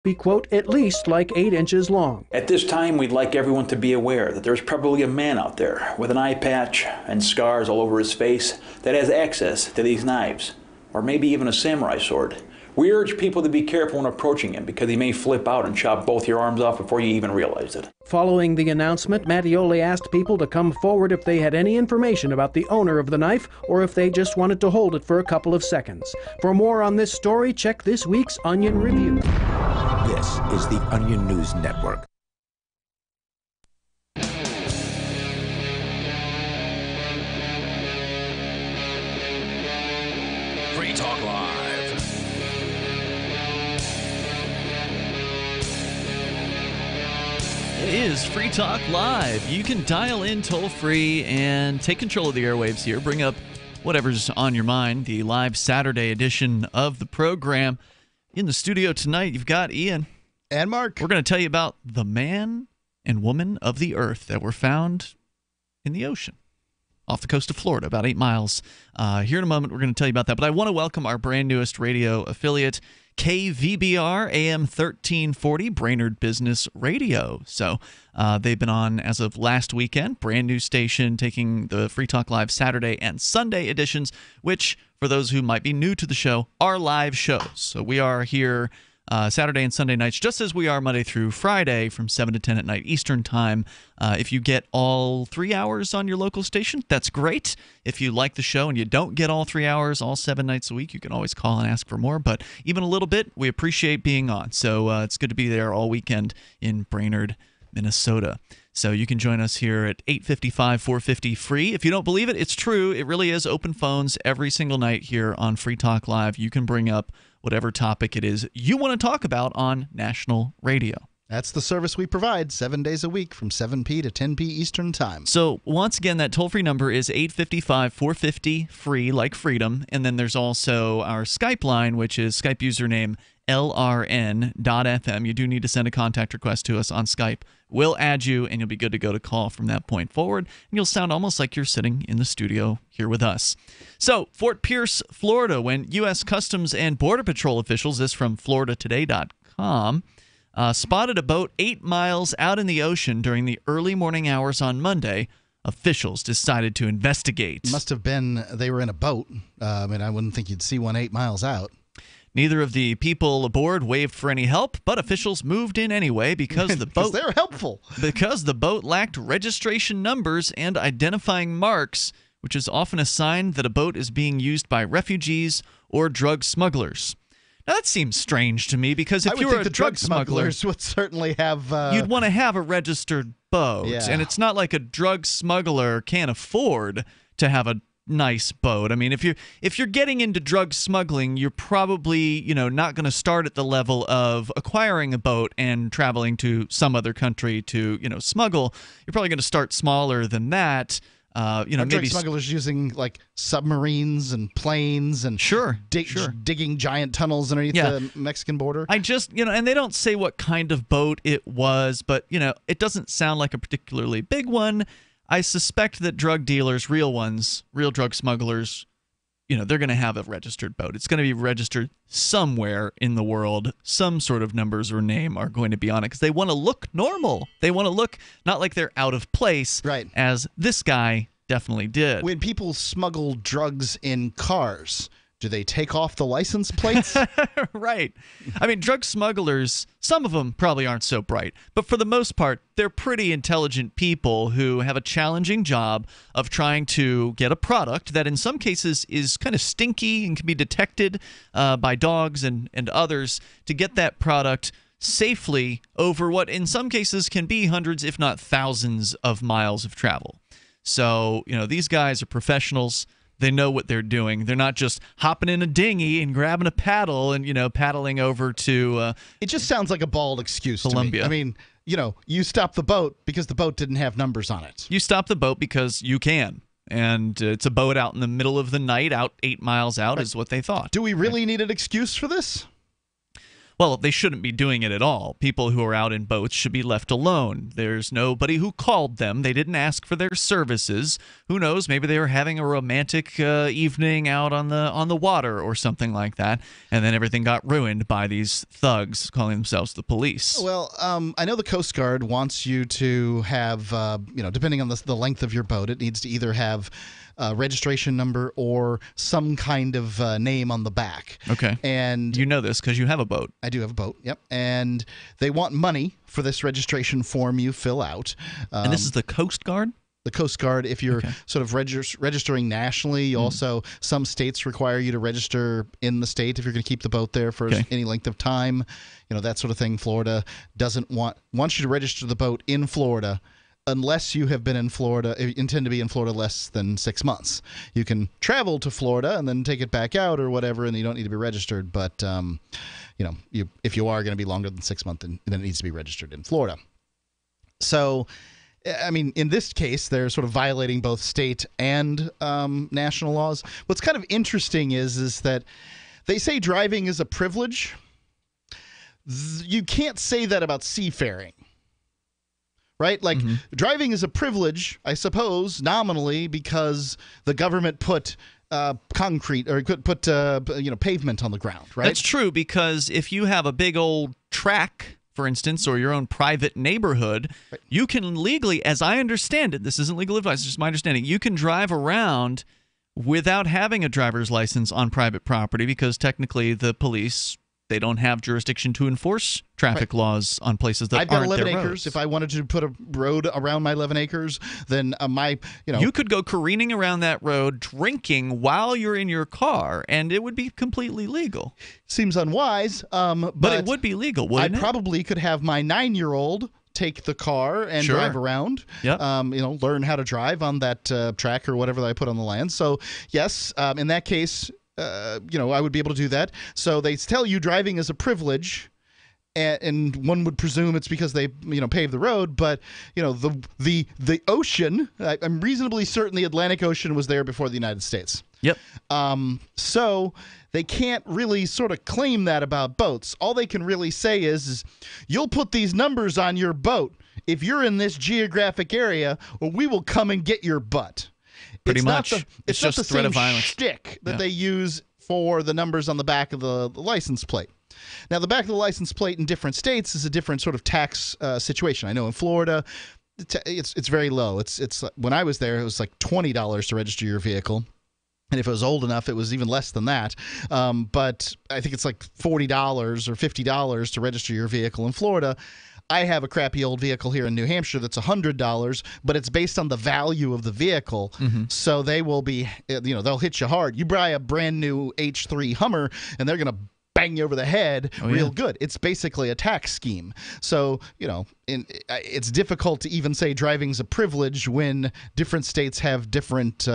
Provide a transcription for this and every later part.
be, quote, at least like 8 inches long. At this time, we'd like everyone to be aware that there's probably a man out there with an eye patch and scars all over his face that has access to these knives, or maybe even a samurai sword. We urge people to be careful when approaching him because he may flip out and chop both your arms off before you even realize it. Following the announcement, Mattioli asked people to come forward if they had any information about the owner of the knife or if they just wanted to hold it for a couple of seconds. For more on this story, check this week's Onion Review. This is the Onion News Network. Free Talk Live. It is Free Talk Live. You can dial in toll-free and take control of the airwaves here. Bring up whatever's on your mind. The live Saturday edition of the program. In the studio tonight, you've got Ian. And Mark. We're going to tell you about the man and woman of the earth that were found in the ocean off the coast of Florida, about 8 miles. Here in a moment, we're going to tell you about that. But I want to welcome our brand newest radio affiliate, KVBR AM 1340, Brainerd Business Radio. So they've been on as of last weekend, brand new station, taking the Free Talk Live Saturday and Sunday editions, which, for those who might be new to the show, are live shows. So we are here Saturday and Sunday nights, just as we are Monday through Friday from 7 to 10 at night Eastern Time. If you get all 3 hours on your local station, that's great. If you like the show and you don't get all 3 hours all 7 nights a week, you can always call and ask for more. But even a little bit, we appreciate being on. So it's good to be there all weekend in Brainerd, Minnesota. So you can join us here at 855 450 free. If you don't believe it, it's true. It really is open phones every single night here on Free Talk Live. You can bring up whatever topic it is you want to talk about on national radio. That's the service we provide 7 days a week from 7p to 10p Eastern Time. So once again, that toll-free number is 855-450-FREE, like freedom. And then there's also our Skype line, which is Skype username LRN.FM. You do need to send a contact request to us on Skype. We'll add you, and you'll be good to go to call from that point forward. And you'll sound almost like you're sitting in the studio here with us. So, Fort Pierce, Florida, when U.S. Customs and Border Patrol officials, this from FloridaToday.com, spotted a boat 8 miles out in the ocean during the early morning hours on Monday, officials decided to investigate. Must have been they were in a boat. I wouldn't think you'd see one 8 miles out. Neither of the people aboard waved for any help, but officials moved in anyway because the boat they're helpful. Because the boat lacked registration numbers and identifying marks, which is often a sign that a boat is being used by refugees or drug smugglers. Now, that seems strange to me because if you were a drug smuggler, smugglers would certainly have you'd want to have a registered boat, and it's not like a drug smuggler can't afford to have a nice boat. I mean, if you're getting into drug smuggling, you're probably, not going to start at the level of acquiring a boat and traveling to some other country to, smuggle. You're probably going to start smaller than that. Maybe drug smugglers using like submarines and planes and digging giant tunnels underneath the Mexican border. I just, and they don't say what kind of boat it was, but, it doesn't sound like a particularly big one. I suspect that drug dealers, real ones, real drug smugglers, they're going to have a registered boat. It's going to be registered somewhere in the world. Some sort of numbers or name are going to be on it because they want to look normal. They want to look not like they're out of place, right? As this guy definitely did. When people smuggle drugs in cars, do they take off the license plates? Right. I mean, drug smugglers, some of them probably aren't so bright, but for the most part, they're pretty intelligent people who have a challenging job of trying to get a product that in some cases is kind of stinky and can be detected by dogs and others to get that product safely over what in some cases can be hundreds, if not thousands of miles of travel. So, these guys are professionals. They know what they're doing. They're not just hopping in a dinghy and grabbing a paddle and, paddling over to it just sounds like a bald excuse Colombia. To me. I mean, you stop the boat because the boat didn't have numbers on it. You stop the boat because you can. And it's a boat out in the middle of the night, out 8 miles out, is what they thought. Do we really need an excuse for this? Well, they shouldn't be doing it at all. People who are out in boats should be left alone. There's nobody who called them. They didn't ask for their services. Who knows? Maybe they were having a romantic evening out on the water or something like that, and then everything got ruined by these thugs calling themselves the police. Well, I know the Coast Guard wants you to have, depending on the length of your boat, it needs to either have a registration number or some kind of name on the back. Okay. And you know this because you have a boat. I do have a boat, yep. And they want money for this registration form you fill out. And this is the Coast Guard? The Coast Guard, if you're sort of registering nationally, you also, some states require you to register in the state if you're going to keep the boat there for any length of time, that sort of thing. Florida wants you to register the boat in Florida unless you have been in Florida, intend to be in Florida less than 6 months. You can travel to Florida and then take it back out or whatever, and you don't need to be registered. But, if you are going to be longer than 6 months, then it needs to be registered in Florida. So, I mean, in this case, they're sort of violating both state and national laws. What's kind of interesting is that they say driving is a privilege. You can't say that about seafaring. Right? Like, driving is a privilege, I suppose, nominally, because the government put concrete or put pavement on the ground, right? That's true, because if you have a big old track, for instance, or your own private neighborhood, you can legally, as I understand it, this isn't legal advice, it's just my understanding, you can drive around without having a driver's license on private property because technically the police, they don't have jurisdiction to enforce traffic laws on places that aren't their roads. I've got 11 acres. If I wanted to put a road around my 11 acres, then you could go careening around that road drinking while you're in your car, and it would be completely legal. Seems unwise, but it would be legal, wouldn't it? I probably could have my 9-year-old take the car and drive around, learn how to drive on that track or whatever that I put on the land. So, yes, in that case, I would be able to do that. So they tell you driving is a privilege, and one would presume it's because they, paved the road. But, the ocean, I'm reasonably certain the Atlantic Ocean was there before the United States. Yep. So they can't really sort of claim that about boats. All they can really say is you'll put these numbers on your boat. If you're in this geographic area, well, we will come and get your butt. Pretty much. It's just not the threat same of violence shtick that they use for the numbers on the back of the license plate. Now, the back of the license plate in different states is a different sort of tax situation. I know in Florida, it's very low. It's when I was there, it was like $20 to register your vehicle. And if it was old enough, it was even less than that. But I think it's like $40 or $50 to register your vehicle in Florida. I have a crappy old vehicle here in New Hampshire that's $100, but it's based on the value of the vehicle. So they will be, they'll hit you hard. You buy a brand new H3 Hummer, and they're going to bang you over the head real good. It's basically a tax scheme. So, it's difficult to even say driving's a privilege when different states have different,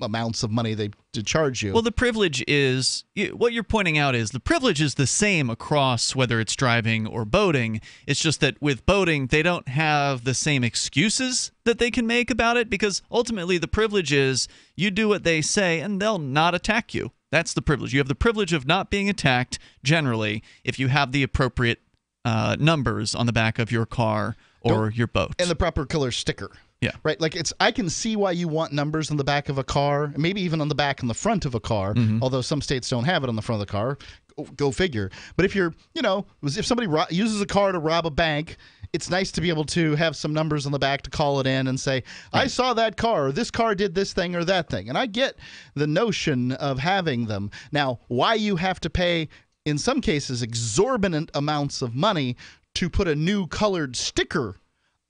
amounts of money they to charge you. Well, the privilege is, what you're pointing out is the privilege is the same across whether it's driving or boating. It's just that with boating, they don't have the same excuses that they can make about it, because ultimately the privilege is you do what they say and they'll not attack you. That's the privilege. You have the privilege of not being attacked generally if you have the appropriate numbers on the back of your car or your boat. And the proper color sticker. Yeah. Right. Like I can see why you want numbers on the back of a car, maybe even on the back and the front of a car, although some states don't have it on the front of the car. Go figure. But if you're, if somebody uses a car to rob a bank, it's nice to be able to have some numbers on the back to call it in and say, I saw that car, or this car did this thing or that thing. And I get the notion of having them. Now, why you have to pay, in some cases, exorbitant amounts of money to put a new colored sticker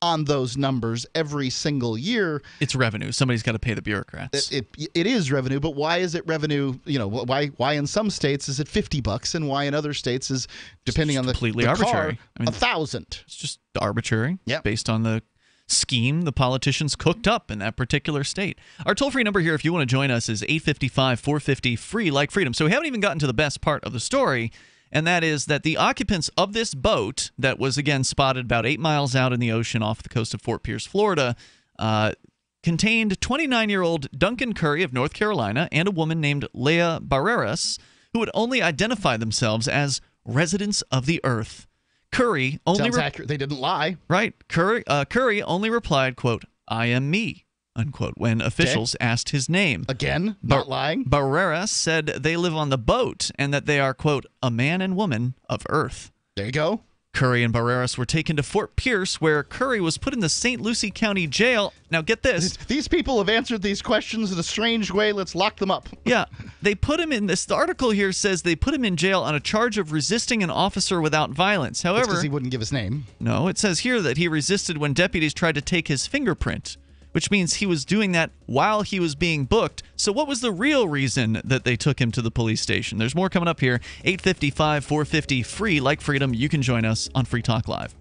on those numbers every single year. It's revenue. Somebody's got to pay the bureaucrats. It is revenue, but why is it revenue? Why in some states is it $50 and why in other states is, depending on the completely arbitrary. Car, $1,000. It's just arbitrary. Yeah, based on the scheme the politicians cooked up in that particular state. Our toll-free number here, if you want to join us, is 855-450-FREE, like freedom. So we haven't even gotten to the best part of the story. And that is that the occupants of this boat that was, again, spotted about 8 miles out in the ocean off the coast of Fort Pierce, Florida, contained 29-year-old Duncan Curry of North Carolina and a woman named Leah Barreras, who would only identify themselves as residents of the earth. Curry only Sounds accurate. They didn't lie. Right. Curry only replied, quote, "I am me," unquote, when officials asked his name. Again, not lying. Barrera said they live on the boat and that they are, quote, "a man and woman of Earth." There you go. Curry and Barreras were taken to Fort Pierce, where Curry was put in the St. Lucie County Jail. Now, get this. These people have answered these questions in a strange way. Let's lock them up. Yeah. They put him in this. The article here says they put him in jail on a charge of resisting an officer without violence. However, because he wouldn't give his name. No, it says here that he resisted when deputies tried to take his fingerprint, which means he was doing that while he was being booked. So what was the real reason that they took him to the police station? There's more coming up here. 855-450 free, like freedom. You can join us on Free Talk Live.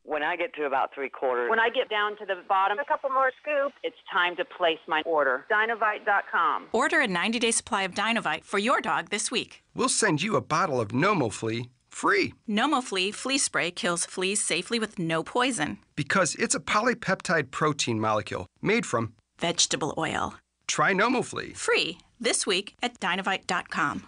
When I get to about 3/4, when I get down to the bottom, a couple more scoops, it's time to place my order. Dinovite.com. Order a 90-day supply of Dinovite for your dog this week. We'll send you a bottle of NomoFlea free. NomoFlea flea spray kills fleas safely with no poison. Because it's a polypeptide protein molecule made from vegetable oil. Try NomoFlea. Free this week at Dinovite.com.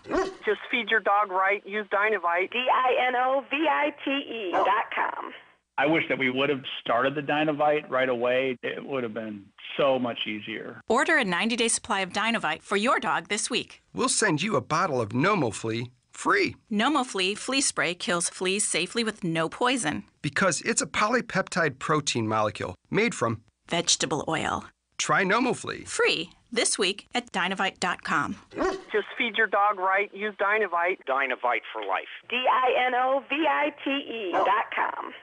Just feed your dog right. Use Dinovite. DINOVITE.com. I wish that we would have started the Dinovite right away. It would have been so much easier. Order a 90-day supply of Dinovite for your dog this week. We'll send you a bottle of NomoFlea free. NomoFlea flea spray kills fleas safely with no poison. Because it's a polypeptide protein molecule made from vegetable oil. Try NomoFlea. Free this week at Dinovite.com. Just feed your dog right. Use Dinovite. Dinovite for life. DINOVITE.com.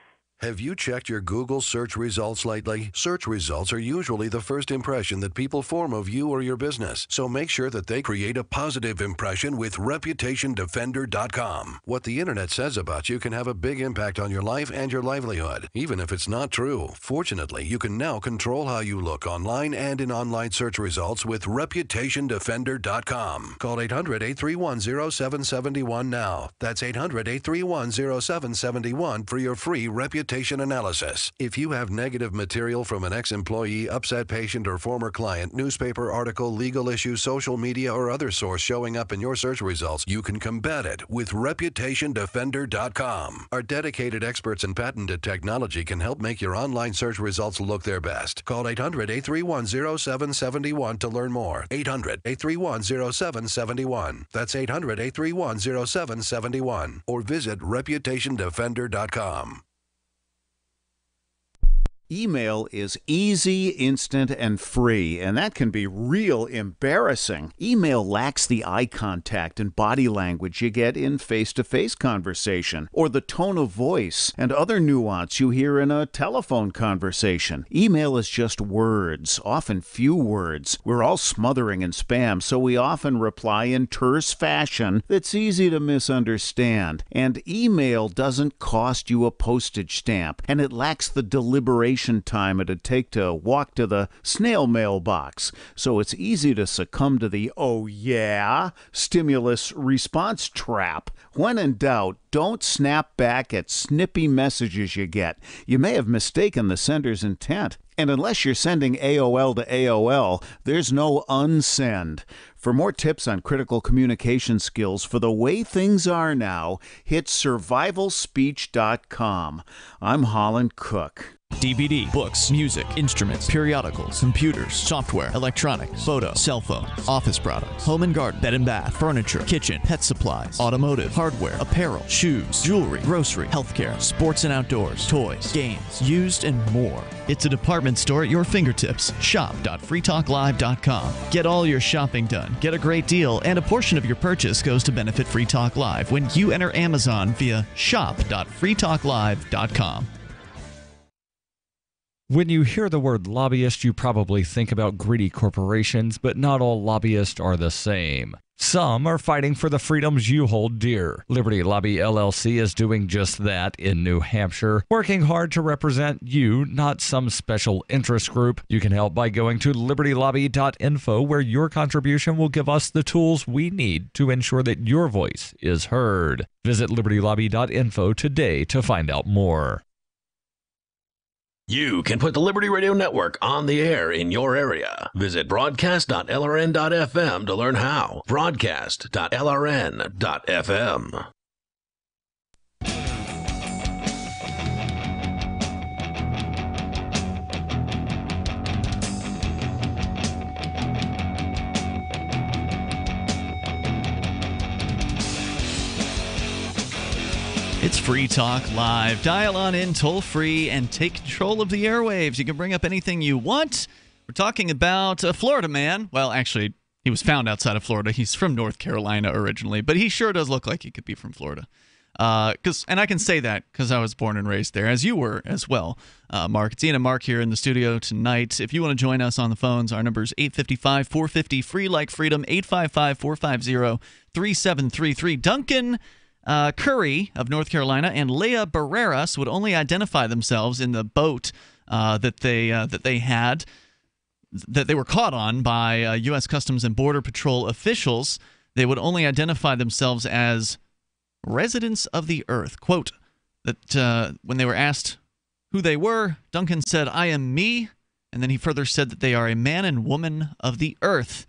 Have you checked your Google search results lately? Search results are usually the first impression that people form of you or your business, so make sure that they create a positive impression with ReputationDefender.com. What the internet says about you can have a big impact on your life and your livelihood, even if it's not true. Fortunately, you can now control how you look online and in online search results with ReputationDefender.com. Call 800-831-0771 now. That's 800-831-0771 for your free reputation analysis. If you have negative material from an ex-employee, upset patient, or former client, newspaper article, legal issue, social media, or other source showing up in your search results, you can combat it with ReputationDefender.com. Our dedicated experts in patented technology can help make your online search results look their best. Call 800-831-0771 to learn more. 800-831-0771. That's 800-831-0771. Or visit ReputationDefender.com. Email is easy, instant, and free, and that can be real embarrassing. Email lacks the eye contact and body language you get in face-to-face conversation, or the tone of voice and other nuance you hear in a telephone conversation. Email is just words, often few words. We're all smothering in spam, so we often reply in terse fashion that's easy to misunderstand. And email doesn't cost you a postage stamp, and it lacks the deliberation time it'd take to walk to the snail mail box. So it's easy to succumb to the "oh yeah" stimulus response trap. When in doubt, don't snap back at snippy messages you get. You may have mistaken the sender's intent. And unless you're sending AOL to AOL, there's no unsend. For more tips on critical communication skills for the way things are now, hit survivalspeech.com. I'm Holland Cook. DVD, books, music, instruments, periodicals, computers, software, electronics, photo, cell phones, office products, home and garden, bed and bath, furniture, kitchen, pet supplies, automotive, hardware, apparel, shoes, jewelry, grocery, healthcare, sports and outdoors, toys, games, used, and more. It's a department store at your fingertips. Shop.freetalklive.com. Get all your shopping done, get a great deal, and a portion of your purchase goes to benefit Free Talk Live when you enter Amazon via shop.freetalklive.com. When you hear the word lobbyist, you probably think about greedy corporations, but not all lobbyists are the same. Some are fighting for the freedoms you hold dear. Liberty Lobby LLC is doing just that in New Hampshire, working hard to represent you, not some special interest group. You can help by going to libertylobby.info, where your contribution will give us the tools we need to ensure that your voice is heard. Visit libertylobby.info today to find out more. You can put the Liberty Radio Network on the air in your area. Visit broadcast.lrn.fm to learn how. Broadcast.lrn.fm. Free Talk Live. Dial on in toll free and take control of the airwaves. You can bring up anything you want. We're talking about a Florida man. Well, actually, he was found outside of Florida. He's from North Carolina originally, but he sure does look like he could be from Florida. And I can say that because I was born and raised there, as you were as well, Mark. It's Ian and Mark here in the studio tonight. If you want to join us on the phones, our number is 855-450, free like freedom, 855-450-3733. Duncan Curry of North Carolina and Leah Barreras would only identify themselves in the boat that they were caught on by U.S. Customs and Border Patrol officials. They would only identify themselves as residents of the earth. Quote, that when they were asked who they were, Duncan said, "I am me," and then he further said that they are a man and woman of the earth.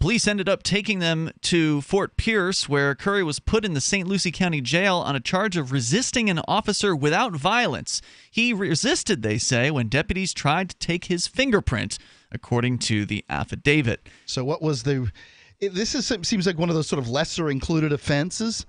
Police ended up taking them to Fort Pierce, where Curry was put in the St. Lucie County Jail on a charge of resisting an officer without violence. He resisted, they say, when deputies tried to take his fingerprint, according to the affidavit. So what was seems like one of those sort of lesser included offenses.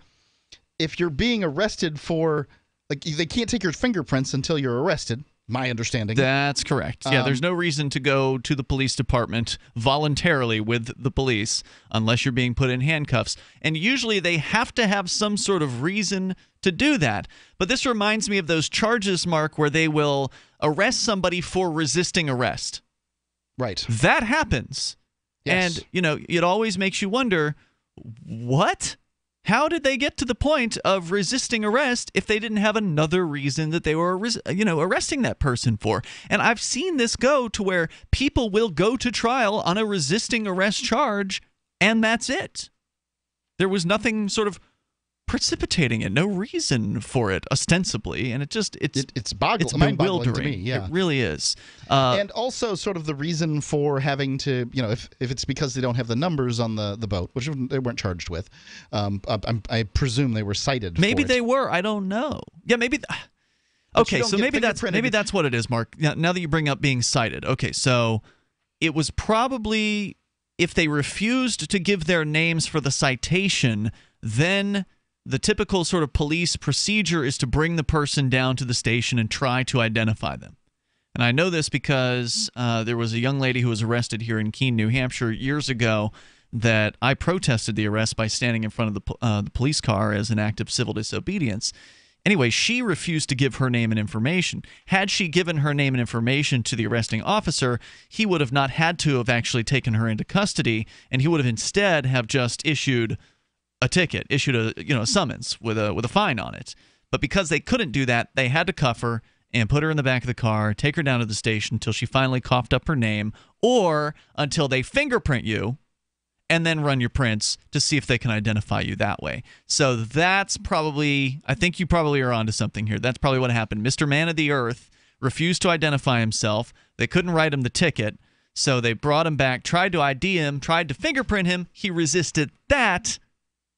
If you're being arrested for, they can't take your fingerprints until you're arrested, my understanding. That's correct. Yeah, there's no reason to go to the police department voluntarily with the police unless you're being put in handcuffs. And usually they have to have some sort of reason to do that. But this reminds me of those charges, Mark, where they will arrest somebody for resisting arrest. Right. That happens. Yes. And, it always makes you wonder, what? How did they get to the point of resisting arrest if they didn't have another reason that they were, arresting that person for? And I've seen this go to where people will go to trial on a resisting arrest charge, and that's it. There was nothing sort of precipitating it, no reason for it, ostensibly, and it's mind-boggling to me. Yeah, it really is. And also, sort of the reason for having to, if it's because they don't have the numbers on the boat, which they weren't charged with, I presume they were cited. Maybe for they were. I don't know. Yeah, maybe. Okay, so maybe that's what it is, Mark. Now that you bring up being cited, okay, so it was probably if they refused to give their names for the citation, then the typical sort of police procedure is to bring the person down to the station and try to identify them. And I know this because there was a young lady who was arrested here in Keene, New Hampshire years ago that I protested the arrest by standing in front of the police car as an act of civil disobedience. Anyway, she refused to give her name and information. Had she given her name and information to the arresting officer, he would have not had to have actually taken her into custody, and he would have instead have just issued a ticket, issued a summons with a fine on it. But because they couldn't do that, they had to cuff her and put her in the back of the car, take her down to the station until she finally coughed up her name, or until they fingerprint you and then run your prints to see if they can identify you that way. So that's probably, I think you probably are onto something here. That's probably what happened. Mr. Man of the Earth refused to identify himself. They couldn't write him the ticket, so they brought him back, tried to ID him, tried to fingerprint him. He resisted that.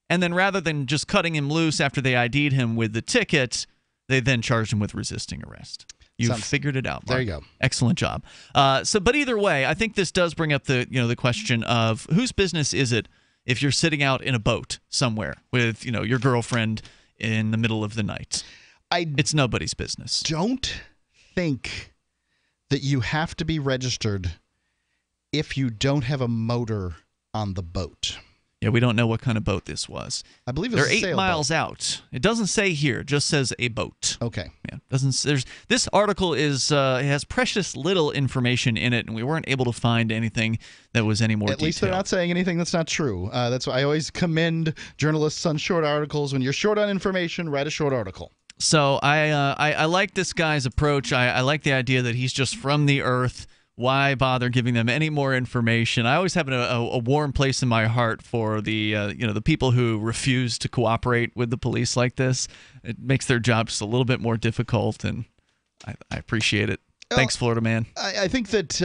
And then rather than just cutting him loose after they ID'd him with the ticket, they then charged him with resisting arrest. You've figured it out, Mark. There you go. Excellent job. But either way, I think this does bring up the question of whose business is it if you're sitting out in a boat somewhere with your girlfriend in the middle of the night. It's nobody's business. Don't think that you have to be registered if you don't have a motor on the boat. Yeah, we don't know what kind of boat this was. I believe it's they're 8 miles out. It doesn't say here; it just says a boat. Okay. Yeah, this article has precious little information in it, and we weren't able to find anything that was any more detailed. At least they're not saying anything that's not true. That's why I always commend journalists on short articles. When you're short on information, write a short article. So I like this guy's approach. I like the idea that he's just from the earth. Why bother giving them any more information? I always have a warm place in my heart for the people who refuse to cooperate with the police like this. It makes their job just a little bit more difficult, and I appreciate it. Thanks, Florida man. I think that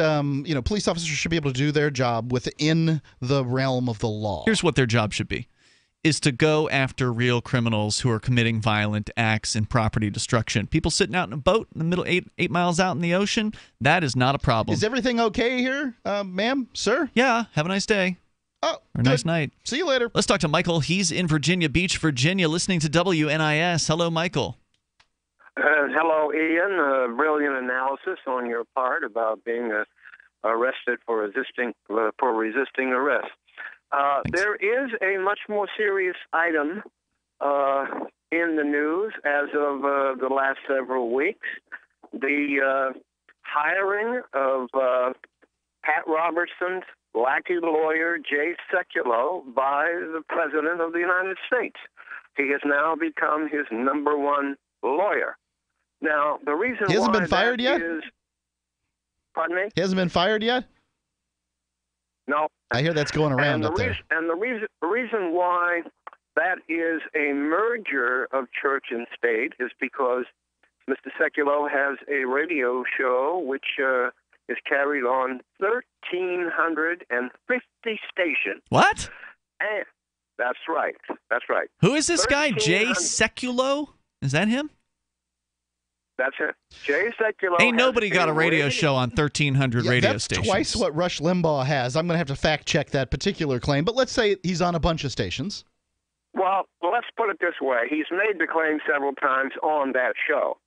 police officers should be able to do their job within the realm of the law. Here's what their job should be. Is to go after real criminals who are committing violent acts and property destruction. People sitting out in a boat in the middle, 8 miles out in the ocean, that is not a problem. Is everything okay here, ma'am, sir? Yeah, have a nice day. Oh, or nice night. See you later. Let's talk to Michael. He's in Virginia Beach, Virginia, listening to WNIS. Hello, Michael. Hello, Ian. Brilliant analysis on your part about being arrested for resisting arrest. There is a much more serious item in the news as of the last several weeks. The hiring of Pat Robertson's lackey lawyer, Jay Sekulow, by the President of the United States. He has now become his number one lawyer. Now, the reason he hasn't why been fired yet? Pardon me? He hasn't been fired yet? No. I hear that's going around up there. And the reason why that is a merger of church and state is because Mr. Sekulow has a radio show which is carried on 1,350 stations. What? And that's right. That's right. Who is this guy? Jay Sekulow? Is that him? That's it. Jay Sekulow. Ain't nobody got a radio show on 1,300 radio that's stations. Twice what Rush Limbaugh has. I'm going to have to fact check that particular claim, but let's say he's on a bunch of stations. Well, let's put it this way. He's made the claim several times on that show.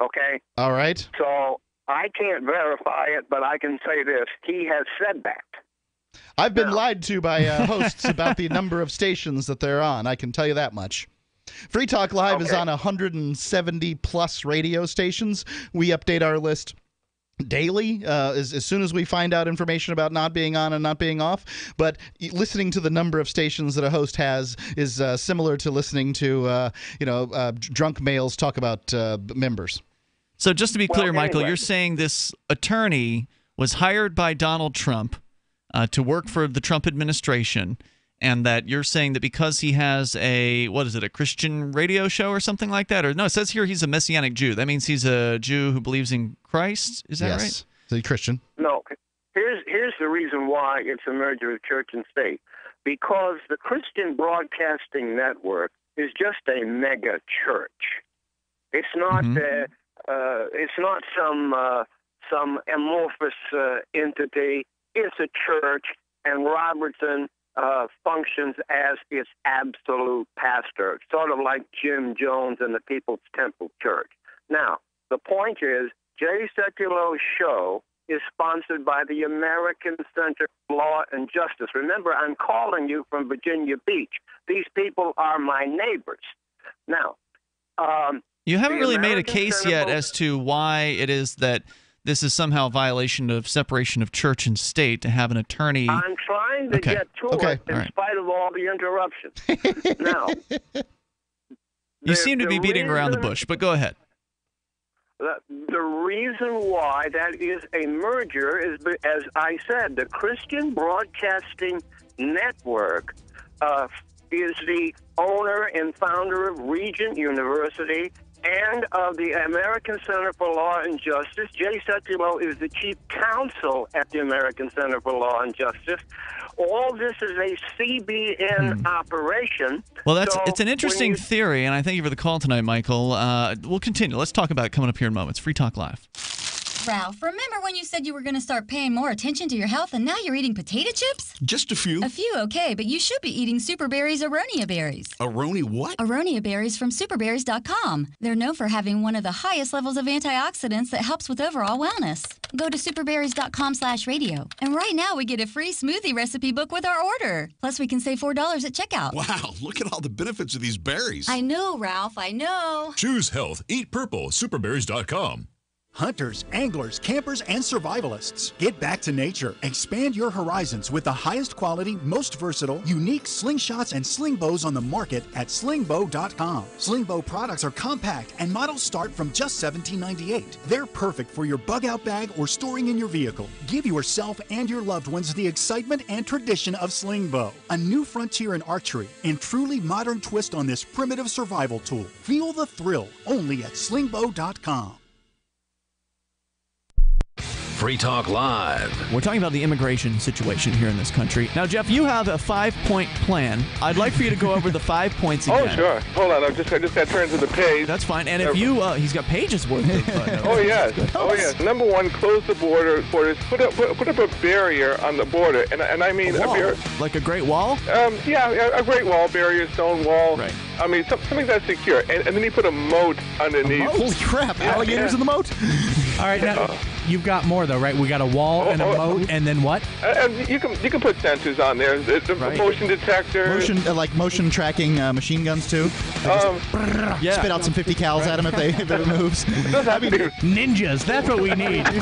Okay? All right. So I can't verify it, but I can say this. He has said that. I've been lied to by hosts about the number of stations that they're on. I can tell you that much. Free Talk Live is on 170-plus radio stations. We update our list daily as soon as we find out information about not being on and not being off. But listening to the number of stations that a host has is similar to listening to drunk males talk about members. So just to be clear, Michael, you're saying this attorney was hired by Donald Trump to work for the Trump administration, and that you're saying that because he has a Christian radio show or something like that? Or no, it says here he's a Messianic Jew. That means he's a Jew who believes in Christ? Is that right? Yes. Is he Christian? No. Here's the reason why it's a merger of church and state. Because the Christian Broadcasting Network is just a mega church. It's not some amorphous entity. It's a church, and Robertson functions as its absolute pastor, sort of like Jim Jones and the People's Temple Church. Now, the point is, Jay Sekulow's show is sponsored by the American Center for Law and Justice. Remember, I'm calling you from Virginia Beach. These people are my neighbors. Now, you haven't really made a case yet as to why it is that this is somehow a violation of separation of church and state to have an attorney. I'm trying to get to it in spite of all the interruptions. Now, you seem to be beating around the bush, but go ahead. The reason why that is a merger is, as I said, the Christian Broadcasting Network is the owner and founder of Regent University and of the American Center for Law and Justice. Jay Sekulow is the chief counsel at the American Center for Law and Justice. All this is a CBN operation. Well, it's an interesting theory, and I thank you for the call tonight, Michael. We'll continue. Let's talk about it coming up here in moments. Free Talk Live. Ralph, remember when you said you were going to start paying more attention to your health and now you're eating potato chips? Just a few. A few, okay, but you should be eating Super Berry's Aronia berries. Aronia what? Aronia berries from superberries.com. They're known for having one of the highest levels of antioxidants that helps with overall wellness. Go to superberries.com/radio. And right now we get a free smoothie recipe book with our order. Plus we can save $4 at checkout. Wow, look at all the benefits of these berries. I know, Ralph, I know. Choose health. Eat purple. Superberries.com. Hunters, anglers, campers, and survivalists. Get back to nature. Expand your horizons with the highest quality, most versatile, unique slingshots and sling bows on the market at slingbow.com. Slingbow products are compact and models start from just $17.98. They're perfect for your bug out bag or storing in your vehicle. Give yourself and your loved ones the excitement and tradition of Slingbow, a new frontier in archery and truly modern twist on this primitive survival tool. Feel the thrill only at slingbow.com. Free Talk Live. We're talking about the immigration situation here in this country. Now, Jeff, you have a 5-point plan. I'd like for you to go over the 5 points again. Oh, sure. Hold on. I just got to turn to the page. That's fine. And if you, he's got pages worth of Oh, yes. Oh, yes. Number one, close the borders. Put up a barrier on the border. And I mean a barrier. Like a great wall? Yeah, a great wall, barrier, stone wall. Right. I mean, something that's secure. And then you put a moat underneath. Holy crap. Alligators in the moat? All right, now, you've got more, though, right? We got a wall and a moat, and then what? And you can put sensors on there. The motion detector. Motion tracking machine guns, too? Spit out some 50 cals at them if it moves. Ninjas, that's what we need. We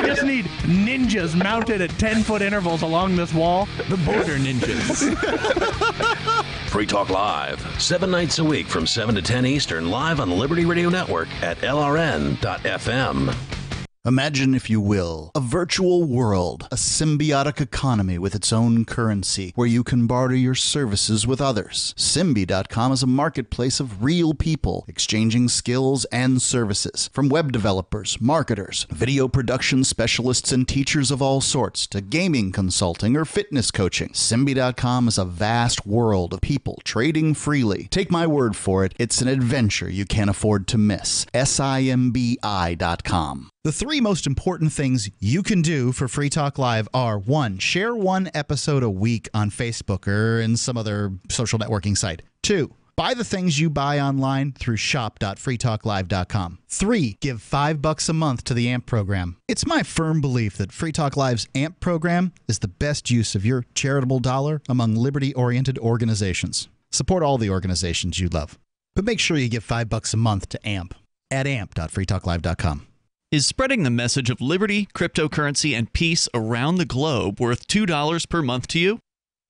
just need ninjas mounted at 10-foot intervals along this wall. The border ninjas. Free Talk Live, 7 nights a week from 7 to 10 Eastern, live on the Liberty Radio Network at LRN.FM. Imagine, if you will, a virtual world, a symbiotic economy with its own currency, where you can barter your services with others. Symbi.com is a marketplace of real people exchanging skills and services, from web developers, marketers, video production specialists, and teachers of all sorts, to gaming consulting or fitness coaching. Symbi.com is a vast world of people trading freely. Take my word for it, it's an adventure you can't afford to miss. Simbi.com. The 3 most important things you can do for Free Talk Live are: 1, share 1 episode a week on Facebook or in some other social networking site. 2, buy the things you buy online through shop.freetalklive.com. 3, give $5 a month to the AMP program. It's my firm belief that Free Talk Live's AMP program is the best use of your charitable dollar among liberty-oriented organizations. Support all the organizations you love, but make sure you give $5 a month to AMP at amp.freetalklive.com. Is spreading the message of liberty, cryptocurrency, and peace around the globe worth $2 per month to you?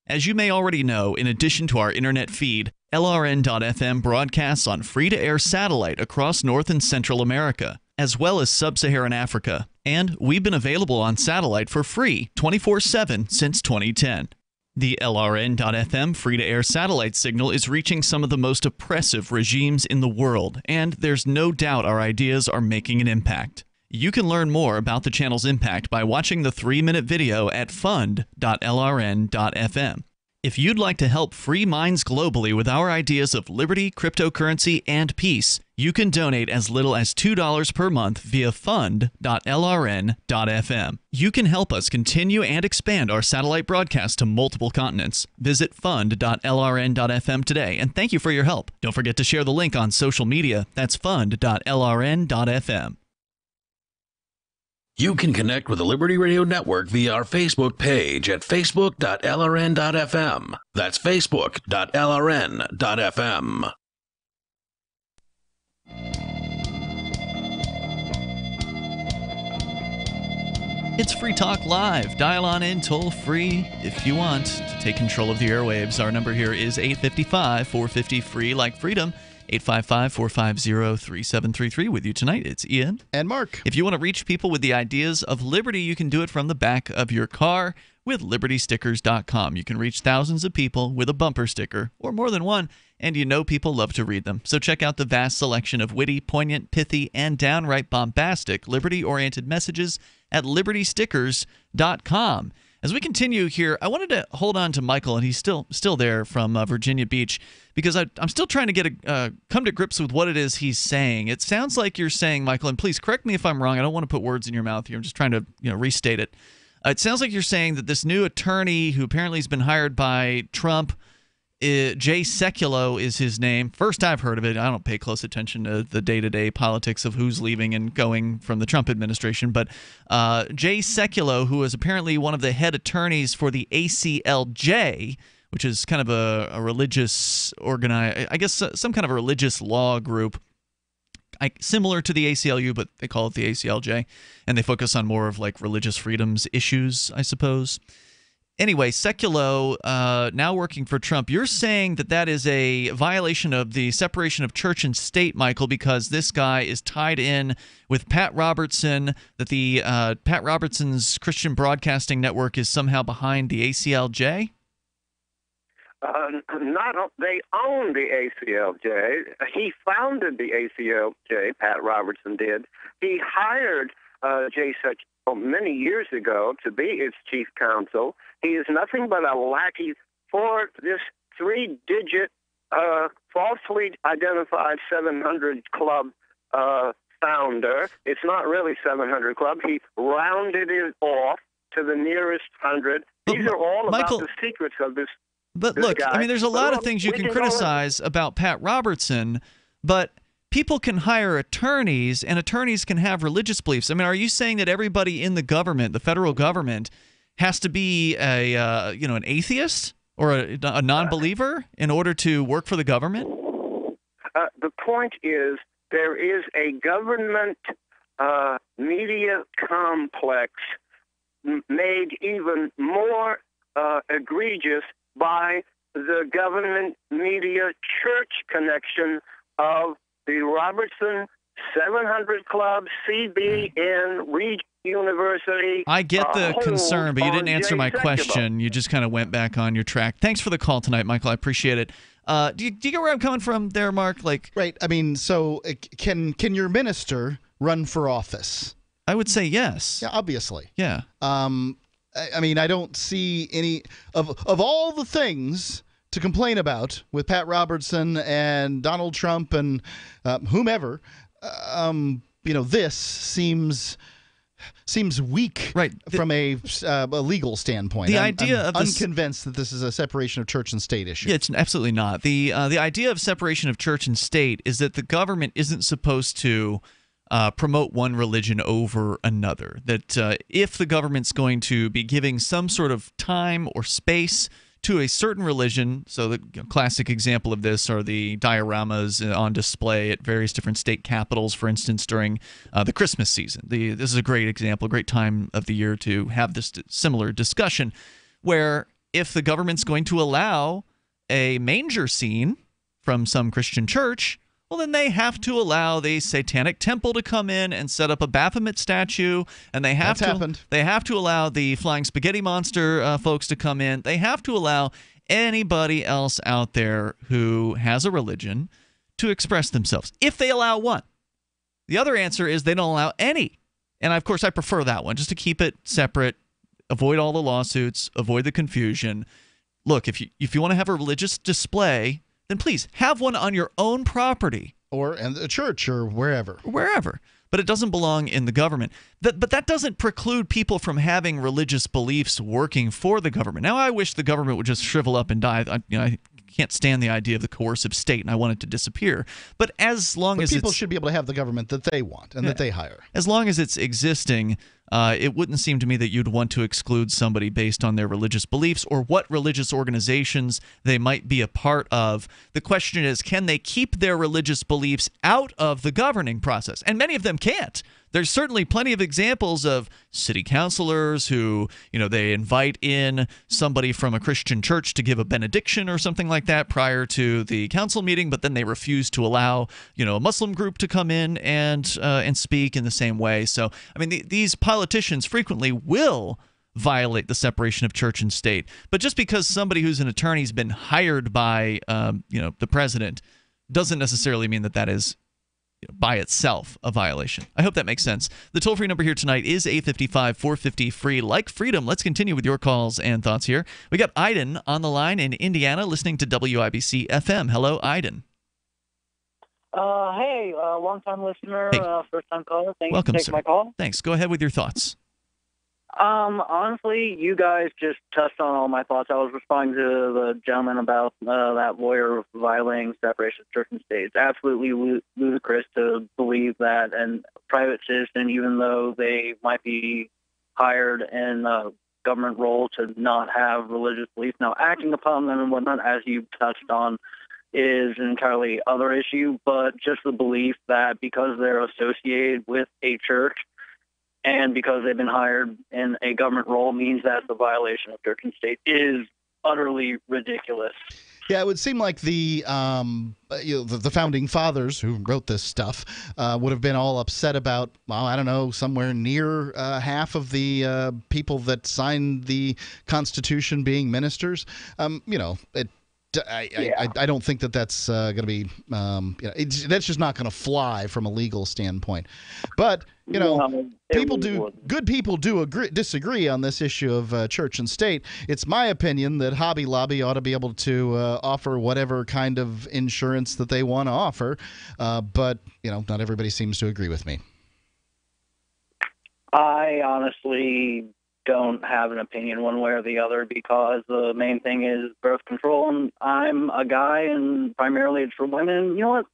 As you may already know, in addition to our internet feed, LRN.FM broadcasts on free-to-air satellite across North and Central America, as well as Sub-Saharan Africa. And we've been available on satellite for free 24/7 since 2010. The LRN.FM free-to-air satellite signal is reaching some of the most oppressive regimes in the world, and there's no doubt our ideas are making an impact. You can learn more about the channel's impact by watching the 3-minute video at fund.lrn.fm. If you'd like to help free minds globally with our ideas of liberty, cryptocurrency, and peace, you can donate as little as $2 per month via fund.lrn.fm. You can help us continue and expand our satellite broadcast to multiple continents. Visit fund.lrn.fm today, and thank you for your help. Don't forget to share the link on social media. That's fund.lrn.fm. You can connect with the Liberty Radio Network via our Facebook page at facebook.lrn.fm. That's facebook.lrn.fm. It's Free Talk Live. Dial on in toll free if you want to take control of the airwaves. Our number here is 855-450-FREE, like freedom. 855-450-3733. With you tonight, it's Ian. And Mark. If you want to reach people with the ideas of liberty, you can do it from the back of your car with libertystickers.com. You can reach thousands of people with a bumper sticker, or more than one, and you know people love to read them. So check out the vast selection of witty, poignant, pithy, and downright bombastic liberty-oriented messages at libertystickers.com. As we continue here, I wanted to hold on to Michael, and he's still there from Virginia Beach, because I'm still trying to get come to grips with what it is he's saying. It sounds like you're saying, Michael, and please correct me if I'm wrong. I don't want to put words in your mouth here. I'm just trying to restate it. It sounds like you're saying that this new attorney who apparently has been hired by Trump, Jay Sekulow is his name. First I've heard of it. I don't pay close attention to the day-to-day politics of who's leaving and going from the Trump administration. But Jay Sekulow, who is apparently one of the head attorneys for the ACLJ, which is kind of a religious some kind of a religious law group, similar to the ACLU, but they call it the ACLJ, and they focus on more of like religious freedoms issues, I suppose. Anyway, Sekulow, now working for Trump, you're saying that is a violation of the separation of church and state, Michael, because this guy is tied in with Pat Robertson, that the Pat Robertson's Christian Broadcasting Network is somehow behind the ACLJ? They own the ACLJ. He founded the ACLJ, Pat Robertson did. He hired ACLJ many years ago to be its chief counsel. He is nothing but a lackey for this 3-digit, falsely identified 700 Club founder. It's not really 700 Club. He rounded it off to the nearest 100. These are all Michael, about the secrets of this. But this look, guy. I mean, there's a lot of things you can criticize about Pat Robertson, but people can hire attorneys, and attorneys can have religious beliefs. I mean, are you saying that everybody in the government, the federal government, has to be an atheist or a non-believer in order to work for the government? The point is, there is a government media complex made even more egregious by the government media church connection of the Robertson 700 Club, CBN, Regent University. I get the concern, but you didn't answer my question. You just kind of went back on your track. Thanks for the call tonight, Michael. I appreciate it. Do you get where I'm coming from there, Mark? Right. I mean, so can your minister run for office? I would say yes. Yeah, obviously. Yeah. I mean, I don't see any of all the things to complain about with Pat Robertson and Donald Trump and whomever. This seems weak, right? From a legal standpoint. The I'm idea of unconvinced that this is a separation of church and state issue. Yeah, it's absolutely not. The idea of separation of church and state is that the government isn't supposed to promote one religion over another. That if the government's going to be giving some sort of time or space to a certain religion, so the classic example of this are the dioramas on display at various different state capitals, for instance, during the Christmas season. This is a great example, a great time of the year to have this similar discussion, where if the government's going to allow a manger scene from some Christian church, well, then they have to allow the Satanic Temple to come in and set up a Baphomet statue, and they have to allow the Flying Spaghetti Monster folks to come in. They have to allow anybody else out there who has a religion to express themselves, if they allow one. The other answer is they don't allow any, and of course I prefer that one, just to keep it separate, avoid all the lawsuits, avoid the confusion. Look, if you want to have a religious display, then please have one on your own property. Or in the church or wherever. But it doesn't belong in the government. But that doesn't preclude people from having religious beliefs working for the government. Now, I wish the government would just shrivel up and die. I can't stand the idea of the coercive state, and I want it to disappear. But as long as people should be able to have the government that they want and that they hire. As long as it's existing, it wouldn't seem to me that you'd want to exclude somebody based on their religious beliefs or what religious organizations they might be a part of. The question is, can they keep their religious beliefs out of the governing process? And many of them can't. There's certainly plenty of examples of city councilors who, they invite in somebody from a Christian church to give a benediction or something like that prior to the council meeting, but then they refuse to allow, a Muslim group to come in and speak in the same way. So, I mean, these politicians frequently will violate the separation of church and state. But just because somebody who's an attorney has been hired by, the president doesn't necessarily mean that is by itself a violation. I hope that makes sense. The toll-free number here tonight is 855-450-FREE. Like freedom, let's continue with your calls and thoughts here. We got Aiden on the line in Indiana listening to WIBC FM. Hello, Aiden. Hey, long-time listener, first-time caller. Thanks Welcome, for taking my call. Thanks. Go ahead with your thoughts. Honestly, you guys just touched on all my thoughts. I was responding to the gentleman about that lawyer violating separation of church and state. It's absolutely ludicrous to believe that a private citizen, even though they might be hired in a government role, to not have religious beliefs. Now, acting upon them and whatnot, as you touched on, is an entirely other issue, but just the belief that because they're associated with a church and because they've been hired in a government role means that the violation of church and state is utterly ridiculous. Yeah, it would seem like the founding fathers who wrote this stuff would have been all upset about, somewhere near half of the people that signed the Constitution being ministers. It I don't think that's going to be that's just not going to fly from a legal standpoint. But good people do disagree on this issue of church and state. It's my opinion that Hobby Lobby ought to be able to offer whatever kind of insurance that they want to offer, but not everybody seems to agree with me. I honestly don't have an opinion one way or the other, because the main thing is birth control, and I'm a guy, and primarily it's for women. You know what?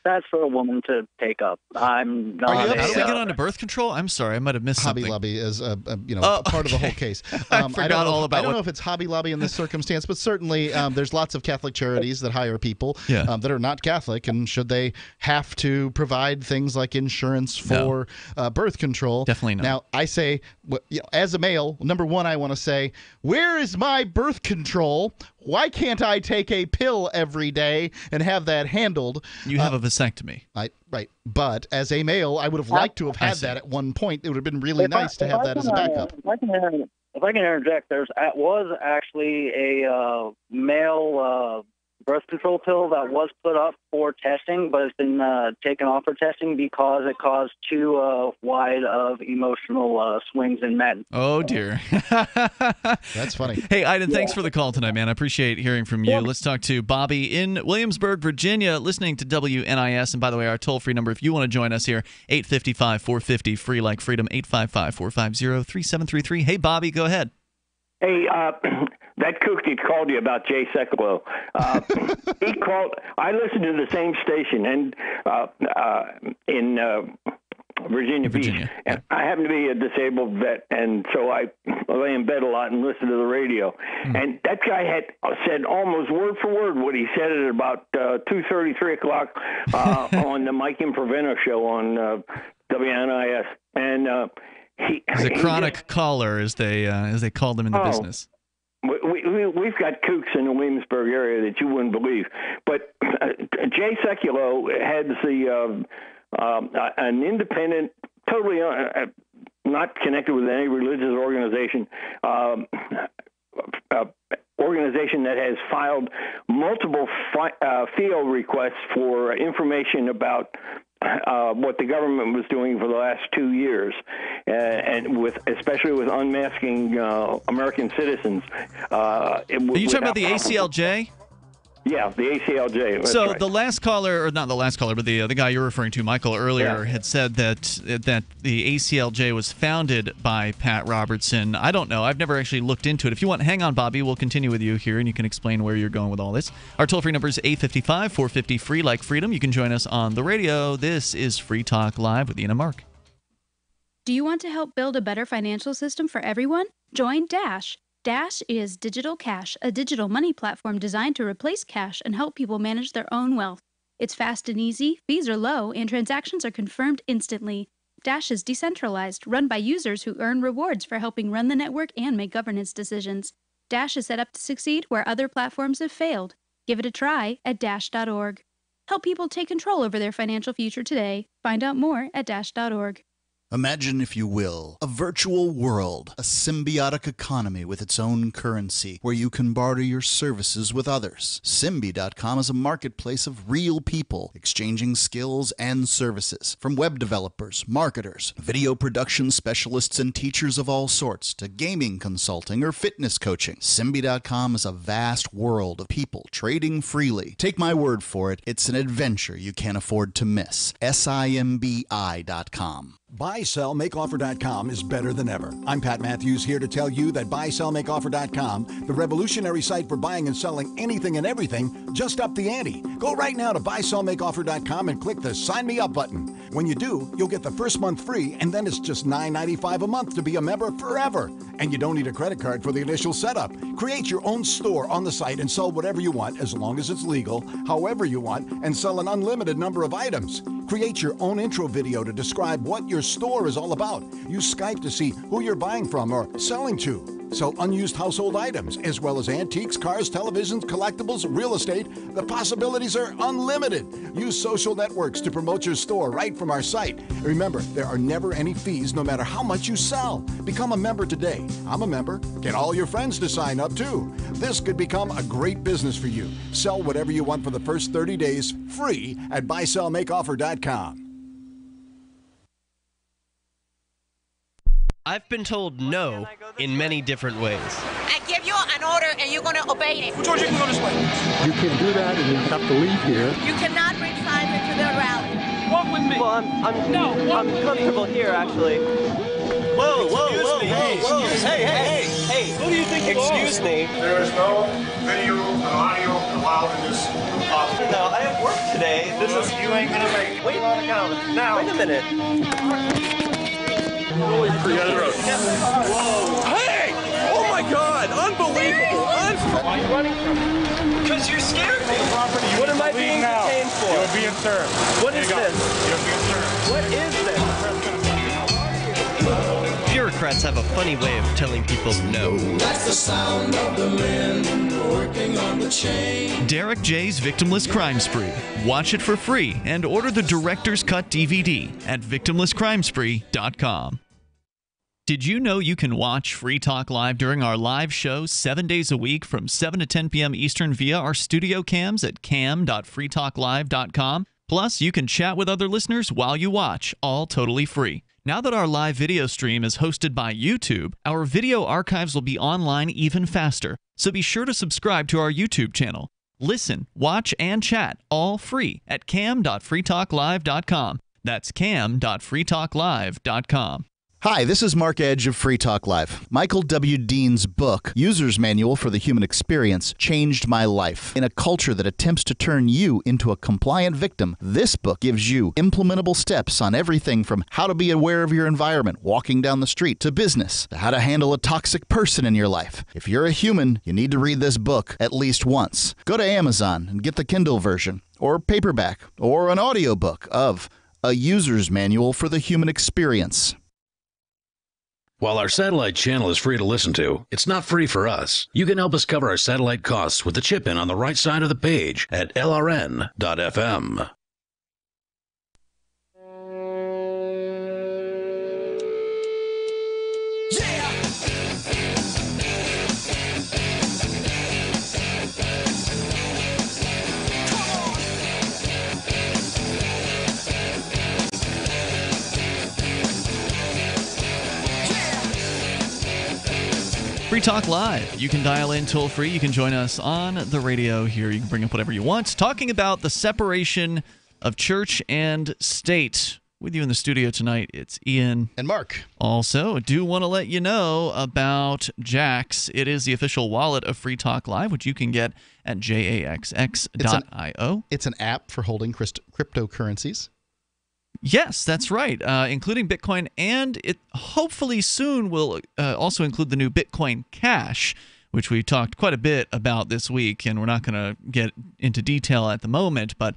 That's for a woman to take up. I'm not. How do we get on to birth control? I'm sorry, I might have missed Hobby something. Lobby is a part of the whole case. I forgot all about. I don't know if it's Hobby Lobby in this circumstance, but certainly there's lots of Catholic charities that hire people that are not Catholic, and should they have to provide things like insurance for birth control? Definitely not. Now, I say, as a male, number one, I want to say, where is my birth control? Why can't I take a pill every day and have that handled? You have a vasectomy. Right. But as a male, I would have liked to have had that at one point. It would have been really nice to have that as a backup. If I can interject, was actually a male birth control pill that was put up for testing, but it's been taken off for testing because it caused too wide of emotional swings in men. Oh, dear. That's funny. Hey, Iden, thanks for the call tonight, man. I appreciate hearing from you. Yeah. Let's talk to Bobby in Williamsburg, Virginia, listening to WNIS. And by the way, our toll-free number, if you want to join us here, 855-450, free like freedom, 855-450-3733. Hey, Bobby, go ahead. Hey, that kook that called you about Jay Sekulow, he called. I listened to the same station and in Virginia Beach. And I happen to be a disabled vet, and so I lay in bed a lot and listen to the radio. And that guy had said almost word for word what he said at about 2:30, 3 o'clock on the Mike Improviso show on WNIS. And he's a chronic caller, as they call them in the business. We've got kooks in the Williamsburg area that you wouldn't believe. But Jay Sekulow heads an independent, totally not connected with any religious organization, organization that has filed multiple FEO requests for information about what the government was doing for the last 2 years, and especially with unmasking American citizens. Are you talking about the ACLJ? Yeah, the ACLJ. So right. The last caller, or not the last caller, but the guy you're referring to, Michael, earlier, had said that the ACLJ was founded by Pat Robertson. I don't know. I've never actually looked into it. If you want, hang on, Bobby. We'll continue with you here, and you can explain where you're going with all this. Our toll-free number is 855-450, free like freedom. You can join us on the radio. This is Free Talk Live with Ian and Mark. Do you want to help build a better financial system for everyone? Join Dash. Dash is Digital Cash, a digital money platform designed to replace cash and help people manage their own wealth. It's fast and easy, fees are low, and transactions are confirmed instantly. Dash is decentralized, run by users who earn rewards for helping run the network and make governance decisions. Dash is set up to succeed where other platforms have failed. Give it a try at dash.org. Help people take control over their financial future today. Find out more at dash.org. Imagine, if you will, a virtual world, a symbiotic economy with its own currency, where you can barter your services with others. Symbi.com is a marketplace of real people exchanging skills and services, from web developers, marketers, video production specialists, and teachers of all sorts, to gaming consulting or fitness coaching. Symbi.com is a vast world of people trading freely. Take my word for it, it's an adventure you can't afford to miss. Simbi.com. BuySellMakeOffer.com is better than ever. I'm Pat Matthews, here to tell you that BuySellMakeOffer.com, the revolutionary site for buying and selling anything and everything, just upped the ante. Go right now to BuySellMakeOffer.com and click the Sign Me Up button. When you do, you'll get the first month free, and then it's just $9.95 a month to be a member forever. And you don't need a credit card for the initial setup. Create your own store on the site and sell whatever you want, as long as it's legal, however you want, and sell an unlimited number of items. Create your own intro video to describe what your store is all about. Use Skype to see who you're buying from or selling to. Sell unused household items, as well as antiques, cars, televisions, collectibles, real estate. The possibilities are unlimited. Use social networks to promote your store right from our site. Remember, there are never any fees no matter how much you sell. Become a member today. I'm a member. Get all your friends to sign up too. This could become a great business for you. Sell whatever you want for the first 30 days free at buysellmakeoffer.com. I've been told no in many different ways. I give you an order and you're going to obey it. George, you can go this way. You can't do that and you have to leave here. You cannot bring Simon to the rally. Walk with me. Well, I'm comfortable here, actually. Whoa. Hey. Who do you think you are? Excuse me. There is no video and audio allowed in this office. No, I have work today. You ain't gonna make it. Wait a minute. Really forget it. Hey! Oh my God! Unbelievable! Why are you running from me? Because you're scared me. What am I being detained for? You're being served. What is this? You're being served. What is this? Bureaucrats have a funny way of telling people no. That's the sound of the men working on the chain. Derek J's Victimless Crime Spree. Watch it for free and order the Director's Cut DVD at victimlesscrimespree.com. Did you know you can watch Free Talk Live during our live show 7 days a week from 7 to 10 p.m. Eastern via our studio cams at cam.freetalklive.com? Plus, you can chat with other listeners while you watch, all totally free. Now that our live video stream is hosted by YouTube, our video archives will be online even faster, so be sure to subscribe to our YouTube channel. Listen, watch, and chat all free at cam.freetalklive.com. That's cam.freetalklive.com. Hi, this is Mark Edge of Free Talk Live. Michael W. Dean's book, User's Manual for the Human Experience, changed my life. In a culture that attempts to turn you into a compliant victim, this book gives you implementable steps on everything from how to be aware of your environment, walking down the street, to business, to how to handle a toxic person in your life. If you're a human, you need to read this book at least once. Go to Amazon and get the Kindle version, or paperback, or an audiobook of A User's Manual for the Human Experience. While our satellite channel is free to listen to, it's not free for us. You can help us cover our satellite costs with the chip-in on the right side of the page at lrn.fm. Free Talk Live. You can dial in toll free. You can join us on the radio here. You can bring up whatever you want. Talking about the separation of church and state. With you in the studio tonight, it's Ian. And Mark. Also, I do want to let you know about Jax. It is the official wallet of Free Talk Live, which you can get at jaxx.io. It's an app for holding cryptocurrencies. Yes, that's right, including Bitcoin, and it hopefully soon will also include the new Bitcoin Cash, which we talked quite a bit about this week, and we're not going to get into detail at the moment, but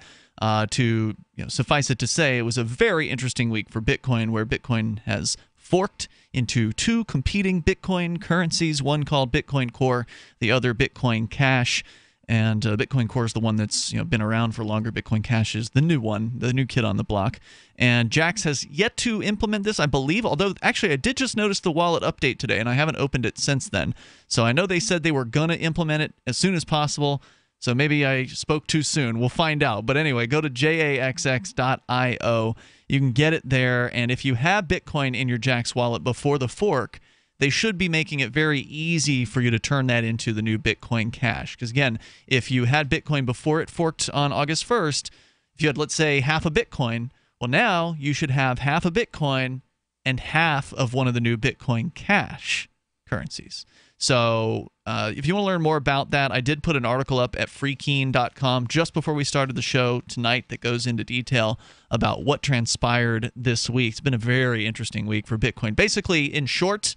to suffice it to say, it was a very interesting week for Bitcoin, where Bitcoin has forked into two competing Bitcoin currencies, one called Bitcoin Core, the other Bitcoin Cash. And Bitcoin Core is the one that's been around for longer. Bitcoin Cash is the new one, the new kid on the block. And Jax has yet to implement this, I believe, although actually I did just notice the wallet update today, and I haven't opened it since then. So I know they said they were going to implement it as soon as possible, so maybe I spoke too soon. We'll find out. But anyway, go to jaxx.io. You can get it there, and if you have Bitcoin in your Jax wallet before the fork, they should be making it very easy for you to turn that into the new Bitcoin Cash. Because again, if you had Bitcoin before it forked on August 1st, if you had, let's say, half a Bitcoin, well, now you should have half a Bitcoin and half of one of the new Bitcoin Cash currencies. So if you want to learn more about that, I did put an article up at freekeen.com just before we started the show tonight that goes into detail about what transpired this week. It's been a very interesting week for Bitcoin. Basically, in short,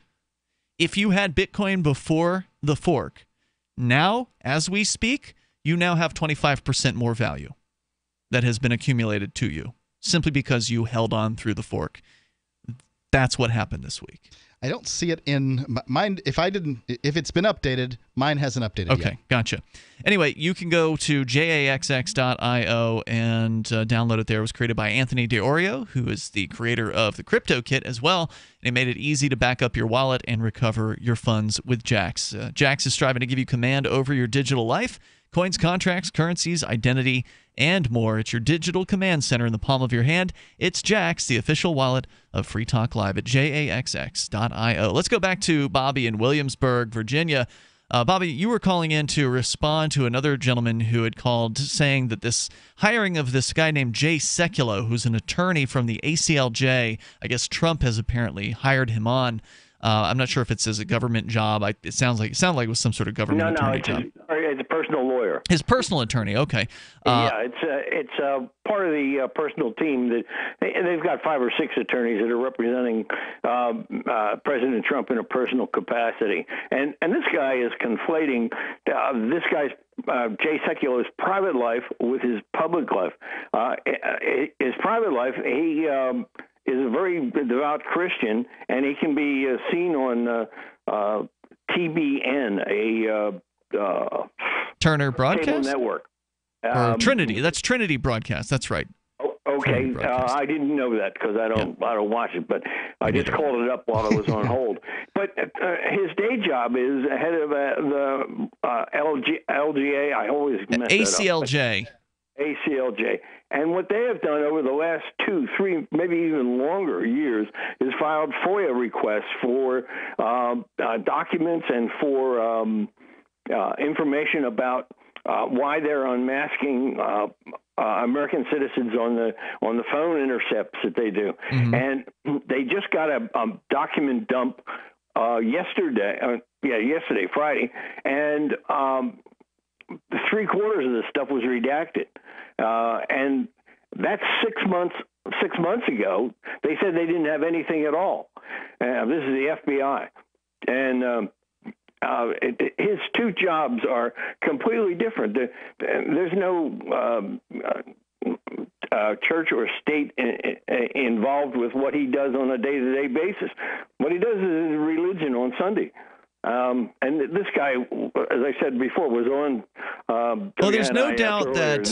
if you had Bitcoin before the fork, now, as we speak, you now have 25% more value that has been accumulated to you simply because you held on through the fork. That's what happened this week. I don't see it in mine. If it's been updated, mine hasn't updated yet. Okay, gotcha. Anyway, you can go to jaxx.io and download it there. It was created by Anthony DeOrio, who is the creator of the Crypto Kit as well. And it made it easy to back up your wallet and recover your funds with Jax. Jax is striving to give you command over your digital life. Coins, contracts, currencies, identity, and more. It's your digital command center in the palm of your hand. It's Jax, the official wallet of Free Talk Live at jaxx.io. Let's go back to Bobby in Williamsburg, Virginia. Bobby, you were calling in to respond to another gentleman who had called saying that this hiring of this guy named Jay Sekulow, who's an attorney from the ACLJ, I guess Trump has apparently hired him on. I'm not sure if it's as a government job. It sounded like it was some sort of government attorney job. It's a personal lawyer. His personal attorney. Okay. It's part of the personal team that they've got 5 or 6 attorneys that are representing President Trump in a personal capacity, and this guy is conflating this guy's Jay Sekulow's private life with his public life. His private life, he is a very devout Christian, and he can be seen on TBN, a Turner Broadcast cable network. Or Trinity. That's Trinity Broadcast. That's right. Okay, I didn't know that because I don't watch it, but I just called it up while I was on hold. But his day job is head of the LGA. I always mess ACLJ. That up. ACLJ. And what they have done over the last 2, 3, maybe even longer years is filed FOIA requests for documents and for information about why they're unmasking American citizens on the phone intercepts that they do. Mm-hmm. And they just got a document dump yesterday, Friday, and 3/4 of the stuff was redacted. And that's 6 months. 6 months ago, they said they didn't have anything at all. This is the FBI, and his 2 jobs are completely different. There's no church or state involved with what he does on a day-to-day basis. What he does is religion on Sunday. And this guy, as I said before, was on. Well, there's no doubt that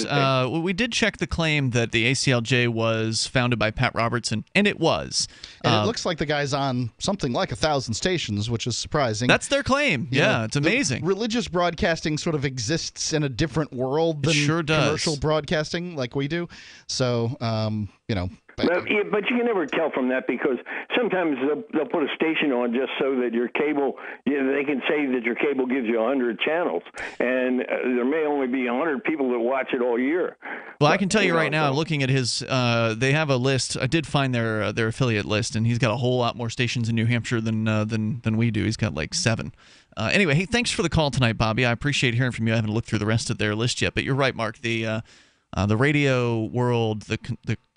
we did check the claim that the ACLJ was founded by Pat Robertson, and it was. And it looks like the guy's on something like 1,000 stations, which is surprising. That's their claim. It's amazing. Religious broadcasting sort of exists in a different world than commercial broadcasting like we do. So, But you can never tell from that, because sometimes they'll put a station on just so that your cable, they can say that your cable gives you 100 channels, and there may only be 100 people that watch it all year. Well, I can tell you right now, I'm looking at his, they have a list. I did find their affiliate list, and he's got a whole lot more stations in New Hampshire than we do. He's got like 7. Anyway, hey, thanks for the call tonight, Bobby. I appreciate hearing from you. I haven't looked through the rest of their list yet, but you're right, Mark. The radio world, the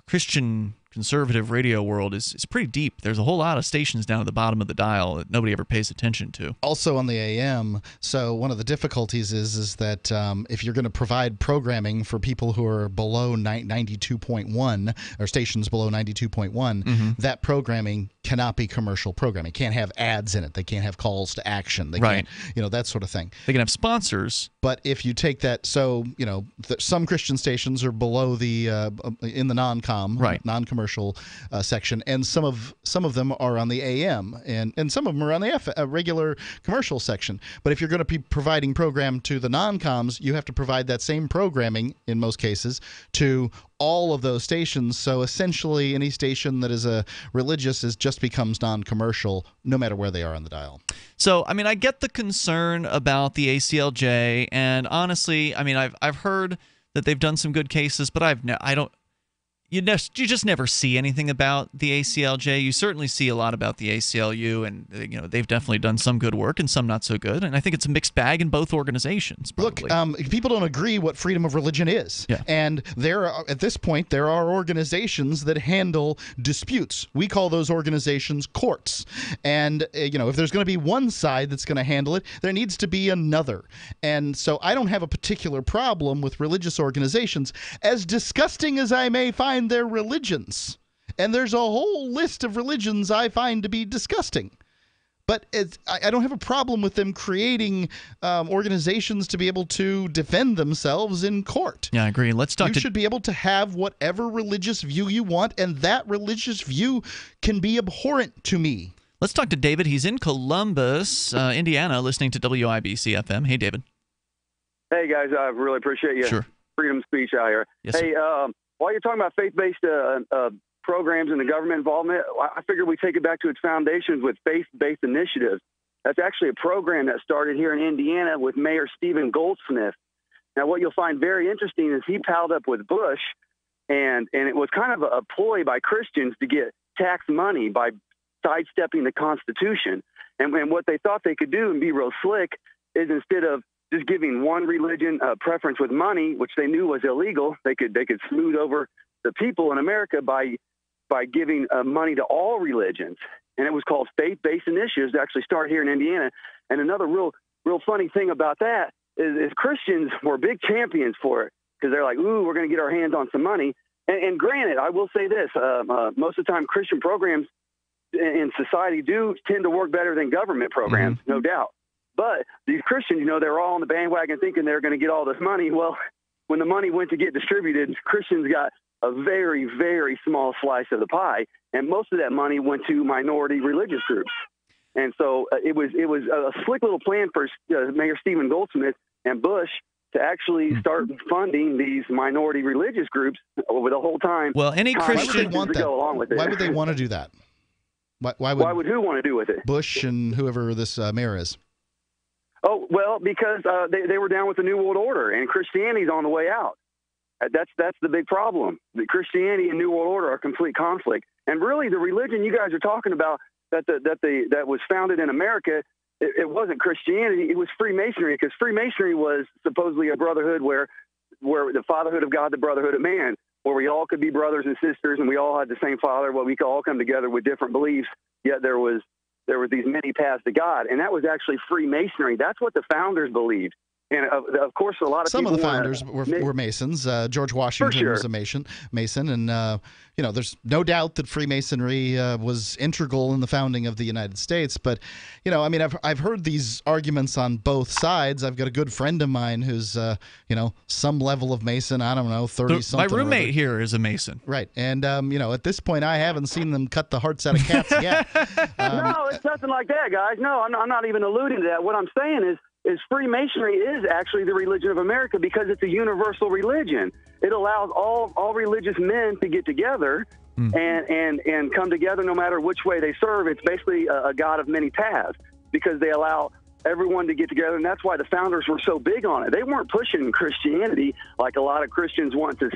Christian conservative radio world is pretty deep. There's a whole lot of stations down at the bottom of the dial that nobody ever pays attention to. Also on the AM, so one of the difficulties is that if you're going to provide programming for people who are below 92.1 or stations below 92.1, that programming cannot be commercial programming. Can't have ads in it. They can't have calls to action. They can't, that sort of thing. They can have sponsors. But if you take that, so some Christian stations are below the in the non-com, non-commercial section, and some of them are on the AM, and some of them are on the regular commercial section. But if you're going to be providing program to the non-coms, you have to provide that same programming in most cases to all of those stations. So essentially, any station that is religious just becomes non-commercial, no matter where they are on the dial. So, I mean, I get the concern about the ACLJ, and honestly, I mean, I've heard that they've done some good cases, but you just never see anything about the ACLJ. You certainly see a lot about the ACLU, and they've definitely done some good work and some not so good. And I think it's a mixed bag in both organizations. Probably. Look, people don't agree what freedom of religion is, and at this point there are organizations that handle disputes. We call those organizations courts. And if there's going to be one side that's going to handle it, there needs to be another. And so I don't have a particular problem with religious organizations, as disgusting as I may find their religions, and there's a whole list of religions I find to be disgusting. But I don't have a problem with them creating organizations to be able to defend themselves in court. Yeah, I agree. You should be able to have whatever religious view you want, and that religious view can be abhorrent to me. Let's talk to David. He's in Columbus, Indiana, listening to WIBC FM. Hey, David. Hey, guys. I really appreciate you. Sure. Freedom of speech out here. Yes, hey, while you're talking about faith-based programs and the government involvement, I figured we take it back to its foundations with faith-based initiatives. That's actually a program that started here in Indiana with Mayor Stephen Goldsmith. Now, what you'll find very interesting is he palled up with Bush, and it was kind of a ploy by Christians to get tax money by sidestepping the Constitution. And what they thought they could do and be real slick is instead of just giving one religion preference with money, which they knew was illegal, they could smooth over the people in America by giving money to all religions. And it was called faith-based initiatives to actually start here in Indiana. And another real funny thing about that is Christians were big champions for it because they're like, ooh, we're going to get our hands on some money. And granted, I will say this, most of the time Christian programs in society do tend to work better than government programs, no doubt. But these Christians, they're all on the bandwagon thinking they're going to get all this money. Well, when the money went to get distributed, Christians got a very, very small slice of the pie, and most of that money went to minority religious groups. And so it was a slick little plan for Mayor Stephen Goldsmith and Bush to actually start funding these minority religious groups over the whole time. Well, any Christian want that? Go along with it. Why would they want to do that? Why would who want to do with it? Bush and whoever this mayor is. Oh, well, because they were down with the New World Order, and Christianity's on the way out. That's the big problem. The Christianity and New World Order are complete conflict. And really, the religion you guys are talking about that was founded in America, it wasn't Christianity. It was Freemasonry, because Freemasonry was supposedly a brotherhood where the fatherhood of God, the brotherhood of man, where we all could be brothers and sisters, and we all had the same father, where we could all come together with different beliefs, yet there were these many paths to God, and that was actually Freemasonry. That's what the founders believed. And of course, a lot of some people of the founders were Masons. George Washington was a Mason, and there's no doubt that Freemasonry was integral in the founding of the United States. But I've heard these arguments on both sides. I've got a good friend of mine who's some level of Mason. I don't know, 30-something. My roommate here is a Mason, right? And at this point, I haven't seen them cut the hearts out of cats yet. No, it's nothing like that, guys. No, I'm not even alluding to that. What I'm saying is Freemasonry is actually the religion of America because it's a universal religion. It allows all religious men to get together and come together no matter which way they serve. It's basically a God of many paths because they allow everyone to get together, and that's why the founders were so big on it. They weren't pushing Christianity like a lot of Christians want to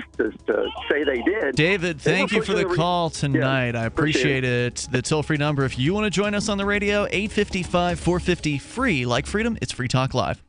say they did. David, thank you for the call tonight. Yeah, I appreciate it. The toll-free number, if you want to join us on the radio, 855-450-FREE. Like freedom, it's Free Talk Live.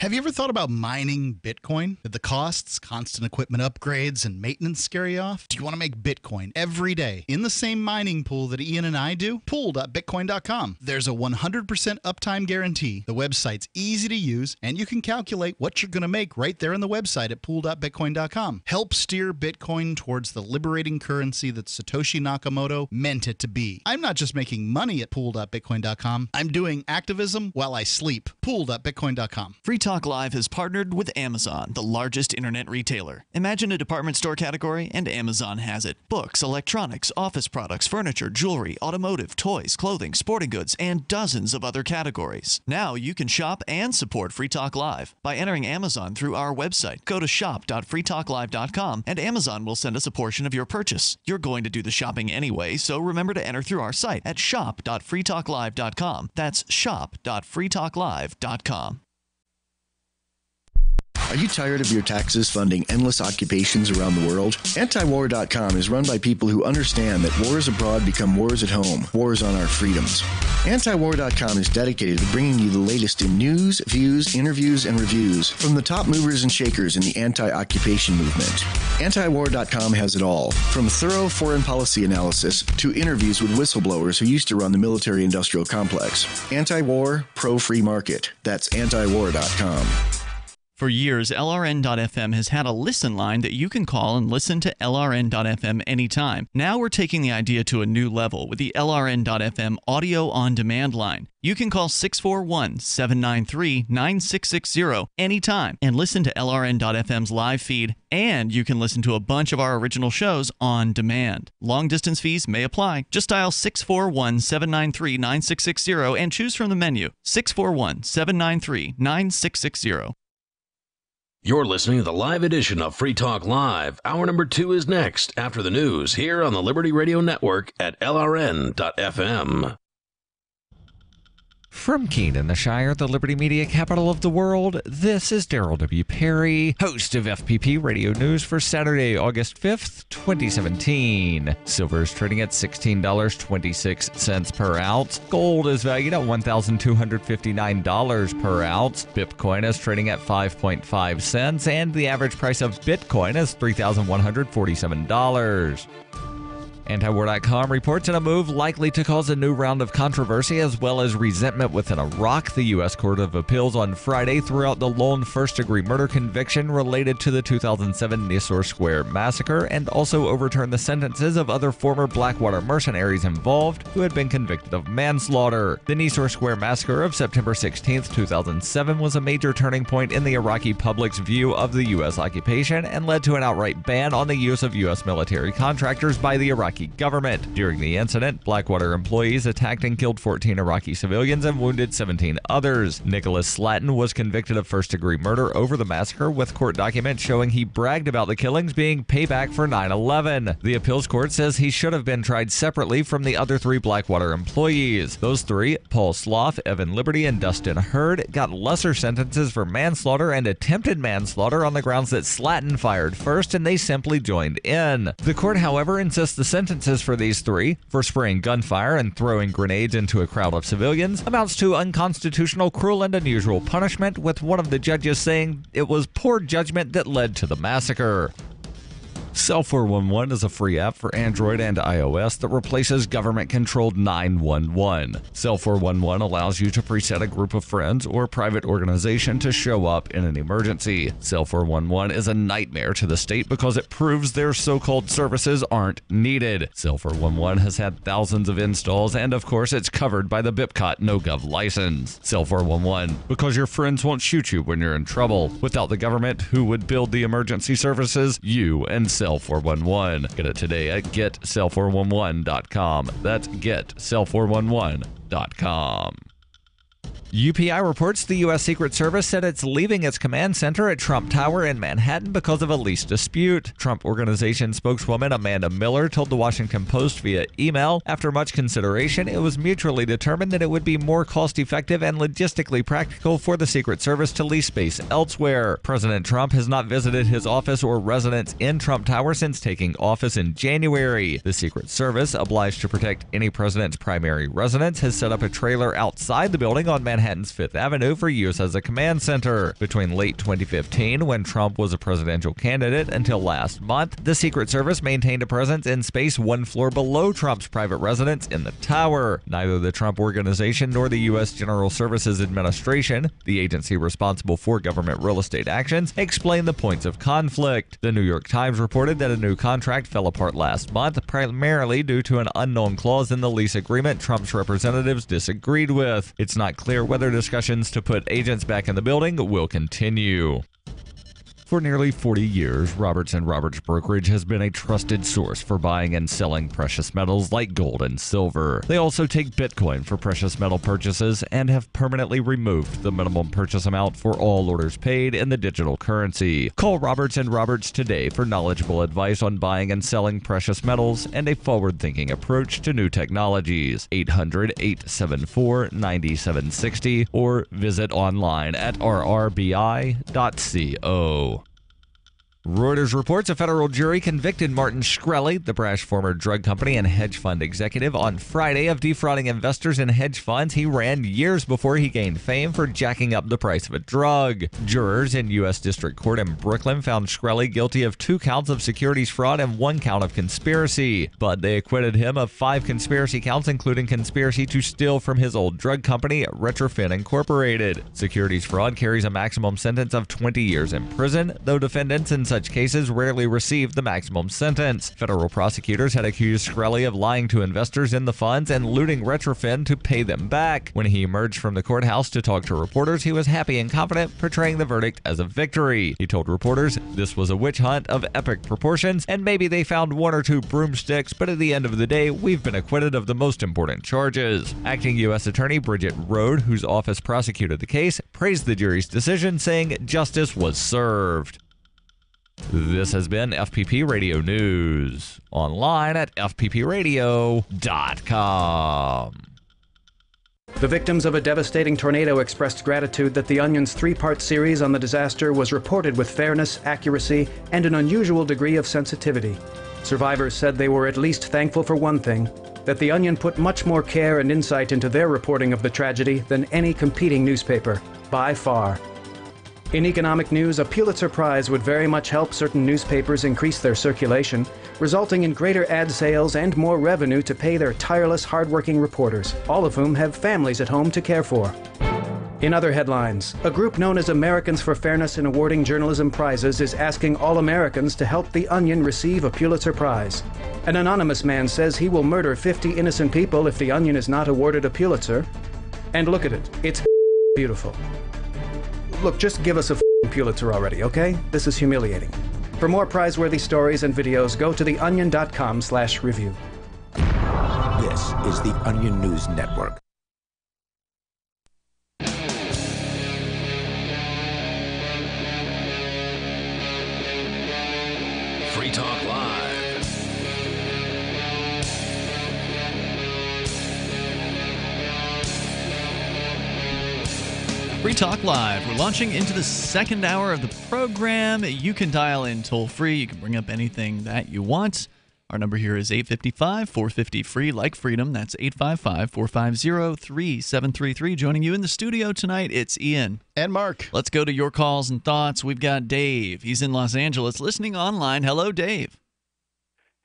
Have you ever thought about mining Bitcoin? Did the costs, constant equipment upgrades, and maintenance scare you off? Do you want to make Bitcoin every day in the same mining pool that Ian and I do? Pool.bitcoin.com. There's a 100% uptime guarantee. The website's easy to use, and you can calculate what you're going to make right there on the website at pool.bitcoin.com. Help steer Bitcoin towards the liberating currency that Satoshi Nakamoto meant it to be. I'm not just making money at pool.bitcoin.com. I'm doing activism while I sleep. Pool.bitcoin.com. Free Talk Live has partnered with Amazon, the largest internet retailer. Imagine a department store category, and Amazon has it. Books, electronics, office products, furniture, jewelry, automotive, toys, clothing, sporting goods, and dozens of other categories. Now you can shop and support Free Talk Live by entering Amazon through our website. Go to shop.freetalklive.com, and Amazon will send us a portion of your purchase. You're going to do the shopping anyway, so remember to enter through our site at shop.freetalklive.com. That's shop.freetalklive.com. Are you tired of your taxes funding endless occupations around the world? Antiwar.com is run by people who understand that wars abroad become wars at home, wars on our freedoms. Antiwar.com is dedicated to bringing you the latest in news, views, interviews, and reviews from the top movers and shakers in the anti-occupation movement. Antiwar.com has it all, from thorough foreign policy analysis to interviews with whistleblowers who used to run the military-industrial complex. Anti-war, pro-free market. That's antiwar.com. For years, LRN.FM has had a listen line that you can call and listen to LRN.FM anytime. Now we're taking the idea to a new level with the LRN.FM audio on demand line. You can call 641-793-9660 anytime and listen to LRN.FM's live feed, and you can listen to a bunch of our original shows on demand. Long distance fees may apply. Just dial 641-793-9660 and choose from the menu 641-793-9660. You're listening to the live edition of Free Talk Live. Hour number 2 is next after the news here on the Liberty Radio Network at LRN.FM. From Keene in the Shire, the Liberty Media capital of the world, this is Daryl W. Perry, host of FPP Radio News for Saturday, August 5th, 2017. Silver is trading at $16.26 per ounce. Gold is valued at $1,259 per ounce. Bitcoin is trading at 5.5 cents, and the average price of Bitcoin is $3,147. Antiwar.com reports in a move likely to cause a new round of controversy as well as resentment within Iraq. The U.S. Court of Appeals on Friday threw out the lone first-degree murder conviction related to the 2007 Nisour Square massacre and also overturned the sentences of other former Blackwater mercenaries involved who had been convicted of manslaughter. The Nisour Square massacre of September 16, 2007 was a major turning point in the Iraqi public's view of the U.S. occupation and led to an outright ban on the use of U.S. military contractors by the Iraqi government. During the incident, Blackwater employees attacked and killed 14 Iraqi civilians and wounded 17 others. Nicholas Slatton was convicted of first-degree murder over the massacre, with court documents showing he bragged about the killings being payback for 9/11. The appeals court says he should have been tried separately from the other 3 Blackwater employees. Those 3, Paul Sloff, Evan Liberty, and Dustin Hurd, got lesser sentences for manslaughter and attempted manslaughter on the grounds that Slatton fired first and they simply joined in. The court, however, insists the sentences for these 3, for spraying gunfire and throwing grenades into a crowd of civilians, amounts to unconstitutional, cruel, and unusual punishment, with one of the judges saying it was poor judgment that led to the massacre. Cell 411 is a free app for Android and iOS that replaces government-controlled 911. Cell 411 allows you to preset a group of friends or private organization to show up in an emergency. Cell 411 is a nightmare to the state because it proves their so-called services aren't needed. Cell 411 has had thousands of installs, and of course it's covered by the BIPCOT NoGov license. Cell 411, because your friends won't shoot you when you're in trouble. Without the government, who would build the emergency services? You and Cell 411. Get it today at getcell411.com. That's getcell411.com. UPI reports the U.S. Secret Service said it's leaving its command center at Trump Tower in Manhattan because of a lease dispute. Trump Organization spokeswoman Amanda Miller told the Washington Post via email, after much consideration, it was mutually determined that it would be more cost-effective and logistically practical for the Secret Service to lease space elsewhere. President Trump has not visited his office or residence in Trump Tower since taking office in January. The Secret Service, obliged to protect any president's primary residence, has set up a trailer outside the building on Manhattan's Fifth Avenue for use as a command center. Between late 2015, when Trump was a presidential candidate, until last month, the Secret Service maintained a presence in space one floor below Trump's private residence in the tower. Neither the Trump Organization nor the U.S. General Services Administration, the agency responsible for government real estate actions, explained the points of conflict. The New York Times reported that a new contract fell apart last month, primarily due to an unknown clause in the lease agreement Trump's representatives disagreed with. It's not clear whether discussions to put agents back in the building will continue. For nearly 40 years, Roberts & Roberts Brokerage has been a trusted source for buying and selling precious metals like gold and silver. They also take Bitcoin for precious metal purchases and have permanently removed the minimum purchase amount for all orders paid in the digital currency. Call Roberts & Roberts today for knowledgeable advice on buying and selling precious metals and a forward-thinking approach to new technologies. 800-874-9760 or visit online at rrbi.co. Reuters reports a federal jury convicted Martin Shkreli, the brash former drug company and hedge fund executive, on Friday of defrauding investors in hedge funds he ran years before he gained fame for jacking up the price of a drug. Jurors in U.S. District Court in Brooklyn found Shkreli guilty of 2 counts of securities fraud and 1 count of conspiracy, but they acquitted him of 5 conspiracy counts, including conspiracy to steal from his old drug company, Retrofin Incorporated. Securities fraud carries a maximum sentence of 20 years in prison, though defendants in such cases rarely receive the maximum sentence. Federal prosecutors had accused Shkreli of lying to investors in the funds and looting Retrofin to pay them back. When he emerged from the courthouse to talk to reporters, he was happy and confident, portraying the verdict as a victory. He told reporters this was a witch hunt of epic proportions, and maybe they found 1 or 2 broomsticks, but at the end of the day, we've been acquitted of the most important charges. Acting U.S. Attorney Bridget Rode, whose office prosecuted the case, praised the jury's decision, saying justice was served. This has been FPP Radio News, online at fppradio.com. The victims of a devastating tornado expressed gratitude that The Onion's 3-part series on the disaster was reported with fairness, accuracy, and an unusual degree of sensitivity. Survivors said they were at least thankful for one thing, that The Onion put much more care and insight into their reporting of the tragedy than any competing newspaper, by far. In economic news, a Pulitzer Prize would very much help certain newspapers increase their circulation, resulting in greater ad sales and more revenue to pay their tireless, hardworking reporters, all of whom have families at home to care for. In other headlines, a group known as Americans for Fairness in Awarding Journalism Prizes is asking all Americans to help The Onion receive a Pulitzer Prize. An anonymous man says he will murder 50 innocent people if The Onion is not awarded a Pulitzer. And look at it, it's beautiful. Look, just give us a Pulitzer already, okay? This is humiliating. For more prize-worthy stories and videos, go to theonion.com/review. This is the Onion News Network. Free Talk Live. Free Talk Live. We're launching into the second hour of the program. You can dial in toll-free. You can bring up anything that you want. Our number here is 855-450-FREE, like freedom. That's 855-450-3733. Joining you in the studio tonight, it's Ian. And Mark. Let's go to your calls and thoughts. We've got Dave. He's in Los Angeles, listening online. Hello, Dave.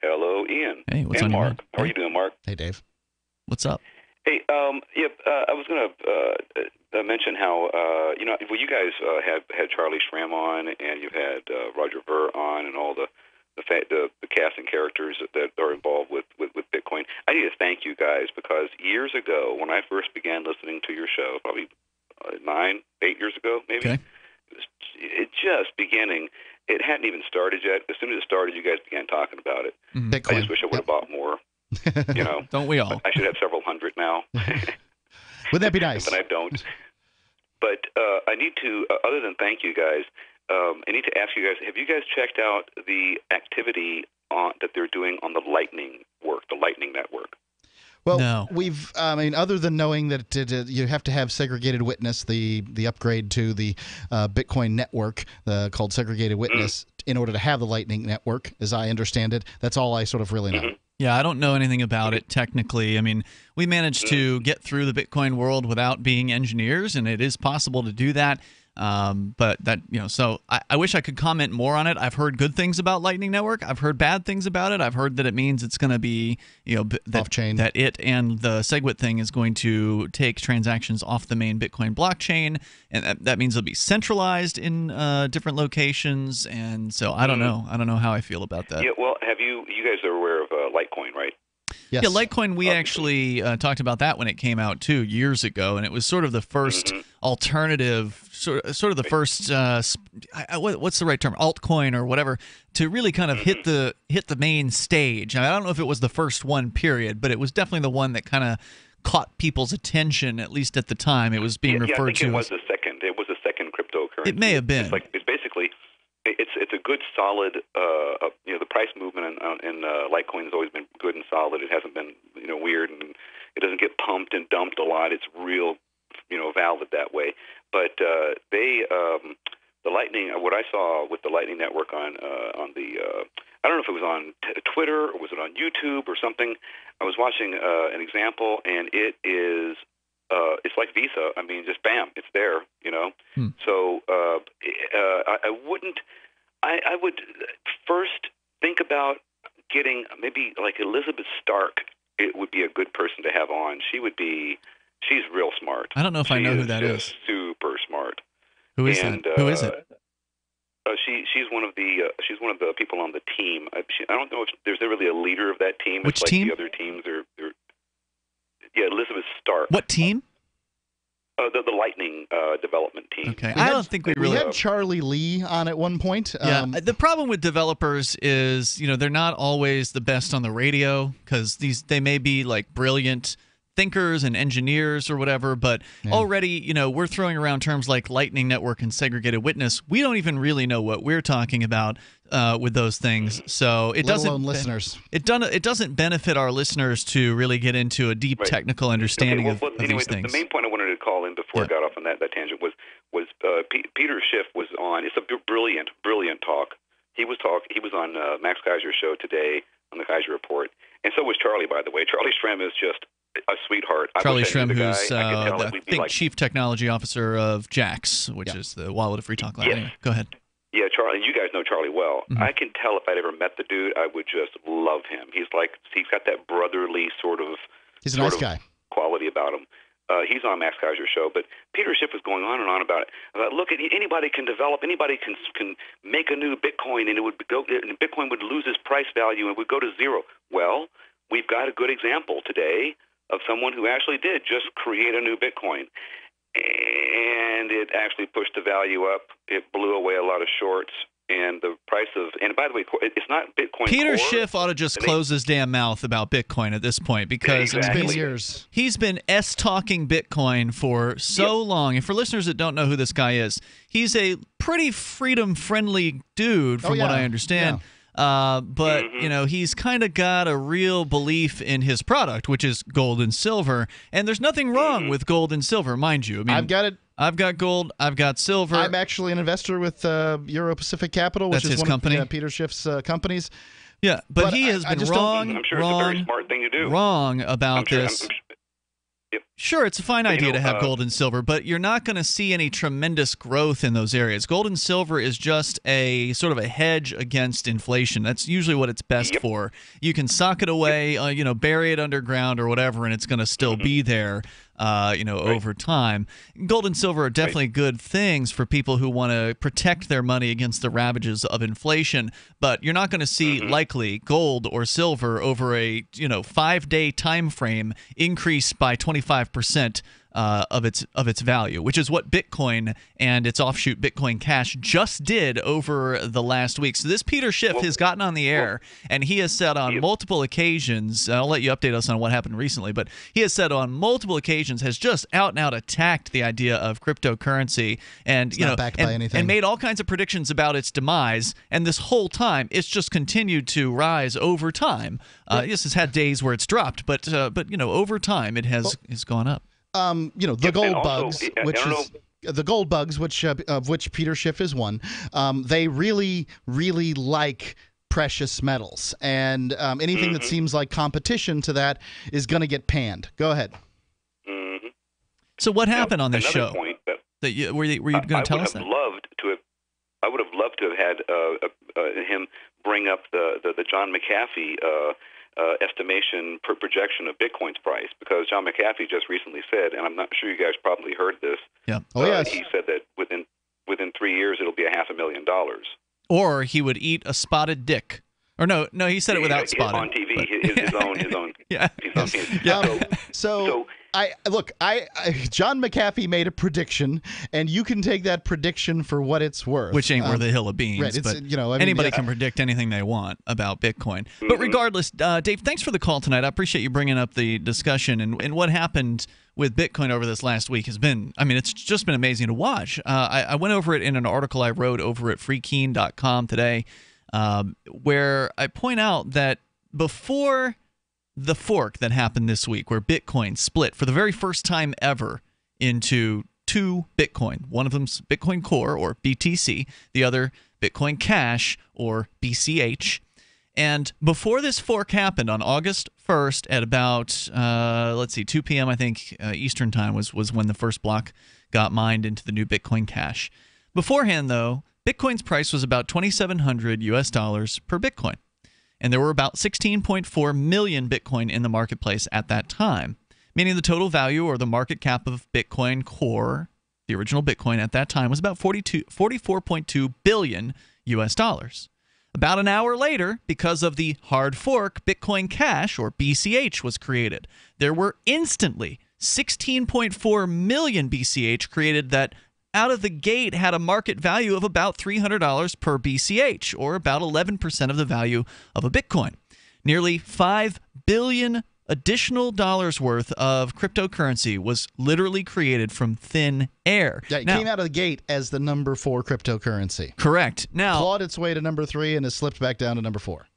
Hello, Ian. Hey, what's and on your Mark. mind? How are you doing, Mark? Hey, Dave. What's up? Hey, I was going to mention how, you guys have had Charlie Schramm on, and you've had Roger Ver on, and all the cast and characters that are involved with Bitcoin. I need to thank you guys, because years ago, when I first began listening to your show, probably 8 years ago, maybe, it just beginning. It hadn't even started yet. As soon as it started, you guys began talking about it. Bitcoin. I just wish I would have bought more. Don't we all? I should have several hundred now. Wouldn't that be nice? But I don't. But I need to, other than thank you guys, I need to ask you guys, have you guys checked out the activity that they're doing on the Lightning Network? Well, no. we've, other than knowing that you have to have segregated witness, the upgrade to the Bitcoin network called segregated witness in order to have the Lightning Network, as I understand it. That's all I sort of really know. Yeah, I don't know anything about it technically. I mean, we managed to get through the Bitcoin world without being engineers, and it is possible to do that. But that, so I wish I could comment more on it. I've heard good things about Lightning Network. I've heard bad things about it. I've heard that it means it's going to be, off-chain. That it and the SegWit thing is going to take transactions off the main Bitcoin blockchain, and that means it'll be centralized in different locations. And so I don't know. I don't know how I feel about that. Yeah. Well, you guys are aware of Litecoin, right? Yes. Yeah, Litecoin, we actually talked about that when it came out, too, years ago, and it was sort of the first alternative, sort of the first, what's the right term, altcoin or whatever, to really kind of hit the main stage. I don't know if it was the first one, period, but it was definitely the one that kind of caught people's attention, at least at the time. It was being referred to. It was the second. It was the second cryptocurrency. It may have been. It's basically, it's a good solid. The price movement in Litecoin has always been good and solid. It hasn't been weird, and it doesn't get pumped and dumped a lot. It's real, valid that way. But the the Lightning, what I saw with the Lightning Network on the, I don't know if it was on Twitter or was it on YouTube or something. I was watching an example, and it is, it's like Visa. I mean, just bam, it's there, you know. So I would first think about getting maybe like Elizabeth Stark. It would be a good person to have on. She's real smart. I don't know if I know who that is. Super smart. Who is that? Who is it? She's one of the people on the team. I don't know if there's really a leader of that team. Which it's like team? The other teams are Elizabeth Stark. What team? The Lightning development team. Okay, I don't think we had Charlie Lee on at one point. Yeah, the problem with developers is, they're not always the best on the radio because they may be like brilliant thinkers and engineers or whatever, but already, we're throwing around terms like Lightning Network and segregated witness. We don't even really know what we're talking about with those things. So it doesn't listeners. It doesn't benefit our listeners to really get into a deep technical understanding of these things. The main point I wanted to call in before I got off on that tangent was Peter Schiff was on. It's a brilliant talk. He was on Max Kaiser's show today on the Kaiser Report, and so was Charlie, by the way. Charlie Shrem is just a sweetheart. Charlie Shrem, who's I think Chief Technology Officer of JAX, which is the Wallet of Free Talk Live. Yes. Anyway, go ahead. Yeah, Charlie, you guys know Charlie well. I can tell if I'd ever met the dude, I would just love him. He's got that brotherly sort of guy quality about him. He's on Max Kaiser's show, but Peter Schiff was going on and on about it. Look, anybody can develop, anybody can make a new Bitcoin, and Bitcoin would lose its price value and would go to zero. Well, we've got a good example today of someone who actually did just create a new Bitcoin. And it actually pushed the value up. It blew away a lot of shorts. And the price of, and by the way, it's not Bitcoin. Peter Core. Schiff ought to just close his damn mouth about Bitcoin at this point, because it's been years. He's been talking Bitcoin for so long. And for listeners that don't know who this guy is, he's a pretty freedom-friendly dude, from what I understand. Yeah. But he's kind of got a real belief in his product, which is gold and silver. And there's nothing wrong with gold and silver, mind you. I mean, I've got it. I've got gold. I've got silver. I'm actually an investor with Euro Pacific Capital, which is one company. of Peter Schiff's companies. Yeah, but he has been wrong. I'm sure it's a very smart thing to do. Wrong about this. Sure, it's a fine idea to have gold and silver, but you're not going to see any tremendous growth in those areas. Gold and silver is just a sort of a hedge against inflation. That's usually what it's best for. You can sock it away, bury it underground or whatever, and it's going to still be there. Over time. Gold and silver are definitely good things for people who want to protect their money against the ravages of inflation, but you're not going to see likely gold or silver over a 5-day time frame increase by 25% of its value, which is what Bitcoin and its offshoot Bitcoin Cash just did over the last week. So this Peter Schiff has gotten on the air, and he has said on multiple occasions, I'll let you update us on what happened recently, but he has said on multiple occasions, has just out and out attacked the idea of cryptocurrency, and not backed by anything, and made all kinds of predictions about its demise. And this whole time, it's just continued to rise over time. Yes, it's had days where it's dropped, but over time, it has gone up. The gold bugs, the gold bugs, of which Peter Schiff is one. They really, really like precious metals, and anything that seems like competition to that is going to get panned. Go ahead. So what happened on this show? Point were you going to tell us that? I would have loved to have had him bring up the John McAfee estimation per projection of Bitcoin's price, because John McAfee just recently said, and I'm not sure you guys probably heard this. Yeah. He said that within 3 years it'll be $500,000. Or he would eat a spotted dick. Or no, he said it without spotted. On TV, his own. Yeah. So John McAfee made a prediction, and you can take that prediction for what it's worth. Which ain't worth a hill of beans. Right, but anybody can predict anything they want about Bitcoin. But regardless, Dave, thanks for the call tonight. I appreciate you bringing up the discussion. And what happened with Bitcoin over this last week has been, it's just been amazing to watch. I went over it in an article I wrote over at freekeen.com today, where I point out that before the fork that happened this week, where Bitcoin split for the very first time ever into two Bitcoin. One of them's Bitcoin Core, or BTC. The other, Bitcoin Cash, or BCH. And before this fork happened on August 1st at about, 2 p.m., I think, Eastern time was when the first block got mined into the new Bitcoin Cash. Beforehand, though, Bitcoin's price was about $2,700 per Bitcoin. And there were about 16.4 million Bitcoin in the marketplace at that time, meaning the total value or the market cap of Bitcoin Core, the original Bitcoin at that time, was about $44.2 billion. About an hour later, because of the hard fork, Bitcoin Cash, or BCH, was created. There were instantly 16.4 million BCH created that out of the gate had a market value of about $300 per BCH, or about 11% of the value of a Bitcoin. Nearly $5 billion additional dollars worth of cryptocurrency was literally created from thin air. Yeah, it came out of the gate as the number 4 cryptocurrency. Correct. Now, clawed its way to number 3 and has slipped back down to number 4.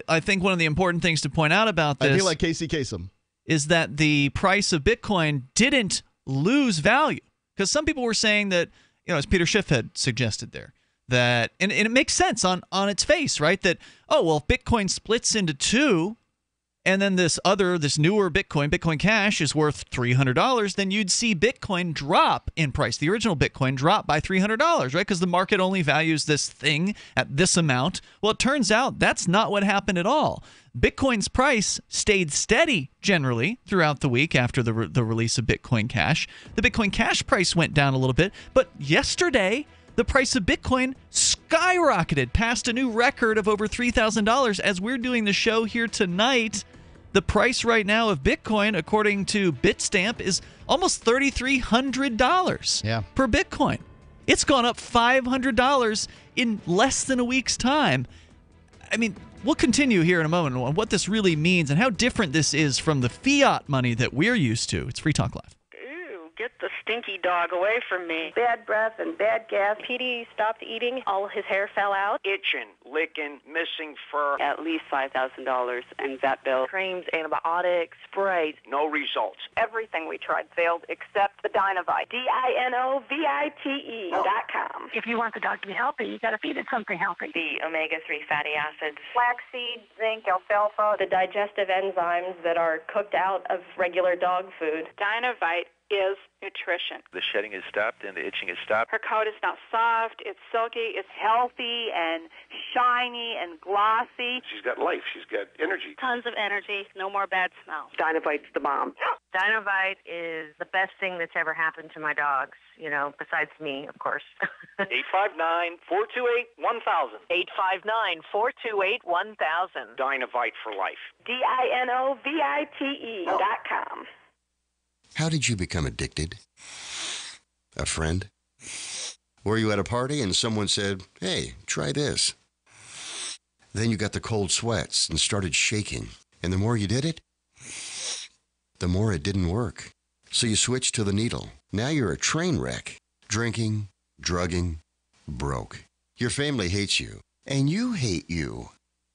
I think one of the important things to point out about this, I feel like Casey Kasem, is that the price of Bitcoin didn't lose value. Because some people were saying that, as Peter Schiff had suggested there, that, and it makes sense on its face, right? That, if Bitcoin splits into two, and then this newer Bitcoin Cash, is worth $300, then you'd see Bitcoin drop in price. The original Bitcoin dropped by $300, right? Because the market only values this thing at this amount. Well, it turns out that's not what happened at all. Bitcoin's price stayed steady generally throughout the week after the release of Bitcoin Cash. The Bitcoin Cash price went down a little bit, but yesterday the price of Bitcoin skyrocketed past a new record of over $3,000. As we're doing the show here tonight, the price right now of Bitcoin, according to Bitstamp, is almost $3,300 per Bitcoin. It's gone up $500 in less than a week's time. I mean, we'll continue here in a moment on what this really means and how different this is from the fiat money that we're used to. It's Free Talk Live. Get the stinky dog away from me. Bad breath and bad gas. Petey stopped eating. All his hair fell out. Itching, licking, missing fur. At least $5,000 and vet bill. Creams, antibiotics, sprays. No results. Everything we tried failed except the Dinovite. DINOVITE.com. If you want the dog to be healthy, you got to feed it something healthy. The omega-3 fatty acids. Flaxseed, zinc, alfalfa. The digestive enzymes that are cooked out of regular dog food. Dinovite is nutrition. The shedding is stopped and the itching is stopped. Her coat is now soft, it's silky, it's healthy and shiny and glossy. She's got life. She's got energy. Tons of energy. No more bad smells. Dinovite's the bomb. Dinovite is the best thing that's ever happened to my dogs, besides me, of course. 859-428-1000. 859-428-1000. Dinovite for life. DINOVITE.com. How did you become addicted? A friend? Were you at a party and someone said, "Hey, try this"? Then you got the cold sweats and started shaking. And the more you did it, the more it didn't work. So you switched to the needle. Now you're a train wreck. Drinking, drugging, broke. Your family hates you. And you hate you.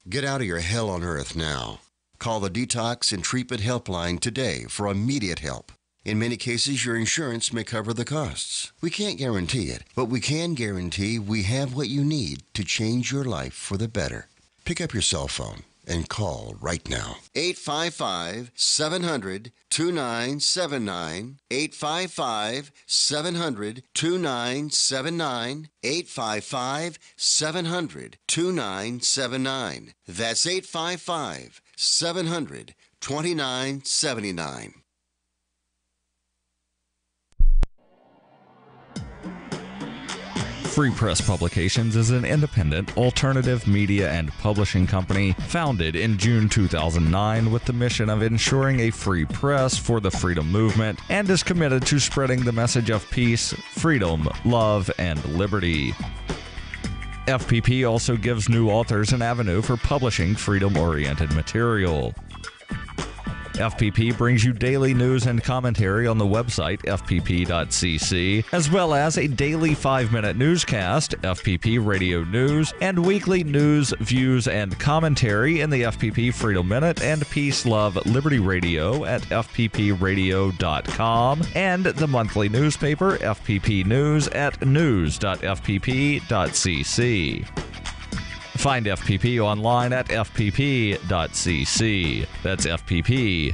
Get out of your hell on earth now. Call the Detox and Treatment Helpline today for immediate help. In many cases, your insurance may cover the costs. We can't guarantee it, but we can guarantee we have what you need to change your life for the better. Pick up your cell phone and call right now. 855-700-2979. 855-700-2979. 855-700-2979. That's 855-700-2979. Free Press Publications is an independent, alternative media and publishing company founded in June 2009 with the mission of ensuring a free press for the freedom movement and is committed to spreading the message of peace, freedom, love, and liberty. FPP also gives new authors an avenue for publishing freedom-oriented material. FPP brings you daily news and commentary on the website, fpp.cc, as well as a daily 5-minute newscast, FPP Radio News, and weekly news, views, and commentary in the FPP Freedom Minute and Peace, Love, Liberty Radio at fppradio.com, and the monthly newspaper, FPP News, at news.fpp.cc. Find FPP online at fpp.cc. That's fpp.cc,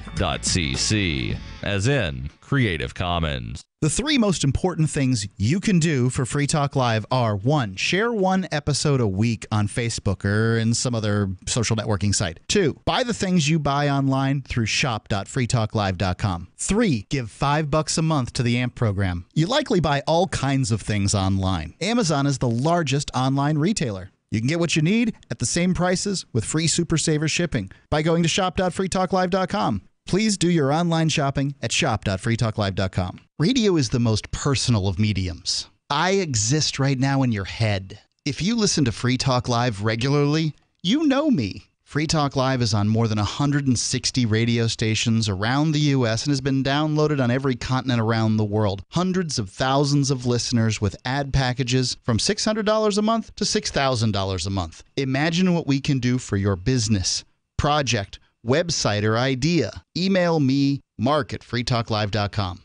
as in Creative Commons. The 3 most important things you can do for Free Talk Live are: 1. Share 1 episode a week on Facebook or in some other social networking site. 2. Buy the things you buy online through shop.freetalklive.com. 3. Give $5 a month to the AMP program. You likely buy all kinds of things online. Amazon is the largest online retailer. You can get what you need at the same prices with free Super Saver shipping by going to shop.freetalklive.com. Please do your online shopping at shop.freetalklive.com. Radio is the most personal of mediums. I exist right now in your head. If you listen to Free Talk Live regularly, you know me. Free Talk Live is on more than 160 radio stations around the U.S. and has been downloaded on every continent around the world. Hundreds of thousands of listeners with ad packages from $600 a month to $6,000 a month. Imagine what we can do for your business, project, website, or idea. Email me, mark@freetalklive.com.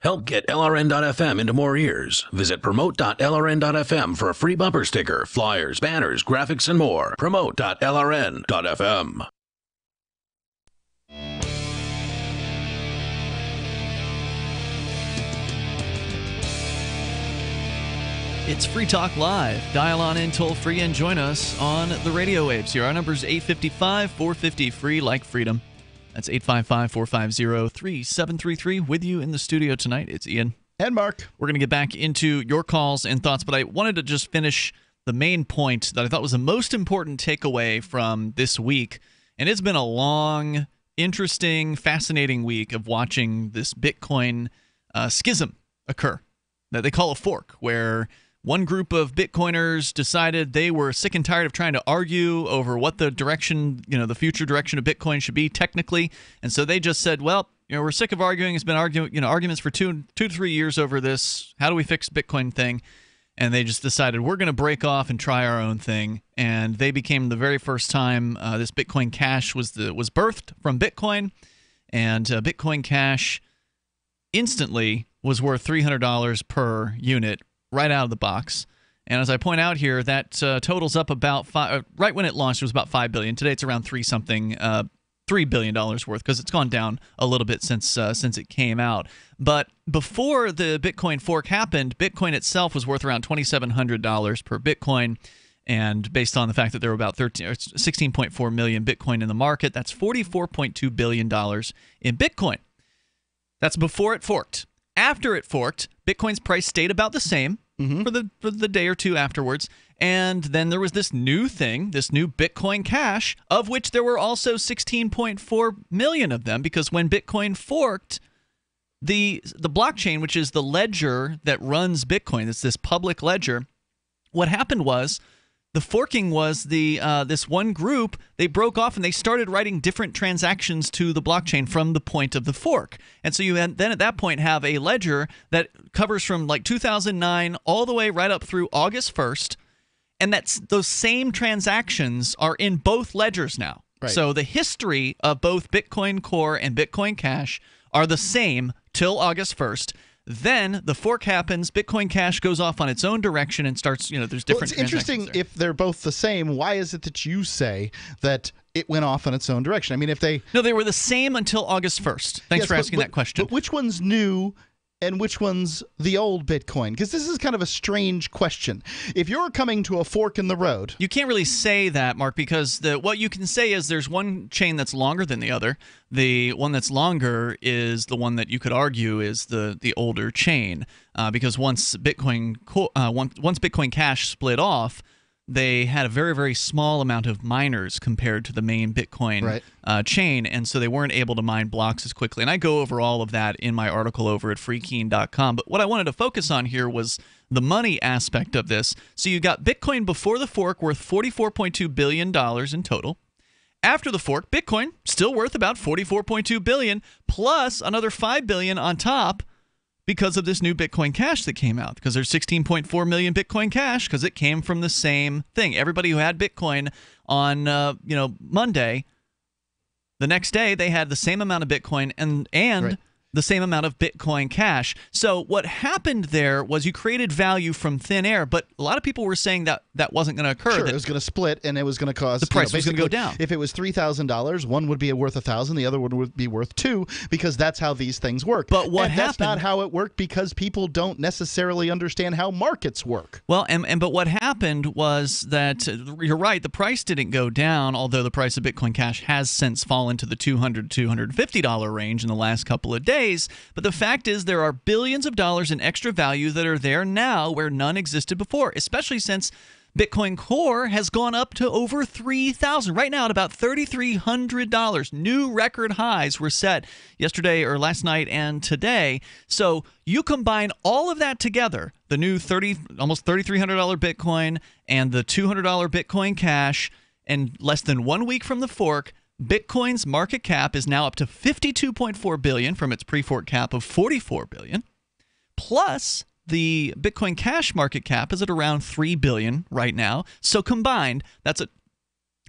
Help get LRN.FM into more ears. Visit promote.lrn.fm for a free bumper sticker, flyers, banners, graphics, and more. Promote.lrn.fm. It's Free Talk Live. Dial on in toll free and join us on the radio waves here. Our number is 855-450-FREE, like freedom. That's 855-450-3733. With you in the studio tonight, it's Ian. And Mark. We're going to get back into your calls and thoughts, but I wanted to just finish the main point that I thought was the most important takeaway from this week. And it's been a long, interesting, fascinating week of watching this Bitcoin schism occur that they call a fork, where one group of Bitcoiners decided they were sick and tired of trying to argue over what the direction, the future direction of Bitcoin should be technically. And so they just said, well, we're sick of arguing. It's been arguments for two to 3 years over this. How do we fix Bitcoin thing? And they just decided we're going to break off and try our own thing. And they became the very first time this Bitcoin Cash was birthed from Bitcoin. And Bitcoin Cash instantly was worth $300 per unit right out of the box. And as I point out here, that totals up about right when it launched, it was about $5 billion. Today it's around $3 billion worth, because it's gone down a little bit since it came out. But before the Bitcoin fork happened, Bitcoin itself was worth around $2,700 per Bitcoin. And based on the fact that there were about 16.4 million Bitcoin in the market, that's $44.2 billion in Bitcoin. That's before it forked. After it forked, Bitcoin's price stayed about the same for the day or two afterwards. And then there was this new thing, this new Bitcoin Cash, of which there were also 16.4 million of them, because when Bitcoin forked, the blockchain, which is the ledger that runs Bitcoin, it's this public ledger, what happened was the forking was this one group, they broke off and they started writing different transactions to the blockchain from the point of the fork. And so you then at that point have a ledger that covers from like 2009 all the way right up through August 1st. And those same transactions are in both ledgers now. Right. So the history of both Bitcoin Core and Bitcoin Cash are the same till August 1st. Then the fork happens, Bitcoin Cash goes off on its own direction and starts, there's different it's interesting if they're both the same. Why is it that you say that it went off on its own direction? I mean, if they... No, they were the same until August 1st. Thanks for asking that question. But which one's new and which one's the old Bitcoin? Because this is kind of a strange question. If you're coming to a fork in the road... You can't really say that, Mark, because what you can say is there's one chain that's longer than the other. The one that's longer is the one that you could argue is the older chain, because once Bitcoin Cash split off, they had a very, very small amount of miners compared to the main Bitcoin chain, and so they weren't able to mine blocks as quickly. And I go over all of that in my article over at freekeen.com. But what I wanted to focus on here was the money aspect of this. So you got Bitcoin before the fork worth $44.2 billion in total. after the fork, Bitcoin still worth about $44.2 billion, plus another $5 billion on top because of this new Bitcoin Cash that came out. Because there's 16.4 million Bitcoin Cash because it came from the same thing. Everybody who had Bitcoin on Monday, the next day they had the same amount of Bitcoin and right. the same amount of Bitcoin Cash. So what happened there was you created value from thin air, but a lot of people were saying that that wasn't going to occur. Sure, it was going to split, and it was going to cause the price was going to go down. If it was $3,000, one would be worth $1,000, the other one would be worth $2,000, because that's how these things work. But what happened? That's not how it worked because people don't necessarily understand how markets work. Well, but what happened was that you're right, the price didn't go down, although the price of Bitcoin Cash has since fallen to the $200 to $250 range in the last couple of days. But the fact is there are billions of dollars in extra value that are there now where none existed before, especially since Bitcoin Core has gone up to over $3,000. Right now at about $3,300. New record highs were set yesterday or last night and today. So you combine all of that together, the new almost $3,300 Bitcoin and the $200 Bitcoin Cash, and less than 1 week from the fork, Bitcoin's market cap is now up to $52.4 billion from its pre-fork cap of $44 billion. Plus, the Bitcoin Cash market cap is at around $3 billion right now. So combined, that's a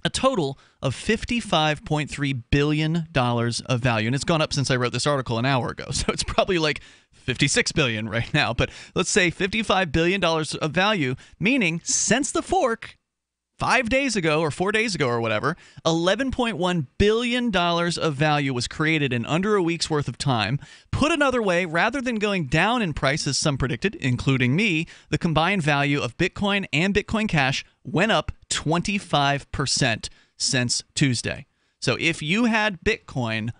total of $55.3 billion of value. And it's gone up since I wrote this article an hour ago. So it's probably like $56 billion right now. But let's say $55 billion of value, meaning since the fork, 5 days ago or 4 days ago or whatever, $11.1 billion of value was created in under a week's worth of time. Put another way, rather than going down in price as some predicted, including me, the combined value of Bitcoin and Bitcoin Cash went up 25% since Tuesday. So if you had Bitcoin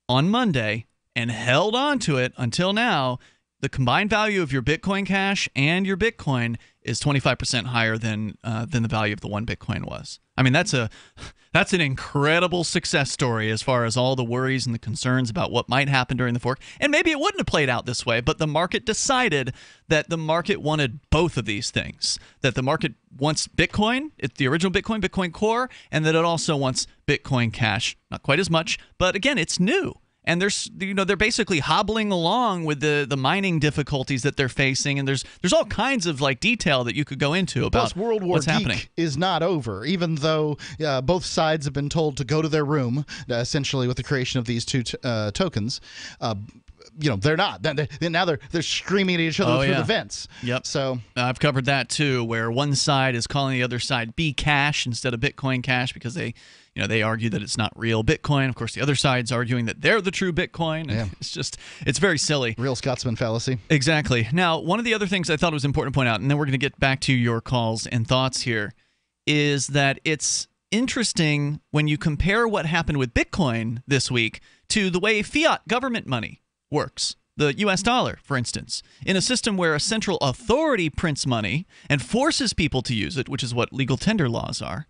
on Monday and held on to it until now, the combined value of your Bitcoin Cash and your Bitcoin is 25% higher than the value of the one Bitcoin was. I mean, that's an incredible success story as far as all the worries and the concerns about what might happen during the fork. And maybe it wouldn't have played out this way, but the market decided that the market wanted both of these things. That the market wants Bitcoin, it's the original Bitcoin, Bitcoin Core, and that it also wants Bitcoin Cash. Not quite as much, but again, it's new. And they're basically hobbling along with the mining difficulties that they're facing, and there's all kinds of like detail that you could go into about Plus, World War what's happening. Is not over, even though both sides have been told to go to their room, essentially with the creation of these two tokens. They're not. Now they're screaming at each other through the vents. Yep. So I've covered that too, where one side is calling the other side B Cash instead of Bitcoin Cash because they argue that it's not real Bitcoin. Of course, the other side's arguing that they're the true Bitcoin. Yeah. It's very silly. Real Scotsman fallacy. Exactly. Now, one of the other things I thought was important to point out, and then we're going to get back to your calls and thoughts here, is that it's interesting when you compare what happened with Bitcoin this week to the way fiat government money works. The U.S. dollar, for instance, in a system where a central authority prints money and forces people to use it, which is what legal tender laws are,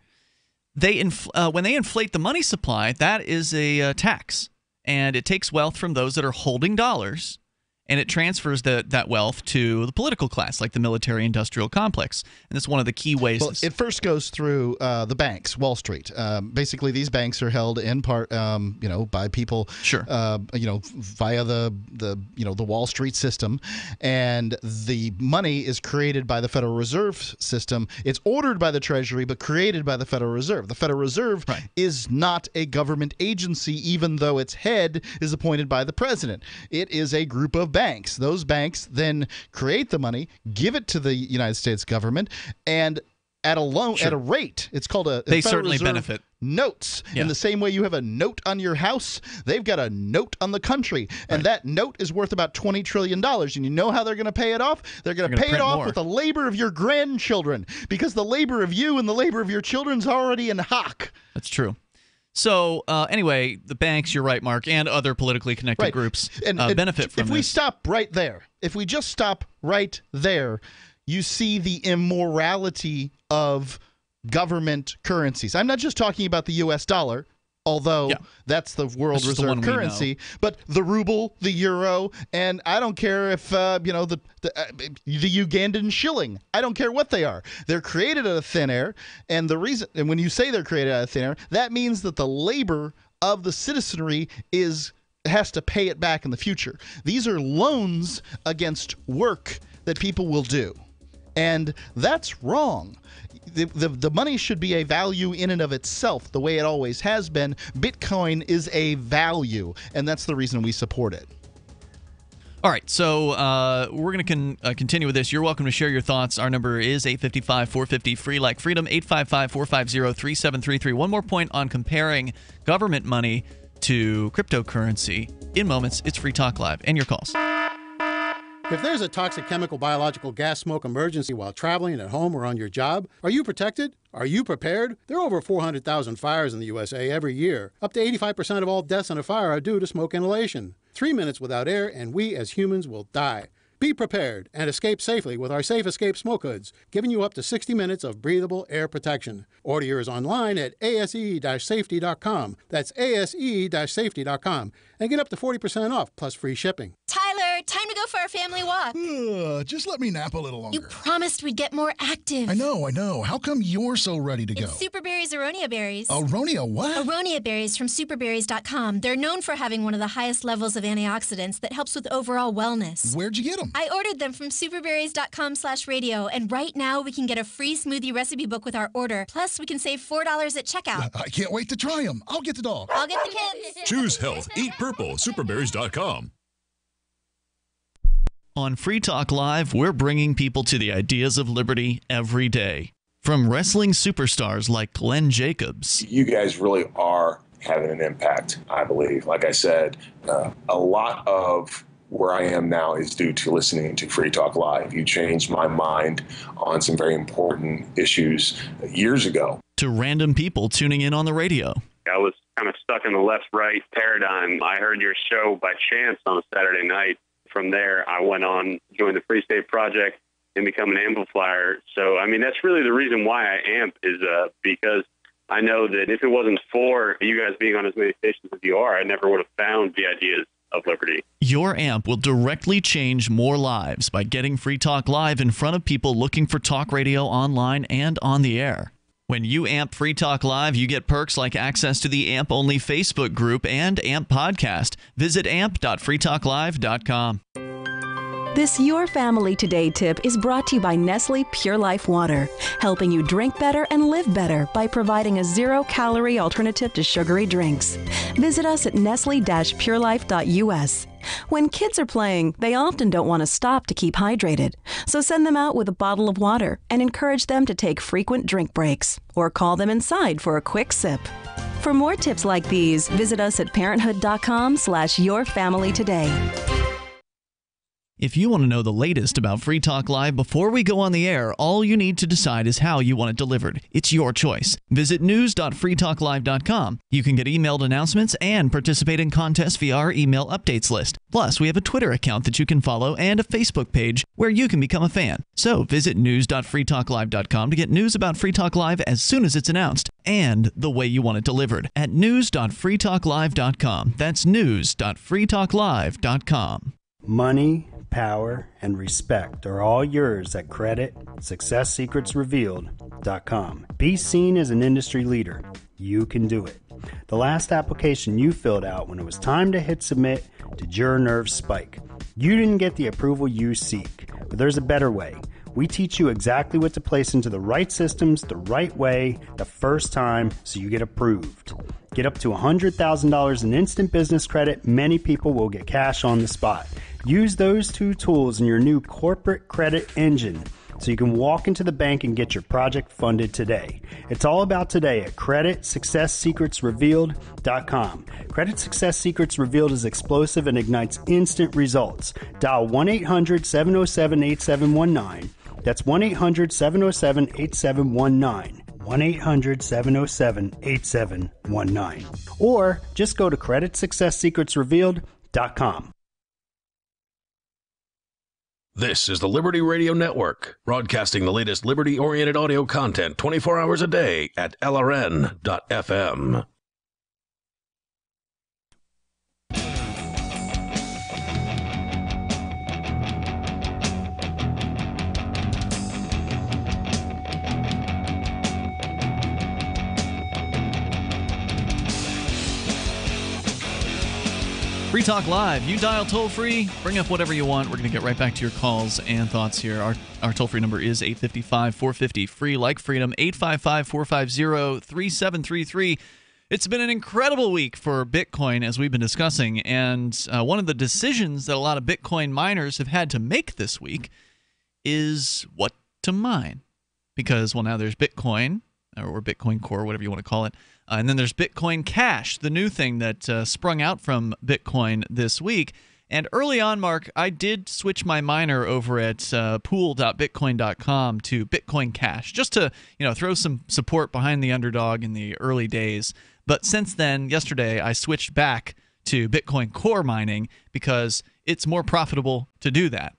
when they inflate the money supply, that is a tax, and it takes wealth from those that are holding dollars, and it transfers that wealth to the political class, like the military-industrial complex. And that's one of the key ways. Well, it first goes through the banks, Wall Street. Basically, these banks are held in part, by people, sure, via the Wall Street system, and the money is created by the Federal Reserve System. It's ordered by the Treasury, but created by the Federal Reserve. The Federal Reserve is not a government agency, even though its head is appointed by the president. It is a group of banks. Those banks then create the money, give it to the United States government, and at a rate. It's called they certainly benefit. Notes. Yeah. In the same way you have a note on your house, they've got a note on the country. And that note is worth about $20 trillion. And you know how they're going to pay it off? They're going to pay it off with the labor of your grandchildren, because the labor of you and the labor of your children's already in hock. That's true. So anyway, the banks, you're right, Mark, and other politically connected groups benefit from this. If we stop right there, if we just stop right there, you see the immorality of government currencies. I'm not just talking about the U.S. dollar. Although that's the world reserve currency, but the ruble, the euro, and I don't care if the Ugandan shilling. I don't care what they are. They're created out of thin air, and when you say they're created out of thin air, that means that the labor of the citizenry has to pay it back in the future. These are loans against work that people will do, and that's wrong. The money should be a value in and of itself, the way it always has been. Bitcoin is a value, and that's the reason we support it. All right, so we're going to continue with this. You're welcome to share your thoughts. Our number is 855-450-FREE, like freedom, 855-450-3733. One more point on comparing government money to cryptocurrency. In moments, it's Free Talk Live, and your calls. If there's a toxic chemical, biological, gas smoke emergency while traveling at home or on your job, are you protected? Are you prepared? There are over 400,000 fires in the USA every year. Up to 85% of all deaths in a fire are due to smoke inhalation. 3 minutes without air, and we as humans will die. Be prepared and escape safely with our Safe Escape smoke hoods, giving you up to 60 minutes of breathable air protection. Order yours online at ase-safety.com. That's ase-safety.com. And get up to 40% off, plus free shipping. Tyler, time to go for our family walk. Just let me nap a little longer. You promised we'd get more active. I know. How come you're so ready to go? It's Superberry's Aronia berries. Aronia what? Aronia berries from superberries.com. They're known for having one of the highest levels of antioxidants that helps with overall wellness. Where'd you get them? I ordered them from superberries.com/radio, and right now we can get a free smoothie recipe book with our order. Plus, we can save $4 at checkout. I can't wait to try them. I'll get the dog. I'll get the kids. Choose health. Eat purple. Superberries.com. On Free Talk Live, we're bringing people to the ideas of liberty every day. From wrestling superstars like Glenn Jacobs. You guys really are having an impact, I believe. Like I said, a lot of where I am now is due to listening to Free Talk Live. You changed my mind on some very important issues years ago. To random people tuning in on the radio. I was kind of stuck in the left-right paradigm. I heard your show by chance on a Saturday night. From there, I went on, joined the Free State Project, and become an amplifier. So, I mean, that's really the reason why I amp is because I know that if it wasn't for you guys being on as many stations as you are, I never would have found the ideas of liberty. Your amp will directly change more lives by getting Free Talk Live in front of people looking for talk radio online and on the air. When you amp Free Talk Live, you get perks like access to the AMP-only Facebook group and AMP podcast. Visit amp.freetalklive.com. This Your Family Today tip is brought to you by Nestle Pure Life Water, helping you drink better and live better by providing a zero-calorie alternative to sugary drinks. Visit us at nestle-purelife.us. When kids are playing, they often don't want to stop to keep hydrated. So send them out with a bottle of water and encourage them to take frequent drink breaks or call them inside for a quick sip. For more tips like these, visit us at parenthood.com/yourfamilytoday. If you want to know the latest about Free Talk Live before we go on the air, all you need to decide is how you want it delivered. It's your choice. Visit news.freetalklive.com. You can get emailed announcements and participate in contests via our email updates list. Plus, we have a Twitter account that you can follow and a Facebook page where you can become a fan. So visit news.freetalklive.com to get news about Free Talk Live as soon as it's announced and the way you want it delivered at news.freetalklive.com. That's news.freetalklive.com. Money, power, and respect are all yours at creditsuccesssecretsrevealed.com. Be seen as an industry leader. You can do it. The last application you filled out when it was time to hit submit did your nerves spike. You didn't get the approval you seek, but there's a better way. We teach you exactly what to place into the right systems the right way the first time so you get approved. Get up to $100,000 in instant business credit. Many people will get cash on the spot. Use those two tools in your new corporate credit engine so you can walk into the bank and get your project funded today. It's all about today at creditsuccesssecretsrevealed.com. Credit Success Secrets Revealed is explosive and ignites instant results. Dial 1-800-707-8719. That's 1-800-707-8719. 1-800-707-8719. Or just go to creditsuccesssecretsrevealed.com. This is the Liberty Radio Network, broadcasting the latest liberty-oriented audio content 24 hours a day at LRN.FM. Talk Live. You dial toll-free, bring up whatever you want. We're going to get right back to your calls and thoughts here. Our toll-free number is 855-450-FREE, like freedom, 855-450-3733. It's been an incredible week for Bitcoin, as we've been discussing, and one of the decisions that a lot of Bitcoin miners have had to make this week is what to mine. Because, well, now there's Bitcoin, or Bitcoin Core, whatever you want to call it, and then there's Bitcoin Cash, the new thing that sprung out from Bitcoin this week. And early on, Mark, I did switch my miner over at pool.bitcoin.com to Bitcoin Cash, just to throw some support behind the underdog in the early days. But since then, yesterday, I switched back to Bitcoin Core mining because it's more profitable to do that,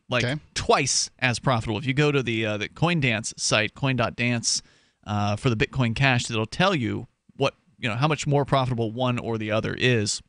twice as profitable. If you go to the CoinDance site, coin.dance, for the Bitcoin Cash, it'll tell you how much more profitable one or the other is.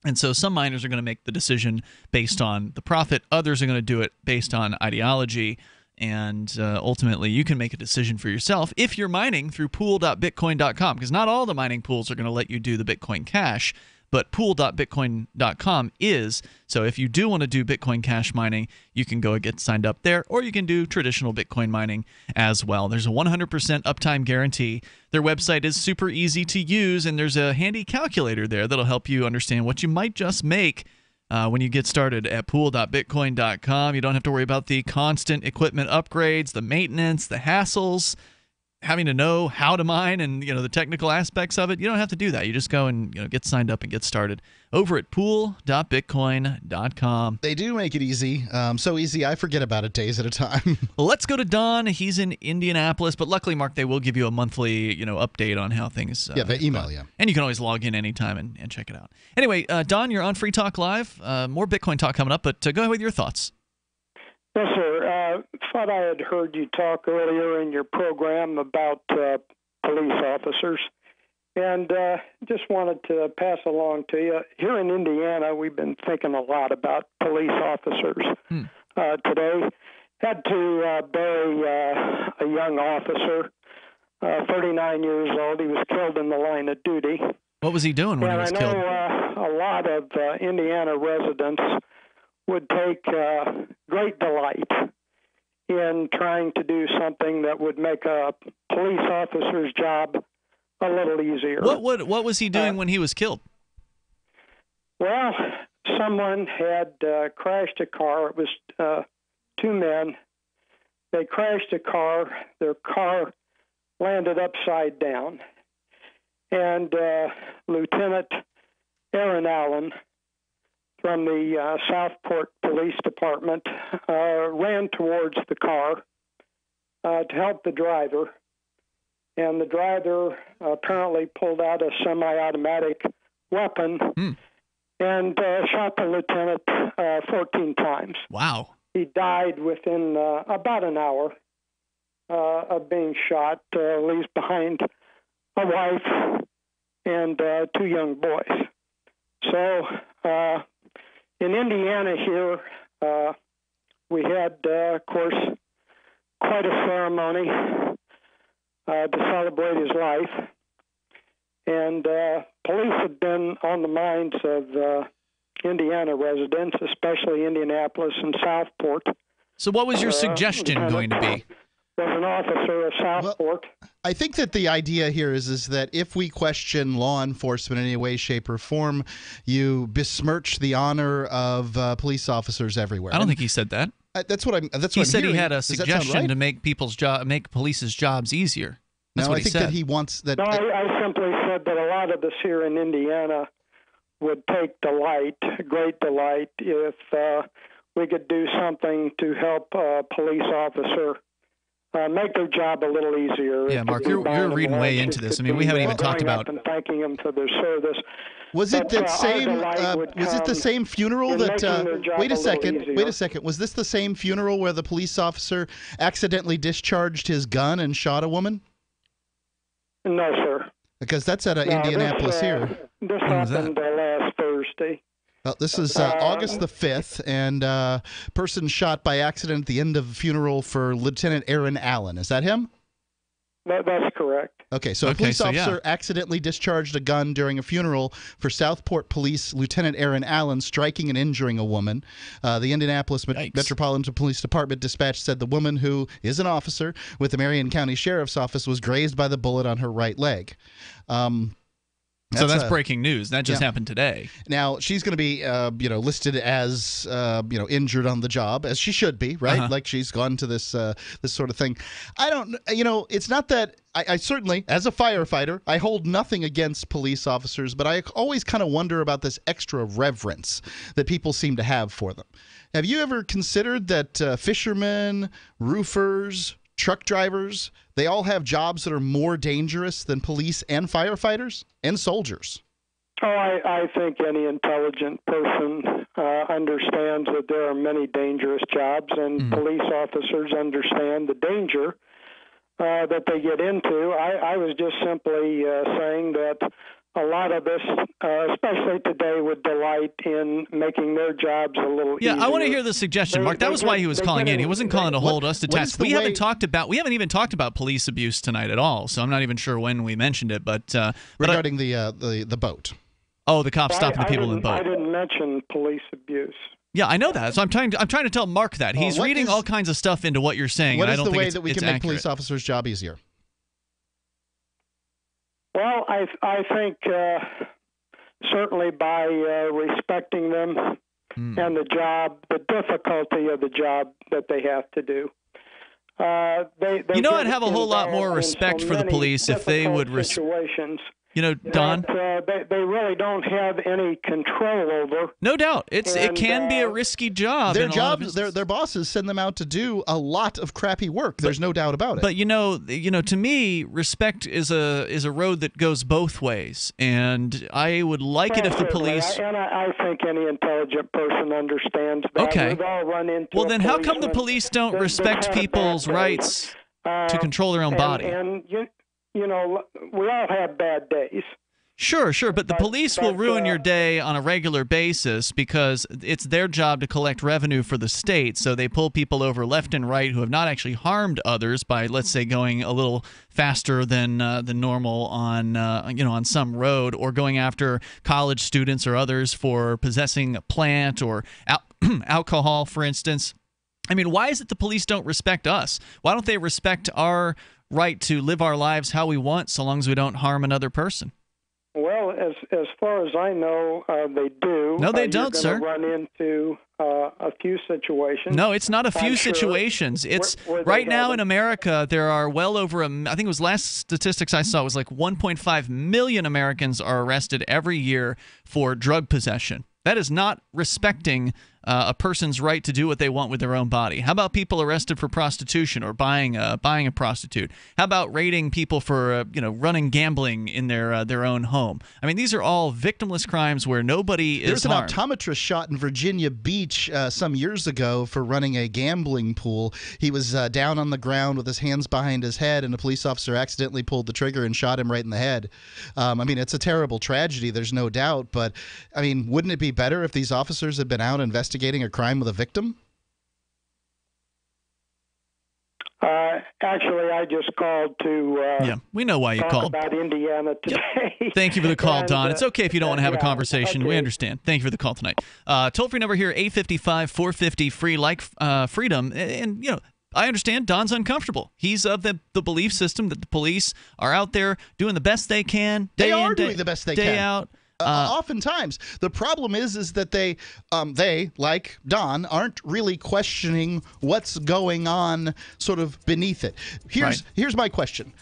And so some miners are going to make the decision based on the profit. Others are going to do it based on ideology. And ultimately, you can make a decision for yourself if you're mining through pool.bitcoin.com, because not all the mining pools are going to let you do the Bitcoin Cash, but pool.bitcoin.com is. So if you do want to do Bitcoin Cash mining, you can go and get signed up there, or you can do traditional Bitcoin mining as well. There's a 100% uptime guarantee. Their website is super easy to use, and there's a handy calculator there that'll help you understand what you might just make when you get started at pool.bitcoin.com. You don't have to worry about the constant equipment upgrades, the maintenance, the hassles, having to know how to mine and the technical aspects of it. You don't have to do that. You just go and get signed up and get started over at pool.bitcoin.com. They do make it easy. So easy I forget about it days at a time. Well, let's go to Don. He's in Indianapolis, but luckily, Mark, they will give you a monthly update on how things they email you. And you can always log in anytime and check it out. Anyway, Don, you're on Free Talk Live. More Bitcoin talk coming up, but go ahead with your thoughts. Yes, sir. Thought I had heard you talk earlier in your program about police officers, and just wanted to pass along to you. Here in Indiana, we've been thinking a lot about police officers today. Had to bury a young officer, 39 years old. He was killed in the line of duty. What was he doing when he was killed? I know a lot of Indiana residents would take great delight in trying to do something that would make a police officer's job a little easier. What was he doing when he was killed? Well, someone had crashed a car. It was two men. They crashed a car. Their car landed upside down. And Lieutenant Aaron Allen from the Southport Police Department ran towards the car to help the driver. And the driver apparently pulled out a semi-automatic weapon and shot the lieutenant 14 times. Wow. He died within about an hour of being shot, leaves behind a wife and two young boys. So in Indiana here, we had, of course, quite a ceremony to celebrate his life. And police have been on the minds of Indiana residents, especially Indianapolis and Southport. So what was your suggestion going to be? Was an officer of Southport. Well, I think that the idea here is that if we question law enforcement in any way, shape, or form, you besmirch the honor of police officers everywhere. I don't think he said that. That's what I'm. That's he what I'm said. hearing. He had a Does that sound suggestion right? to make make police's jobs easier. That's no, what I think said. that he wants that. No, I simply said that a lot of us here in Indiana would take great delight, if we could do something to help a police officer make their job a little easier. Yeah, Mark, you're reading way into this. I mean, we haven't even talked about. And thanking them for their service. Was it that same? Was it the same funeral that? Wait a second. Was this the same funeral where the police officer accidentally discharged his gun and shot a woman? No, sir. Because that's at Indianapolis here. This happened last Thursday. Well, this is August the 5th, and person shot by accident at the end of a funeral for Lieutenant Aaron Allen. Is that him? That's correct. Okay, so a police officer accidentally discharged a gun during a funeral for Southport Police Lieutenant Aaron Allen, striking and injuring a woman. The Indianapolis Metropolitan Police Department dispatch said the woman, who is an officer with the Marion County Sheriff's Office, was grazed by the bullet on her right leg. So that's breaking news. That just happened today. Now she's going to be, listed as, injured on the job, as she should be, right? Like she's gone to this sort of thing. I don't, it's not that I certainly, as a firefighter, I hold nothing against police officers, but I always kind of wonder about this extra reverence that people seem to have for them. Have you ever considered that fishermen, roofers, truck drivers, they all have jobs that are more dangerous than police and firefighters and soldiers? Oh, I think any intelligent person understands that there are many dangerous jobs, and police officers understand the danger that they get into. I was just simply saying that a lot of us, especially today, would delight in making their jobs a little easier. Yeah, I want to hear the suggestion, Mark. That was why he was calling in. He wasn't calling to hold us to task. We haven't even talked about police abuse tonight at all, so I'm not even sure when we mentioned it. But regarding the boat. Oh, the cops stopping the people in the boat. I didn't mention police abuse. Yeah, I know that. So I'm trying to tell Mark that. He's reading all kinds of stuff into what you're saying. What and is I don't the think way that we can make police officers' job easier? Well, I think certainly by respecting them and the difficulty of the job that they have to do. I'd have a whole lot more respect for the police if they would situations. Don, they really don't have any control over. No doubt, it can be a risky job. Their bosses send them out to do a lot of crappy work. There's no doubt about it. But to me, respect is a road that goes both ways, and I would like it if the police. I think any intelligent person understands that. Okay. We've all run into. Well, then how come the police don't respect people's rights to control their own body? We all have bad days. Sure, but the police will ruin your day on a regular basis because it's their job to collect revenue for the state. So they pull people over left and right who have not actually harmed others by, let's say, going a little faster than normal on some road, or going after college students or others for possessing a plant or alcohol, for instance. I mean, why is it the police don't respect us? Why don't they respect our right to live our lives how we want, so long as we don't harm another person? Well, as far as I know, they do. No, they don't, sir. Run into a few situations. No, it's not a few situations. It's right now in America, there are well over I think it was last statistics I saw, it was like 1.5 million Americans are arrested every year for drug possession. That is not respecting a person's right to do what they want with their own body. How about people arrested for prostitution or buying a prostitute? How about raiding people for running gambling in their own home? I mean, these are all victimless crimes where nobody is harmed. There's an optometrist shot in Virginia Beach some years ago for running a gambling pool. He was down on the ground with his hands behind his head, and a police officer accidentally pulled the trigger and shot him right in the head. I mean, it's a terrible tragedy, there's no doubt, but I mean, wouldn't it be better if these officers had been out investigating a crime with a victim? Actually, I just called to we know why you talk called. about Indiana today. Yep. Thank you for the call, Don. It's okay if you don't want to have a conversation. Okay. We understand. Thank you for the call tonight. Toll-free number here, 855-450-FREE, like freedom. And I understand Don's uncomfortable. He's of the belief system that the police are out there doing the best they can. They are doing the best they can. Day out. Oftentimes, the problem is that they, like Don, aren't really questioning what's going on sort of beneath it. Here's my question.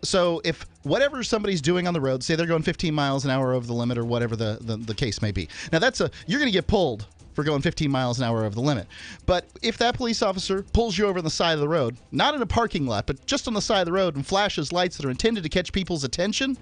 So if whatever somebody's doing on the road, say they're going 15 miles an hour over the limit or whatever the case may be. Now, you're going to get pulled for going 15 miles an hour over the limit. But if that police officer pulls you over on the side of the road, not in a parking lot, but just on the side of the road and flashes lights that are intended to catch people's attention,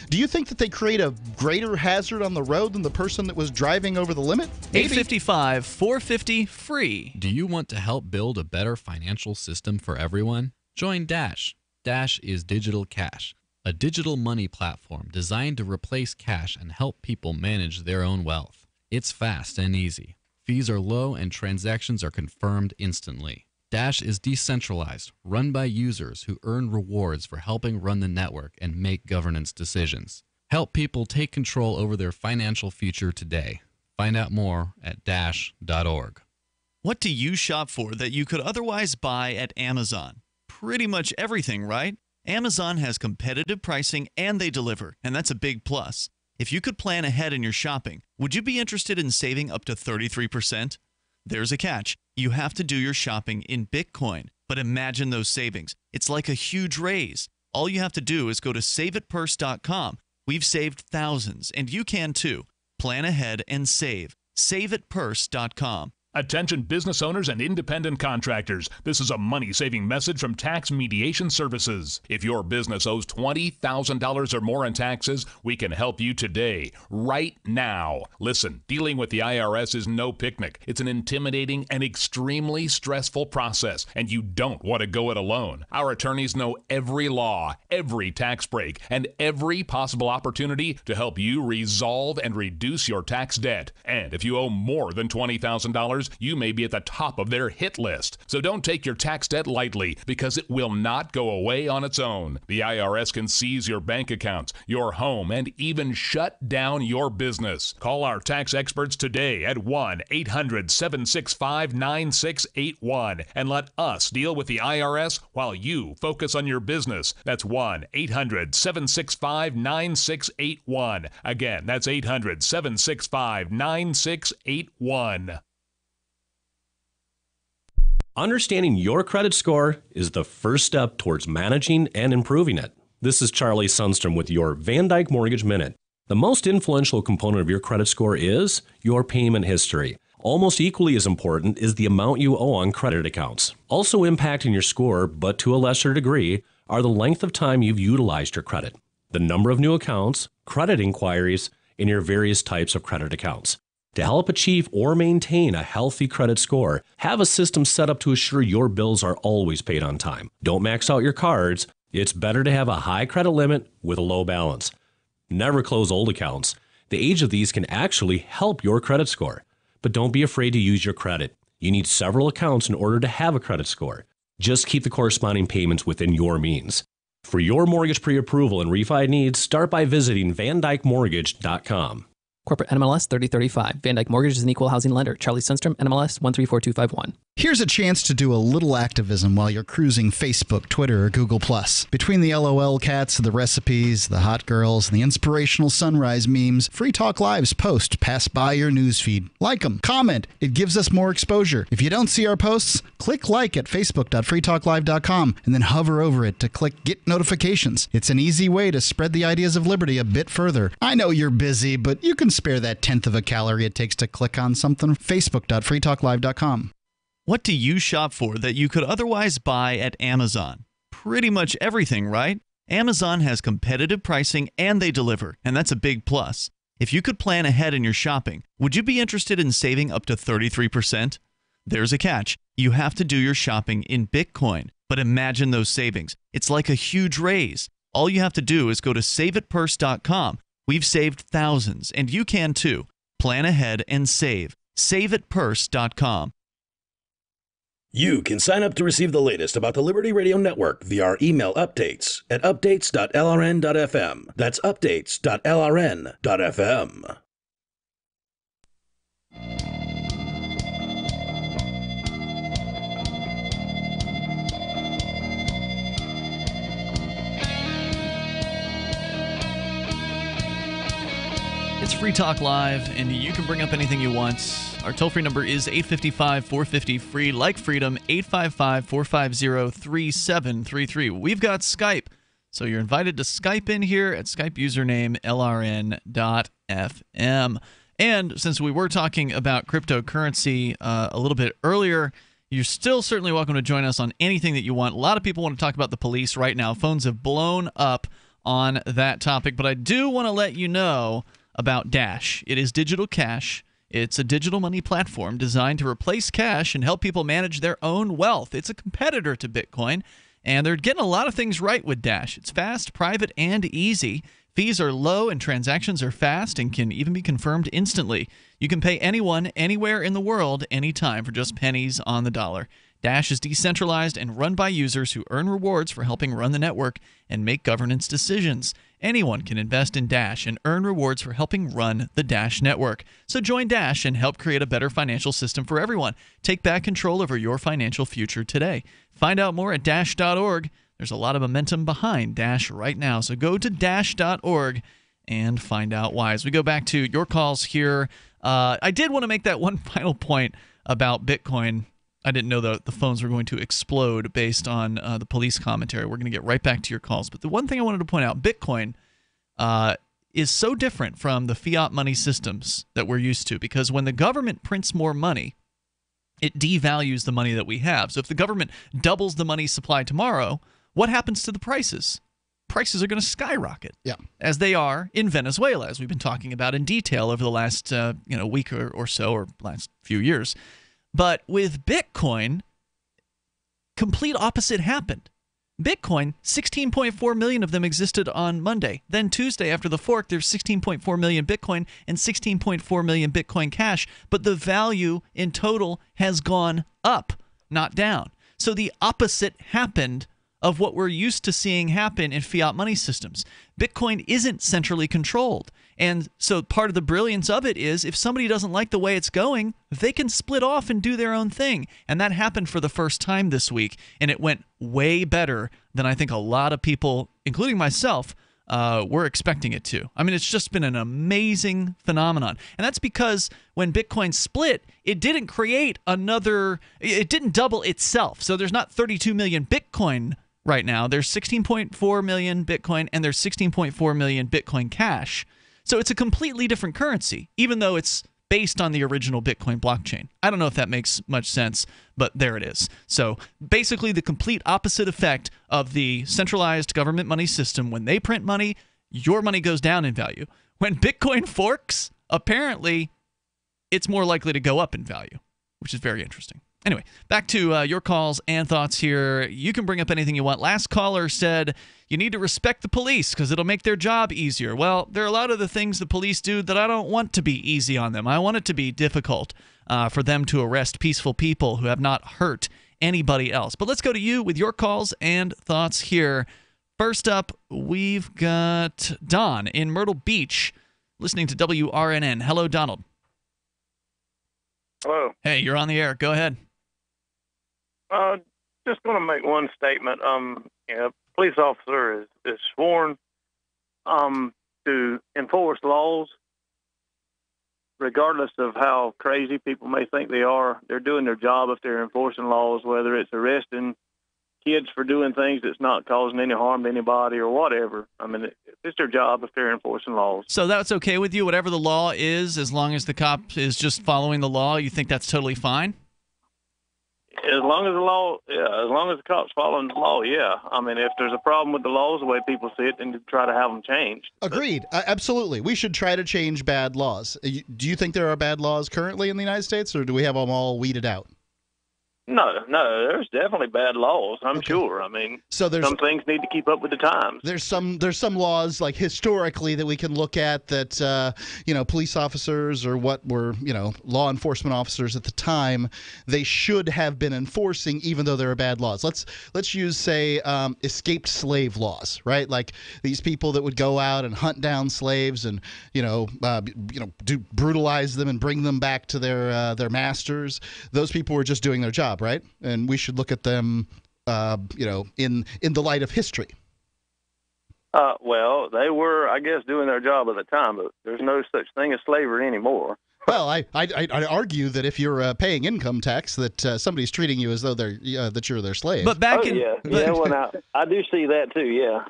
do you think that they create a greater hazard on the road than the person that was driving over the limit? 855-450-FREE. Do you want to help build a better financial system for everyone? Join Dash. Dash is digital cash, a digital money platform designed to replace cash and help people manage their own wealth. It's fast and easy. Fees are low and transactions are confirmed instantly. Dash is decentralized, run by users who earn rewards for helping run the network and make governance decisions. Help people take control over their financial future today. Find out more at dash.org. What do you shop for that you could otherwise buy at Amazon? Pretty much everything, right? Amazon has competitive pricing and they deliver, and that's a big plus. If you could plan ahead in your shopping, would you be interested in saving up to 33%? There's a catch. You have to do your shopping in Bitcoin. But imagine those savings. It's like a huge raise. All you have to do is go to saveatpurse.com. We've saved thousands, and you can too. Plan ahead and save. Saveatpurse.com. Attention business owners and independent contractors. This is a money-saving message from Tax Mediation Services. If your business owes $20,000 or more in taxes, we can help you today, right now. Listen, dealing with the IRS is no picnic. It's an intimidating and extremely stressful process, and you don't want to go it alone. Our attorneys know every law, every tax break, and every possible opportunity to help you resolve and reduce your tax debt. And if you owe more than $20,000, you may be at the top of their hit list. So don't take your tax debt lightly, because it will not go away on its own. The IRS can seize your bank accounts, your home, and even shut down your business. Call our tax experts today at 1-800-765-9681 and let us deal with the IRS while you focus on your business. That's 1-800-765-9681. Again, that's 800-765-9681. Understanding your credit score is the first step towards managing and improving it. This is Charlie Sundstrom with your Van Dyke Mortgage Minute. The most influential component of your credit score is your payment history. Almost equally as important is the amount you owe on credit accounts. Also impacting your score, but to a lesser degree, are the length of time you've utilized your credit, the number of new accounts, credit inquiries, and your various types of credit accounts. To help achieve or maintain a healthy credit score, have a system set up to assure your bills are always paid on time. Don't max out your cards. It's better to have a high credit limit with a low balance. Never close old accounts. The age of these can actually help your credit score. But don't be afraid to use your credit. You need several accounts in order to have a credit score. Just keep the corresponding payments within your means. For your mortgage pre-approval and refi needs, start by visiting VanDykeMortgage.com. Corporate NMLS 3035. Van Dyke Mortgage is an equal housing lender. Charlie Sundstrom, NMLS 134251. Here's a chance to do a little activism while you're cruising Facebook, Twitter, or Google+. Between the LOL cats, the recipes, the hot girls, and the inspirational sunrise memes, Free Talk Live's posts pass by your newsfeed. Like them, comment. It gives us more exposure. If you don't see our posts, click like at facebook.freetalklive.com and then hover over it to click Get Notifications. It's an easy way to spread the ideas of liberty a bit further. I know you're busy, but you can spare that tenth of a calorie it takes to click on something. facebook.freetalklive.com. What do you shop for that you could otherwise buy at Amazon? Pretty much everything, right? Amazon has competitive pricing and they deliver, and that's a big plus. If you could plan ahead in your shopping, would you be interested in saving up to 33%? There's a catch. You have to do your shopping in Bitcoin. But imagine those savings. It's like a huge raise. All you have to do is go to saveatpurse.com. We've saved thousands, and you can too. Plan ahead and save. Saveatpurse.com. You can sign up to receive the latest about the Liberty Radio Network via our email updates at updates.lrn.fm. That's updates.lrn.fm. It's Free Talk Live, and you can bring up anything you want. Our toll-free number is 855-450-FREE, like freedom, 855-450-3733. We've got Skype, so you're invited to Skype in here at Skype username lrn.fm. And since we were talking about cryptocurrency a little bit earlier, you're still certainly welcome to join us on anything that you want. A lot of people want to talk about the police right now. Phones have blown up on that topic, but I do want to let you know about Dash. It is digital cash. It's a digital money platform designed to replace cash and help people manage their own wealth. It's a competitor to Bitcoin, and they're getting a lot of things right with Dash. It's fast, private, and easy. Fees are low and transactions are fast and can even be confirmed instantly. You can pay anyone, anywhere in the world, anytime for just pennies on the dollar. Dash is decentralized and run by users who earn rewards for helping run the network and make governance decisions. Anyone can invest in Dash and earn rewards for helping run the Dash network. So join Dash and help create a better financial system for everyone. Take back control over your financial future today. Find out more at dash.org. There's a lot of momentum behind Dash right now. So go to dash.org and find out why. As we go back to your calls here, I did want to make that one final point about Bitcoin. I didn't know the phones were going to explode based on the police commentary. We're going to get right back to your calls. But the one thing I wanted to point out, Bitcoin is so different from the fiat money systems that we're used to, because when the government prints more money, it devalues the money that we have. So if the government doubles the money supply tomorrow, what happens to the prices? Prices are going to skyrocket, as they are in Venezuela, as we've been talking about in detail over the last week or so, or last few years. But with Bitcoin, complete opposite happened. Bitcoin, 16.4 million of them existed on Monday. Then Tuesday, after the fork, there's 16.4 million Bitcoin and 16.4 million Bitcoin Cash. But the value in total has gone up, not down. So the opposite happened of what we're used to seeing happen in fiat money systems. Bitcoin isn't centrally controlled. And so part of the brilliance of it is if somebody doesn't like the way it's going, they can split off and do their own thing. And that happened for the first time this week. And it went way better than I think a lot of people, including myself, were expecting it to. I mean, it's just been an amazing phenomenon. And that's because when Bitcoin split, it didn't create it didn't double itself. So there's not 32 million Bitcoin right now. There's 16.4 million Bitcoin and there's 16.4 million Bitcoin Cash. So it's a completely different currency, even though it's based on the original Bitcoin blockchain. I don't know if that makes much sense, but there it is. So basically the complete opposite effect of the centralized government money system. When they print money, your money goes down in value. When Bitcoin forks, apparently it's more likely to go up in value, which is very interesting. Anyway, back to your calls and thoughts here. You can bring up anything you want. Last caller said you need to respect the police because it'll make their job easier. Well, there are a lot of the things the police do that I don't want to be easy on them. I want it to be difficult for them to arrest peaceful people who have not hurt anybody else. But let's go to you with your calls and thoughts here. First up, we've got Don in Myrtle Beach listening to WRNN. Hello, Donald. Hello. Hey, you're on the air. Go ahead. Just going to make one statement. Police officer is sworn to enforce laws, regardless of how crazy people may think they are. They're doing their job if they're enforcing laws, whether it's arresting kids for doing things that's not causing any harm to anybody or whatever. I mean, it's their job if they're enforcing laws. So that's okay with you, whatever the law is, as long as the cop is just following the law, you think that's totally fine? As long as the cop's following the law, yeah. I mean, if there's a problem with the laws, the way people see it, then you try to have them changed. Agreed. Absolutely. We should try to change bad laws. Do you think there are bad laws currently in the United States, or do we have them all weeded out? No, there's definitely bad laws, I'm sure. I mean, so some things need to keep up with the times. There's some laws, like historically, that we can look at that, police officers or what were, law enforcement officers at the time, they should have been enforcing, even though there are bad laws. Let's use, say, escaped slave laws, right? Like these people that would go out and hunt down slaves and, brutalize them and bring them back to their masters. Those people were just doing their job. Right, and we should look at them, in the light of history. Well, they were, I guess, doing their job at the time, but there's no such thing as slavery anymore. Well, I'd argue that if you're paying income tax, that somebody's treating you as though that you're their slave. But back I do see that too. Yeah,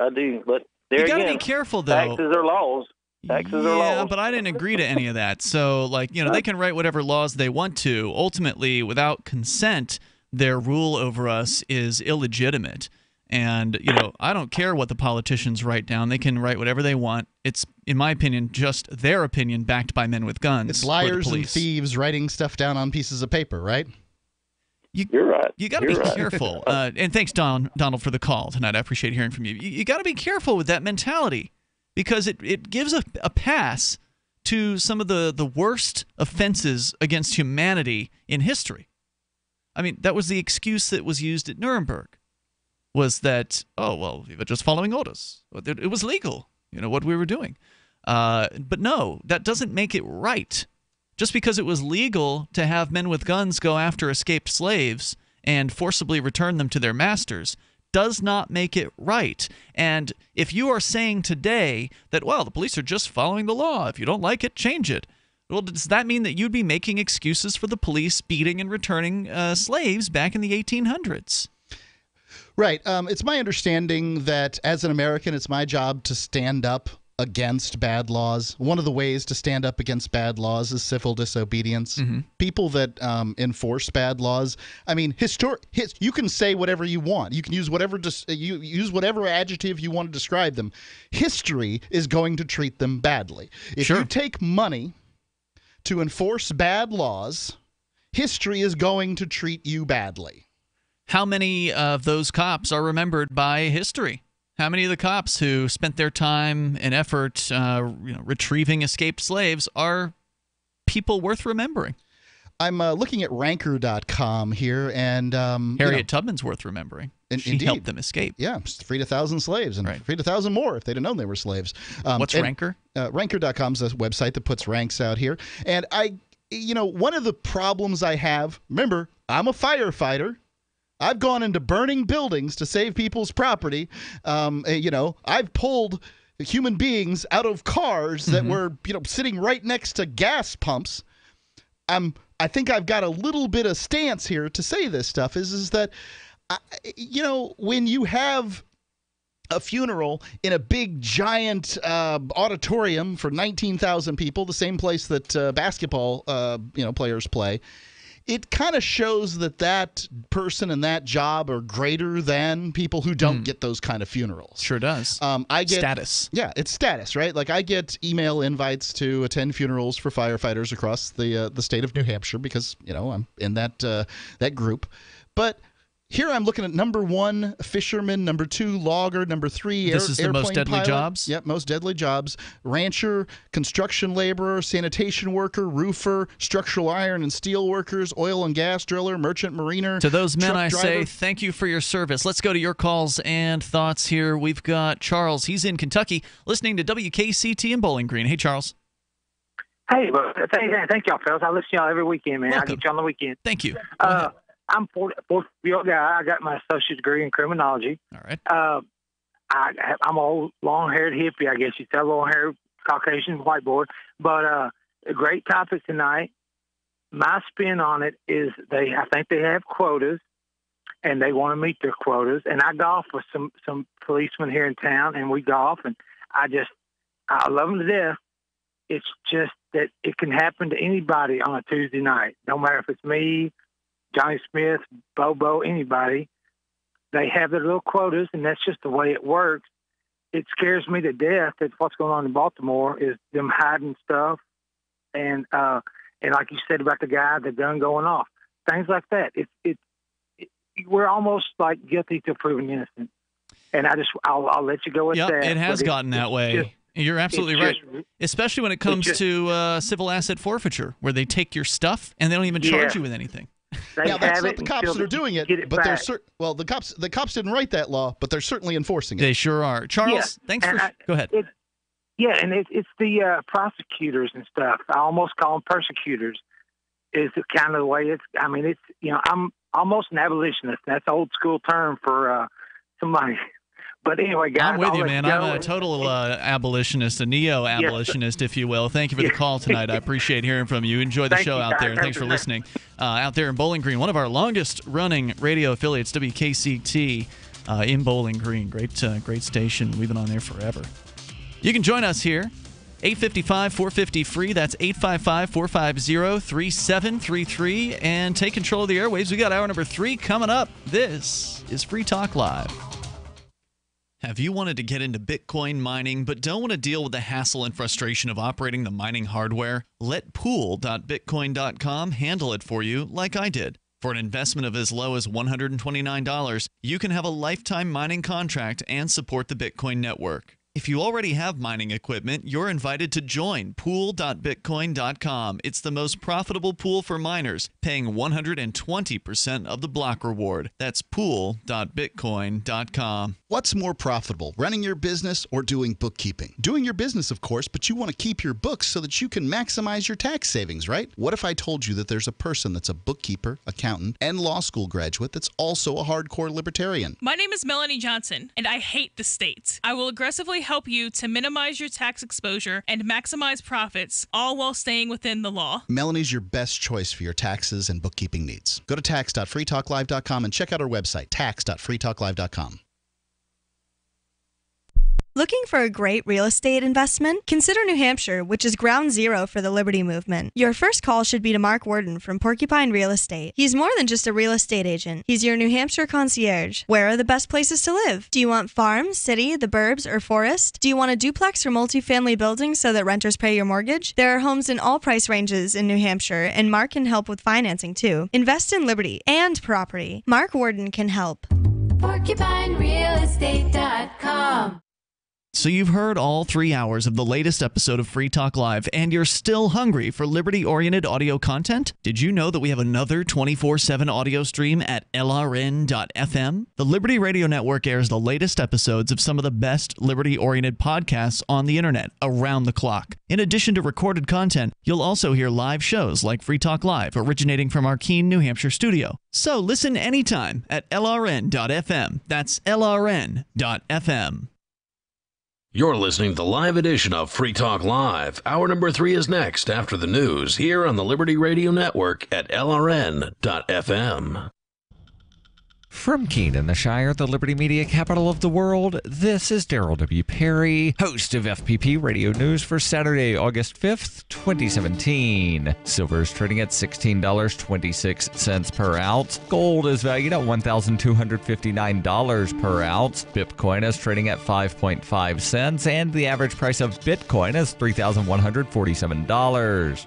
I do. But there you got to again, be careful, though. Taxes are laws. Taxes are laws. Yeah, but I didn't agree to any of that. So, they can write whatever laws they want to. Ultimately, without consent, their rule over us is illegitimate. And, I don't care what the politicians write down. They can write whatever they want. It's, in my opinion, just their opinion backed by men with guns. It's liars and thieves writing stuff down on pieces of paper, right? You're right. You got to be careful. And thanks, Donald, for the call tonight. I appreciate hearing from you. You got to be careful with that mentality. Because it gives a pass to some of the worst offenses against humanity in history. I mean, that was the excuse that was used at Nuremberg, was that, oh, well, we were just following orders. It was legal, what we were doing. But no, that doesn't make it right. Just because it was legal to have men with guns go after escaped slaves and forcibly return them to their masters does not make it right. And if you are saying today that, well, the police are just following the law, if you don't like it, change it. Well, does that mean that you'd be making excuses for the police beating and returning slaves back in the 1800s? Right. It's my understanding that as an American, it's my job to stand up against bad laws. One of the ways to stand up against bad laws is civil disobedience. Mm-hmm. People that enforce bad laws, I mean, you can say whatever you want. You can use whatever adjective you want to describe them. History is going to treat them badly. If you take money to enforce bad laws, history is going to treat you badly. How many of those cops are remembered by history? How many of the cops who spent their time and effort retrieving escaped slaves are people worth remembering? I'm looking at ranker.com here, and Harriet Tubman's worth remembering. She helped them escape. Yeah, freed 1,000 slaves and freed 1,000 more if they'd have known they were slaves. What's Ranker? Ranker.com is a website that puts ranks out here. And one of the problems I have, remember, I'm a firefighter. I've gone into burning buildings to save people's property. I've pulled human beings out of cars that were, sitting right next to gas pumps. I think I've got a little bit of stance here to say this stuff is that, when you have a funeral in a big, giant auditorium for 19,000 people, the same place that basketball, players play, it kind of shows that person and that job are greater than people who don't get those kind of funerals. Sure does. I get status. Yeah, it's status, right? Like I get email invites to attend funerals for firefighters across the state of New Hampshire because I'm in that group. But here I'm looking at number 1, fisherman, number 2, logger, number 3, this is the most deadly pilot. jobs? Yep, most deadly jobs. Rancher, construction laborer, sanitation worker, roofer, structural iron and steel workers, oil and gas driller, merchant mariner. To those men, I driver. say thank you for your service. Let's go to your calls and thoughts here. We've got Charles. He's in Kentucky, listening to WKCT in Bowling Green. Hey, Charles. Hey, thank y'all, fellas. I listen to y'all every weekend, man. Welcome. I get you on the weekend. Thank you. I'm 40-year-old guy. I got my associate's degree in criminology. All right. I'm an old long-haired hippie, I guess you tell, long-haired Caucasian white boy. But a great topic tonight. My spin on it is I think they have quotas, and they want to meet their quotas. And I golf with some policemen here in town, and we golf, and I love them to death. It's just that it can happen to anybody on a Tuesday night, no matter if it's me, Johnny Smith, Bobo, anybody. They have their little quotas, and that's just the way it works. It scares me to death that what's going on in Baltimore is them hiding stuff, and like you said about the gun going off, things like that. We're almost like guilty till proven innocent, and I'll let you go with that. It has gotten that way. You're absolutely right, especially when it comes to civil asset forfeiture, where they take your stuff and they don't even charge you with anything. Now that's not the cops that are doing it, but they're the cops didn't write that law, but they're certainly enforcing it. They sure are. Charles, thanks for go ahead. It's the prosecutors and stuff. I almost call them persecutors. Is kind of the way it's. I mean, it's I'm almost an abolitionist. That's an old school term for somebody. But anyway, guys, I'm with you, man. I'm a total abolitionist, a neo-abolitionist, if you will. Thank you for the call tonight. I appreciate hearing from you. Enjoy the show out there. Thanks for listening. Out there in Bowling Green, one of our longest-running radio affiliates, WKCT, in Bowling Green. Great station. We've been on there forever. You can join us here. 855-450-FREE. That's 855-450-3733. And take control of the airwaves. We got hour number 3 coming up. This is Free Talk Live. Have you wanted to get into Bitcoin mining but don't want to deal with the hassle and frustration of operating the mining hardware? Let pool.bitcoin.com handle it for you like I did. For an investment of as low as $129, you can have a lifetime mining contract and support the Bitcoin network. If you already have mining equipment, you're invited to join pool.bitcoin.com. It's the most profitable pool for miners, paying 120% of the block reward. That's pool.bitcoin.com. What's more profitable, running your business or doing bookkeeping? Doing your business, of course, but you want to keep your books so that you can maximize your tax savings, right? What if I told you that there's a person that's a bookkeeper, accountant, and law school graduate that's also a hardcore libertarian? My name is Melanie Johnson, and I hate the state. I will aggressively help you to minimize your tax exposure and maximize profits, all while staying within the law. Melanie's your best choice for your taxes and bookkeeping needs. Go to tax.freetalklive.com and check out our website, tax.freetalklive.com. Looking for a great real estate investment? Consider New Hampshire, which is ground zero for the Liberty Movement. Your first call should be to Mark Worden from Porcupine Real Estate. He's more than just a real estate agent. He's your New Hampshire concierge. Where are the best places to live? Do you want farm, city, the burbs, or forest? Do you want a duplex or multifamily building so that renters pay your mortgage? There are homes in all price ranges in New Hampshire, and Mark can help with financing too. Invest in liberty and property. Mark Worden can help. PorcupineRealestate.com. So you've heard all 3 hours of the latest episode of Free Talk Live, and you're still hungry for liberty-oriented audio content? Did you know that we have another 24/7 audio stream at LRN.FM? The Liberty Radio Network airs the latest episodes of some of the best liberty-oriented podcasts on the internet around the clock. In addition to recorded content, you'll also hear live shows like Free Talk Live, originating from our Keene, New Hampshire studio. So listen anytime at LRN.FM. That's LRN.FM. You're listening to the live edition of Free Talk Live. Hour number 3 is next after the news here on the Liberty Radio Network at LRN.FM. From Keene in the Shire, the Liberty Media capital of the world, this is Daryl W. Perry, host of FPP Radio News for Saturday, August 5th, 2017. Silver is trading at $16.26 per ounce. Gold is valued at $1,259 per ounce. Bitcoin is trading at 5.5 cents, and the average price of Bitcoin is $3,147.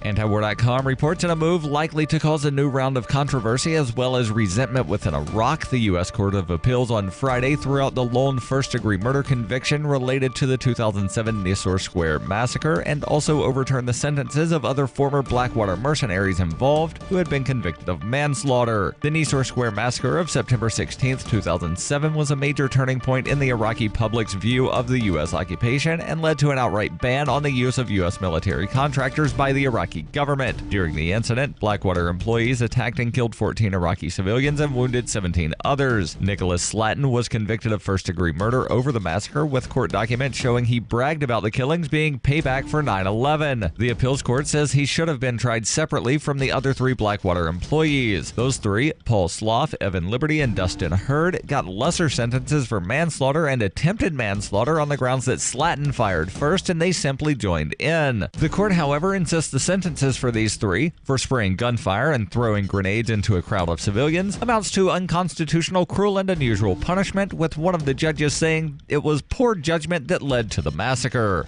Antiwar.com reports in a move likely to cause a new round of controversy as well as resentment within Iraq. The U.S. Court of Appeals on Friday threw out the lone first-degree murder conviction related to the 2007 Nisour Square massacre and also overturned the sentences of other former Blackwater mercenaries involved who had been convicted of manslaughter. The Nisour Square massacre of September 16, 2007 was a major turning point in the Iraqi public's view of the U.S. occupation and led to an outright ban on the use of U.S. military contractors by the Iraqi government. During the incident, Blackwater employees attacked and killed 14 Iraqi civilians and wounded 17 others. Nicholas Slatton was convicted of first-degree murder over the massacre, with court documents showing he bragged about the killings being payback for 9/11. The appeals court says he should have been tried separately from the other 3 Blackwater employees. Those 3, Paul Sloff, Evan Liberty, and Dustin Hurd, got lesser sentences for manslaughter and attempted manslaughter on the grounds that Slatton fired first and they simply joined in. The court, however, insists the sentences for these 3, for spraying gunfire and throwing grenades into a crowd of civilians, amounts to unconstitutional, cruel, and unusual punishment, with one of the judges saying it was poor judgment that led to the massacre.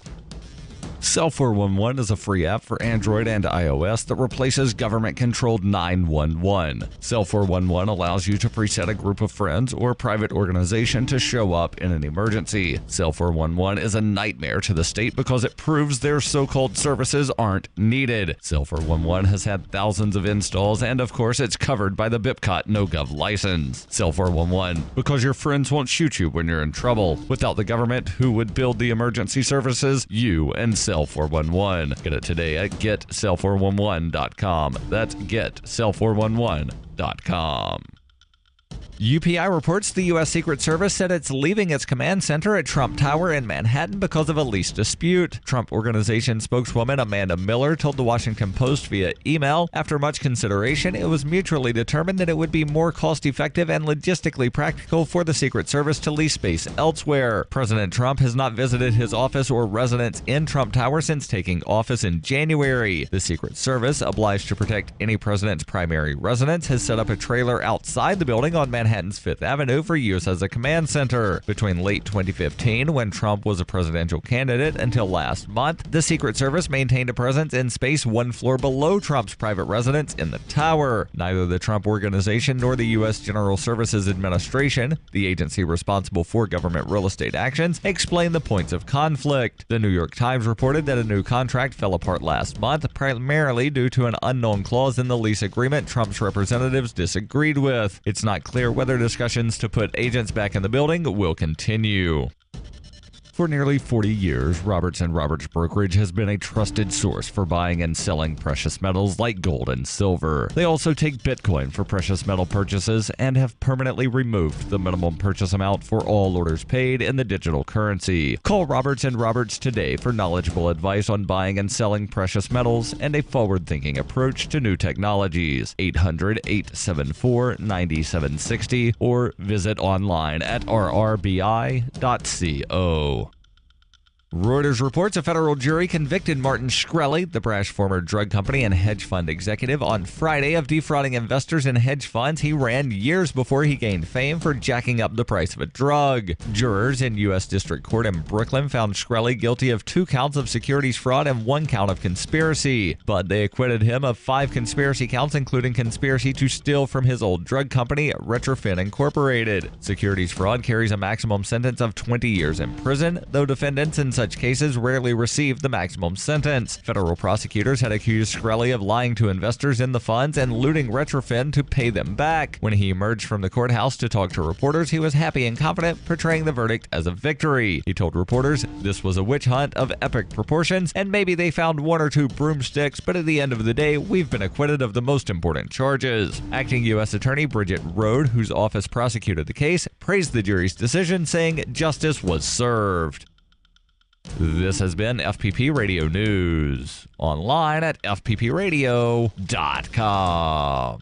Cell 411 is a free app for Android and iOS that replaces government-controlled 911. Cell 411 allows you to preset a group of friends or private organization to show up in an emergency. Cell 411 is a nightmare to the state because it proves their so-called services aren't needed. Cell 411 has had thousands of installs, and of course it's covered by the BIPCOT NoGov license. Cell 411, because your friends won't shoot you when you're in trouble. Without the government, who would build the emergency services? You and Cell 411. Get it today at getcell411.com. That's getcell411.com. UPI reports the U.S. Secret Service said it's leaving its command center at Trump Tower in Manhattan because of a lease dispute. Trump Organization spokeswoman Amanda Miller told the Washington Post via email, after much consideration, it was mutually determined that it would be more cost-effective and logistically practical for the Secret Service to lease space elsewhere. President Trump has not visited his office or residence in Trump Tower since taking office in January. The Secret Service, obliged to protect any president's primary residence, has set up a trailer outside the building on Manhattan Manhattan's Fifth Avenue for use as a command center. Between late 2015, when Trump was a presidential candidate, until last month, the Secret Service maintained a presence in space one floor below Trump's private residence in the tower. Neither the Trump Organization nor the U.S. General Services Administration, the agency responsible for government real estate actions, explained the points of conflict. The New York Times reported that a new contract fell apart last month, primarily due to an unknown clause in the lease agreement Trump's representatives disagreed with. It's not clear whether discussions to put agents back in the building will continue. For nearly 40 years, Roberts & Roberts Brokerage has been a trusted source for buying and selling precious metals like gold and silver. They also take Bitcoin for precious metal purchases and have permanently removed the minimum purchase amount for all orders paid in the digital currency. Call Roberts & Roberts today for knowledgeable advice on buying and selling precious metals and a forward-thinking approach to new technologies. 800-874-9760 or visit online at rrbi.co. Reuters reports a federal jury convicted Martin Shkreli, the brash former drug company and hedge fund executive, on Friday of defrauding investors in hedge funds he ran years before he gained fame for jacking up the price of a drug. Jurors in U.S. District Court in Brooklyn found Shkreli guilty of 2 counts of securities fraud and 1 count of conspiracy, but they acquitted him of 5 conspiracy counts, including conspiracy to steal from his old drug company, Retrofin Incorporated. Securities fraud carries a maximum sentence of 20 years in prison, though defendants in such cases rarely receive the maximum sentence. Federal prosecutors had accused Shkreli of lying to investors in the funds and looting Retrofin to pay them back. When he emerged from the courthouse to talk to reporters, he was happy and confident, portraying the verdict as a victory. He told reporters this was a witch hunt of epic proportions, and maybe they found 1 or 2 broomsticks, but at the end of the day, we've been acquitted of the most important charges. Acting U.S. Attorney Bridget Rode, whose office prosecuted the case, praised the jury's decision, saying justice was served. This has been FPP Radio News, online at fppradio.com.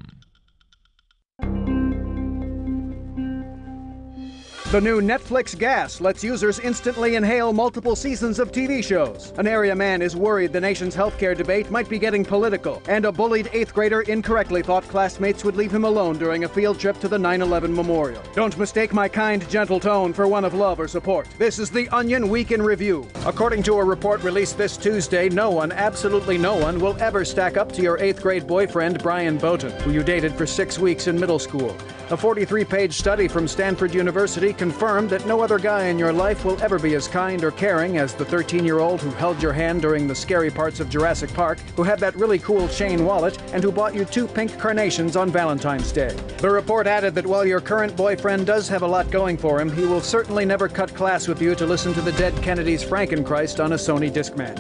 The new Netflix Gas lets users instantly inhale multiple seasons of TV shows. An area man is worried the nation's healthcare debate might be getting political, and a bullied 8th grader incorrectly thought classmates would leave him alone during a field trip to the 9/11 memorial. Don't mistake my kind, gentle tone for one of love or support. This is the Onion Week in Review. According to a report released this Tuesday, no one, absolutely no one, will ever stack up to your 8th grade boyfriend, Brian Bowden, who you dated for 6 weeks in middle school. A 43-page study from Stanford University confirmed that no other guy in your life will ever be as kind or caring as the 13-year-old who held your hand during the scary parts of Jurassic Park, who had that really cool chain wallet, and who bought you 2 pink carnations on Valentine's Day. The report added that while your current boyfriend does have a lot going for him, he will certainly never cut class with you to listen to the Dead Kennedys' Frankenchrist on a Sony Discman.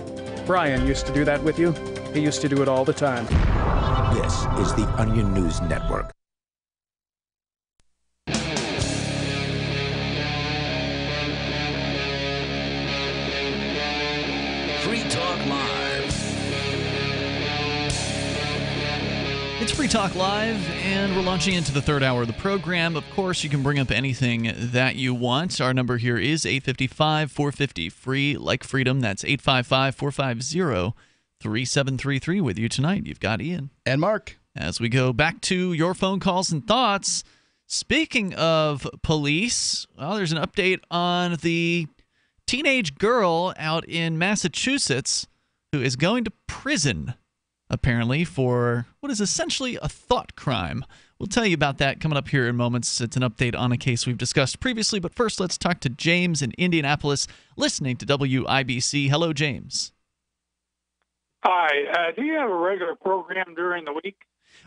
Brian used to do that with you. He used to do it all the time. This is the Onion News Network. Free Talk Live. It's Free Talk Live, and we're launching into the 3rd hour of the program. Of course, you can bring up anything that you want. Our number here is 855-450-FREE, like freedom. That's 855-450-3733. With you tonight, you've got Ian. And Mark. As we go back to your phone calls and thoughts, speaking of police, well, there's an update on the teenage girl out in Massachusetts who is going to prison, apparently, for what is essentially a thought crime. We'll tell you about that coming up here in moments. It's an update on a case we've discussed previously, but first let's talk to James in Indianapolis, listening to WIBC. Hello, James. Hi. Do you have a regular program during the week?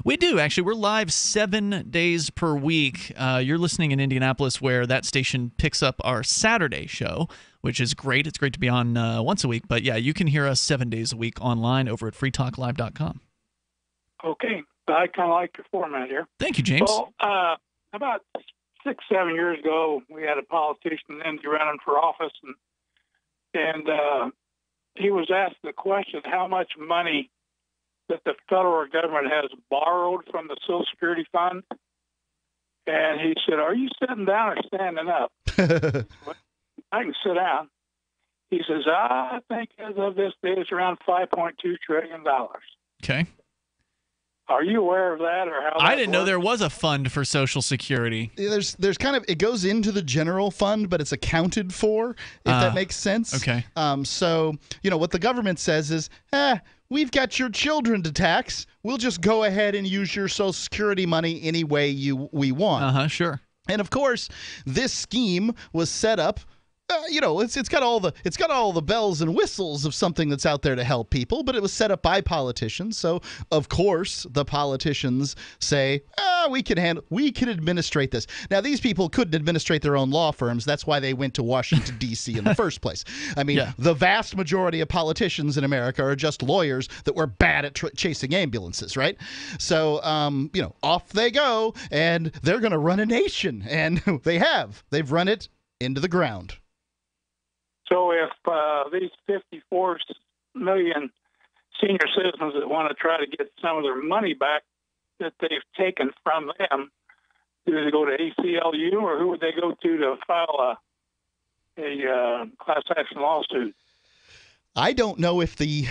We do, actually. We're live 7 days per week. You're listening in Indianapolis, where that station picks up our Saturday show, which is great. It's great to be on once a week. But, yeah, you can hear us 7 days a week online over at freetalklive.com. Okay. I kind of like your format here. Thank you, James. Well, about 6-7 years ago, we had a politician in Indy running for office, and he was asked the question, how much money that the federal government has borrowed from the Social Security Fund. And he said, are you sitting down or standing up? I can sit down. He says, I think as of this day, it's around $5.2 trillion. Okay. Are you aware of that, or how? I didn't know there was a fund for Social Security. There's kind of, it goes into the general fund, but it's accounted for, if that makes sense. Okay. So, what the government says is, we've got your children to tax. We'll just go ahead and use your Social Security money any way we want. Sure. And of course, this scheme was set up. It's got all the bells and whistles of something that's out there to help people, but it was set up by politicians. So of course the politicians say, we can administrate this. Now these people couldn't administrate their own law firms. That's why they went to Washington D.C. in the first place. I mean, the vast majority of politicians in America are just lawyers that were bad at chasing ambulances, right? So off they go, and they're going to run a nation, and they've run it into the ground. So if these 54 million senior citizens that want to try to get some of their money back that they've taken from them, do they go to ACLU, or who would they go to file a class action lawsuit? I don't know if the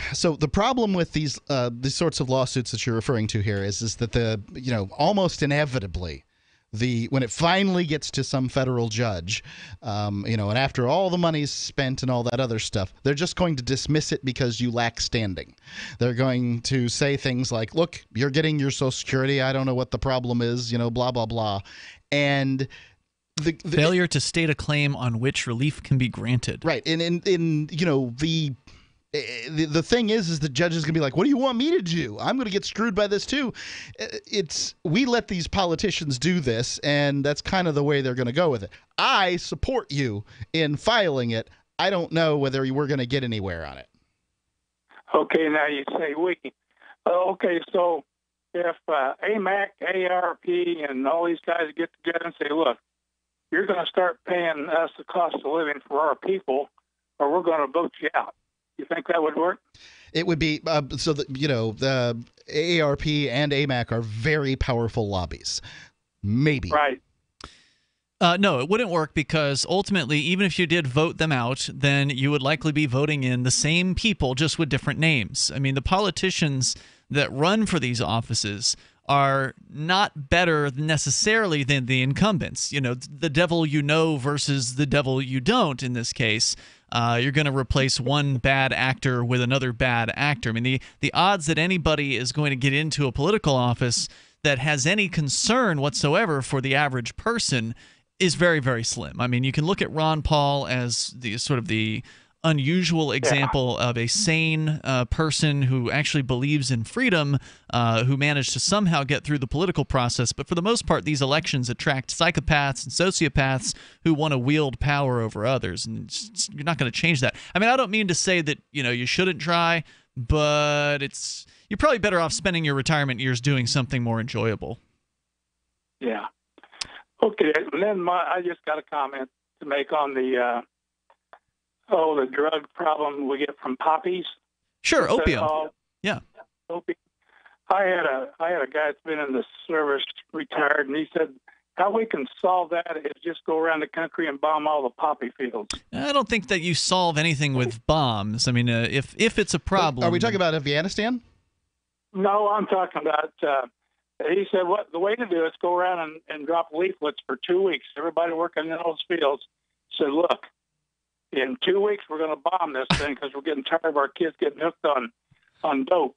problem with these sorts of lawsuits that you're referring to here is that almost inevitably, when it finally gets to some federal judge, and after all the money's spent and all that other stuff, they're just going to dismiss it because you lack standing. They're going to say things like, look, you're getting your Social Security. I don't know what the problem is, blah, blah, blah. And the failure to state a claim on which relief can be granted. Right. And the thing is the judge is going to be like, what do you want me to do? I'm going to get screwed by this too. We let these politicians do this, and that's kind of the way they're going to go with it. I support you in filing it. I don't know whether we're going to get anywhere on it. Okay, now you say we. Okay, so if AMAC, ARP, and all these guys get together and say, look, you're going to start paying us the cost of living for our people, or we're going to vote you out. You think that would work? It would be the AARP and AMAC are very powerful lobbies. Maybe. Right. No, it wouldn't work because ultimately, even if you did vote them out, then you would likely be voting in the same people just with different names. I mean, the politicians that run for these offices are not better necessarily than the incumbents. The devil you know versus the devil you don't in this case. You're going to replace one bad actor with another bad actor. I mean, the odds that anybody is going to get into a political office that has any concern whatsoever for the average person is very, very slim. I mean, you can look at Ron Paul as the unusual example of a sane person who actually believes in freedom, who managed to somehow get through the political process. But for the most part, these elections attract psychopaths and sociopaths who want to wield power over others. And you're not going to change that. I mean, I don't mean to say that you shouldn't try, but you're probably better off spending your retirement years doing something more enjoyable. Yeah. Okay, and then I just got a comment to make on the drug problem we get from poppies. Sure, opium. Yeah. Opium. I had a guy that's been in the service, retired, and he said how we can solve that is just go around the country and bomb all the poppy fields. I don't think that you solve anything with bombs. I mean, if it's a problem. Are we talking about Afghanistan? No, I'm talking about. He said the way to do it is go around and drop leaflets for 2 weeks. Everybody working in those fields said, look, in 2 weeks we're going to bomb this thing because we're getting tired of our kids getting hooked on dope.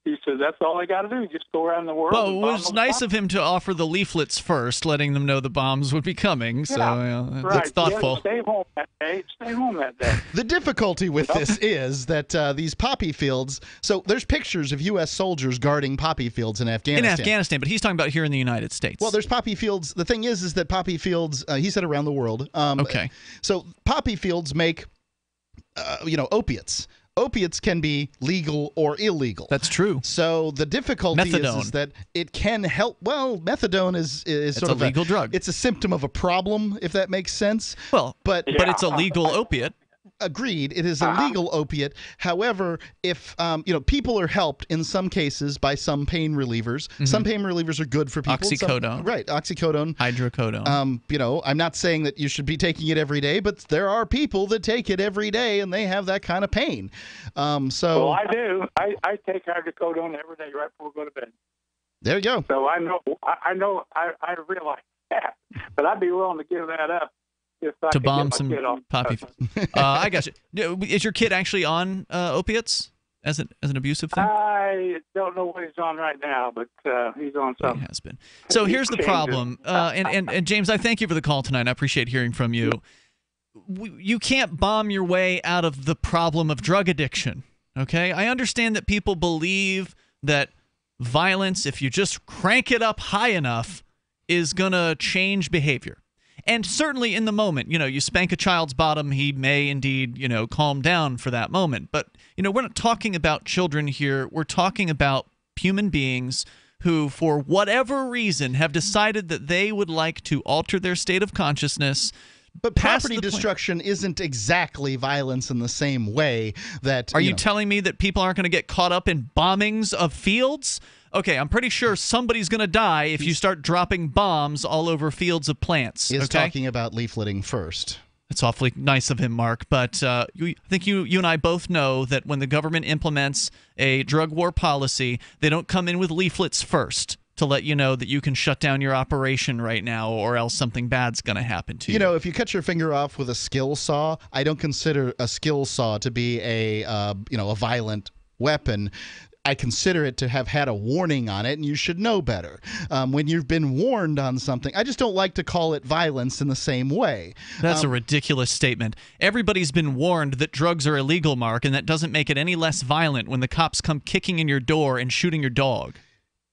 He said that's all I got to do, just go around the world. Well, it was nice of him to offer the leaflets first, letting them know the bombs would be coming. So that's thoughtful. Yeah, stay home that day. Stay home that day. The difficulty with this is that these poppy fields. So there's pictures of U.S. soldiers guarding poppy fields in Afghanistan. In Afghanistan, but he's talking about here in the United States. Well, there's poppy fields. The thing is that poppy fields. He said around the world. Okay. So poppy fields make, opiates. Opiates can be legal or illegal. That's true. So the difficulty is that it can help. Well, methadone is sort of a legal drug. It's a symptom of a problem, if that makes sense. Well, but it's a legal opiate. agreed, it is a legal opiate. However, if people are helped in some cases by some pain relievers. Some pain relievers are good for people. Oxycodone. Right, oxycodone. Hydrocodone. I'm not saying that you should be taking it every day, but there are people that take it every day and they have that kind of pain. Well, I do. I take hydrocodone every day right before I go to bed. There you go. So I realize that, but I'd be willing to give that up if I to could bomb get my some kid off. poppy. I got you. Is your kid actually on opiates as an abusive thing? I don't know what he's on right now, but he's on something. He has been. So here's the problem, and James, I thank you for the call tonight. I appreciate hearing from you. You can't bomb your way out of the problem of drug addiction. Okay, I understand that people believe that violence, if you just crank it up high enough, is gonna change behavior. And certainly in the moment, you spank a child's bottom, he may indeed, calm down for that moment. But, we're not talking about children here. We're talking about human beings who, for whatever reason, have decided that they would like to alter their state of consciousness. But property destruction isn't exactly violence in the same way that... Are you telling me that people aren't going to get caught up in bombings of fields? Okay, I'm pretty sure somebody's going to die if you start dropping bombs all over fields of plants. He's talking about leafleting first. That's awfully nice of him, Mark. But I think you and I both know that when the government implements a drug war policy, they don't come in with leaflets first to let you know that you can shut down your operation right now or else something bad's going to happen to you. If you cut your finger off with a skill saw, I don't consider a skill saw to be a violent weapon. I consider it to have had a warning on it, and you should know better. When you've been warned on something, I just don't like to call it violence in the same way. That's a ridiculous statement. Everybody's been warned that drugs are illegal, Mark, and that doesn't make it any less violent when the cops come kicking in your door and shooting your dog.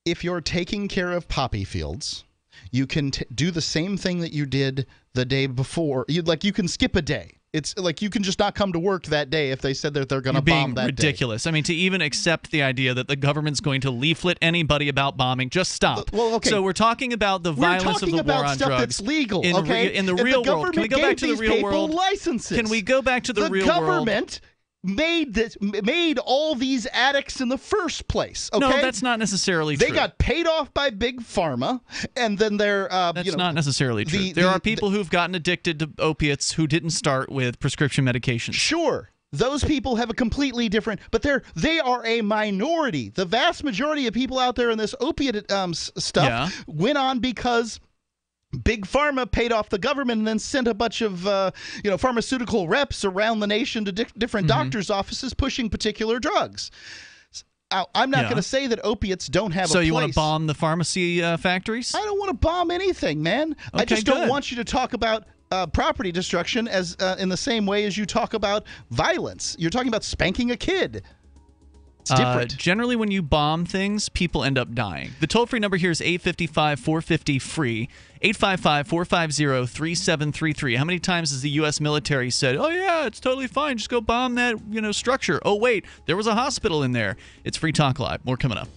If you're taking care of poppy fields, you can do the same thing that you did the day before. You can skip a day. It's like you can just not come to work that day if they said that they're going to bomb that ridiculous. day. I mean, to even accept the idea that the government's going to leaflet anybody about bombing, just stop. Well, okay. So we're talking about the violence of the war on drugs. We're talking about stuff that's legal, in the real world. Can we go back to the real world? Licenses. Can we go back to the real world? The government made all these addicts in the first place. Okay? No, that's not necessarily true. They got paid off by big pharma, and then they're that's not necessarily true. There are people who've gotten addicted to opiates who didn't start with prescription medications. Sure. Those people have a completely different, but they are a minority. The vast majority of people out there in this opiate stuff went on because Big Pharma paid off the government and then sent a bunch of pharmaceutical reps around the nation to different doctors' offices pushing particular drugs. I'm not going to say that opiates don't have a place. So you want to bomb the pharmacy factories? I don't want to bomb anything, man. Okay, I just don't want you to talk about property destruction as in the same way as you talk about violence. You're talking about spanking a kid. It's different. Generally, when you bomb things, people end up dying. The toll-free number here is 855-450-FREE, 855-450-3733. How many times has the U.S. military said, oh, yeah, it's totally fine, just go bomb that structure. Oh, wait, there was a hospital in there. It's Free Talk Live. More coming up.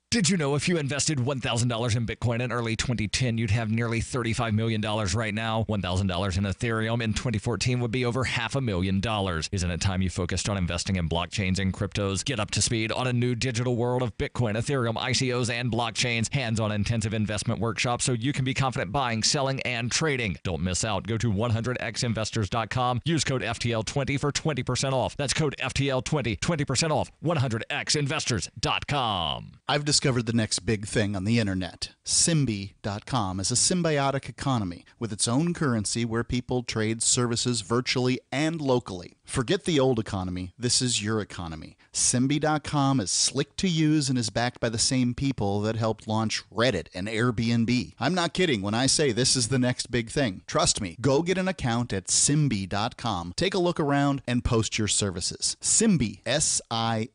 Did you know if you invested $1,000 in Bitcoin in early 2010, you'd have nearly $35 million right now? $1,000 in Ethereum in 2014 would be over $500,000. Isn't it time you focused on investing in blockchains and cryptos? Get up to speed on a new digital world of Bitcoin, Ethereum, ICOs, and blockchains. Hands-on intensive investment workshops so you can be confident buying, selling, and trading. Don't miss out. Go to 100xinvestors.com. Use code FTL20 for 20% off. That's code FTL20, 20% off. 100xinvestors.com. I've discovered the next big thing on the internet. Symbi.com is a symbiotic economy with its own currency where people trade services virtually and locally. Forget the old economy. This is your economy. Symbi.com is slick to use and is backed by the same people that helped launch Reddit and Airbnb. I'm not kidding when I say this is the next big thing. Trust me. Go get an account at Symbi.com. Take a look around and post your services. Symbi, SIMBI.com.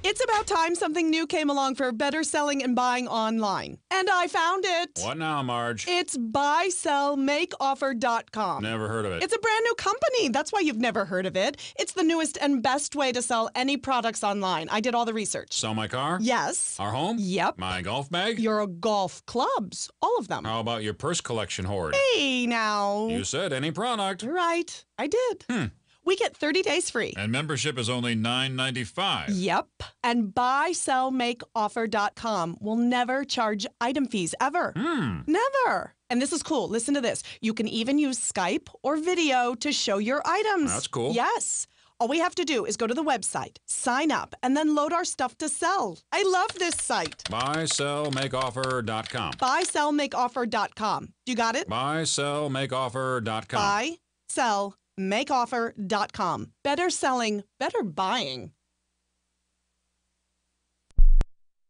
It's about time something new came along for better selling and buying online. And I found it. What now, Marge? It's buysellmakeoffer.com. Never heard of it. It's a brand new company. That's why you've never heard of it. It's the newest and best way to sell any products online. I did all the research. Sell my car? Yes. Our home? Yep. My golf bag? Your golf clubs. All of them. How about your purse collection hoard? Hey, now. You said any product. You're right. I did. We get 30 days free. And membership is only $9.95. Yep. And buysellmakeoffer.com will never charge item fees, ever. Never. And this is cool. Listen to this. You can even use Skype or video to show your items. That's cool. Yes. All we have to do is go to the website, sign up, and then load our stuff to sell. I love this site. Buysellmakeoffer.com. Buysellmakeoffer.com. You got it? Buysellmakeoffer.com. Buysellmakeoffer.com. Better selling, better buying.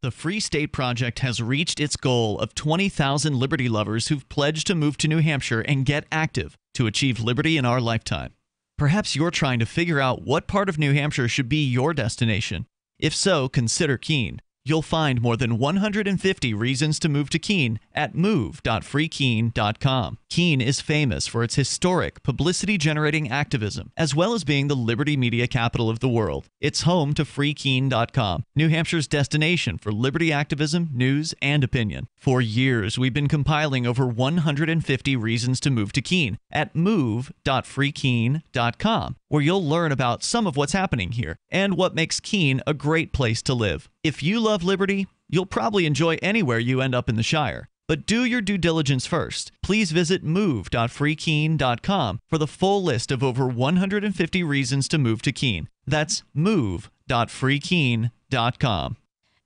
The Free State Project has reached its goal of 20,000 liberty lovers who've pledged to move to New Hampshire and get active to achieve liberty in our lifetime. Perhaps you're trying to figure out what part of New Hampshire should be your destination. If so, consider Keene. You'll find more than 150 reasons to move to Keene at move.freekeene.com. Keene is famous for its historic, publicity-generating activism, as well as being the liberty media capital of the world. It's home to freekeene.com, New Hampshire's destination for liberty activism, news, and opinion. For years, we've been compiling over 150 reasons to move to Keene at move.freekeene.com, where you'll learn about some of what's happening here and what makes Keene a great place to live. If you love liberty, you'll probably enjoy anywhere you end up in the Shire. But do your due diligence first. Please visit move.freekeene.com for the full list of over 150 reasons to move to Keene. That's move.freekeene.com.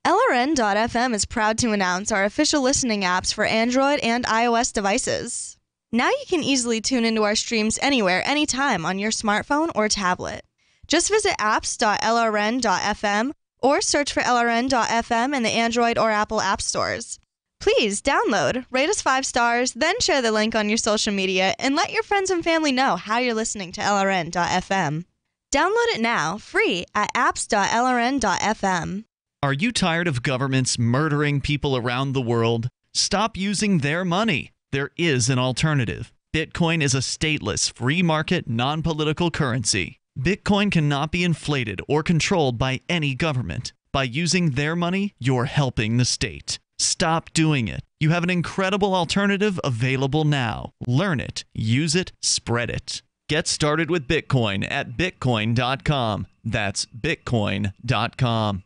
LRN.FM is proud to announce our official listening apps for Android and iOS devices. Now you can easily tune into our streams anywhere, anytime on your smartphone or tablet. Just visit apps.lrn.fm or search for LRN.FM in the Android or Apple app stores. Please download, rate us 5 stars, then share the link on your social media, and let your friends and family know how you're listening to LRN.FM. Download it now, free at apps.lrn.fm. Are you tired of governments murdering people around the world? Stop using their money. There is an alternative. Bitcoin is a stateless, free market, non-political currency. Bitcoin cannot be inflated or controlled by any government. By using their money, you're helping the state. Stop doing it. You have an incredible alternative available now. Learn it, use it, spread it. Get started with Bitcoin at bitcoin.com. That's bitcoin.com.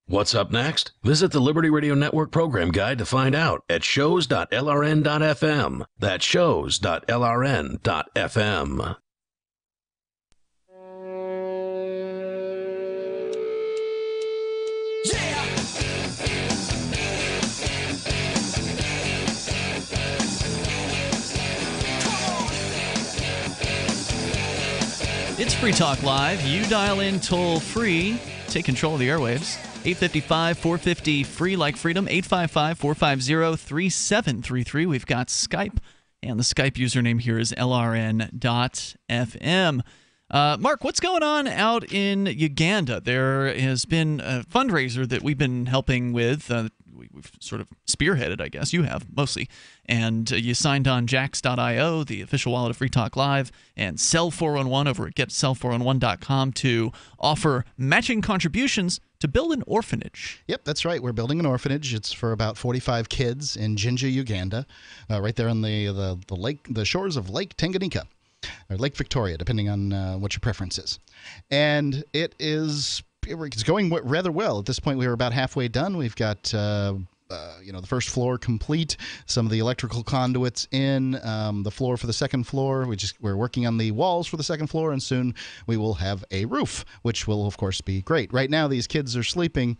What's up next? Visit the Liberty Radio Network program guide to find out at shows.lrn.fm. That's shows.lrn.fm. It's Free Talk Live. You dial in toll free. Take control of the airwaves. 855-450-FREE like freedom. 855-450-3733. We've got Skype, and the Skype username here is lrn.fm. Mark, what's going on out in Uganda? There has been a fundraiser that we've been helping with. We've sort of spearheaded, I guess. You have, mostly. And you signed on Jax.io, the official wallet of Free Talk Live, and Sell411 over at GetSell411.com to offer matching contributions to build an orphanage. Yep, that's right. We're building an orphanage. It's for about 45 kids in Jinja, Uganda, right there on the lake, the shores of Lake Tanganyika, or Lake Victoria, depending on what your preference is. And it's going rather well. At this point, we were about halfway done. We've got the first floor complete, some of the electrical conduits in, the floor for the second floor. We're working on the walls for the second floor, and soon we will have a roof, which will, of course, be great. Right now, these kids are sleeping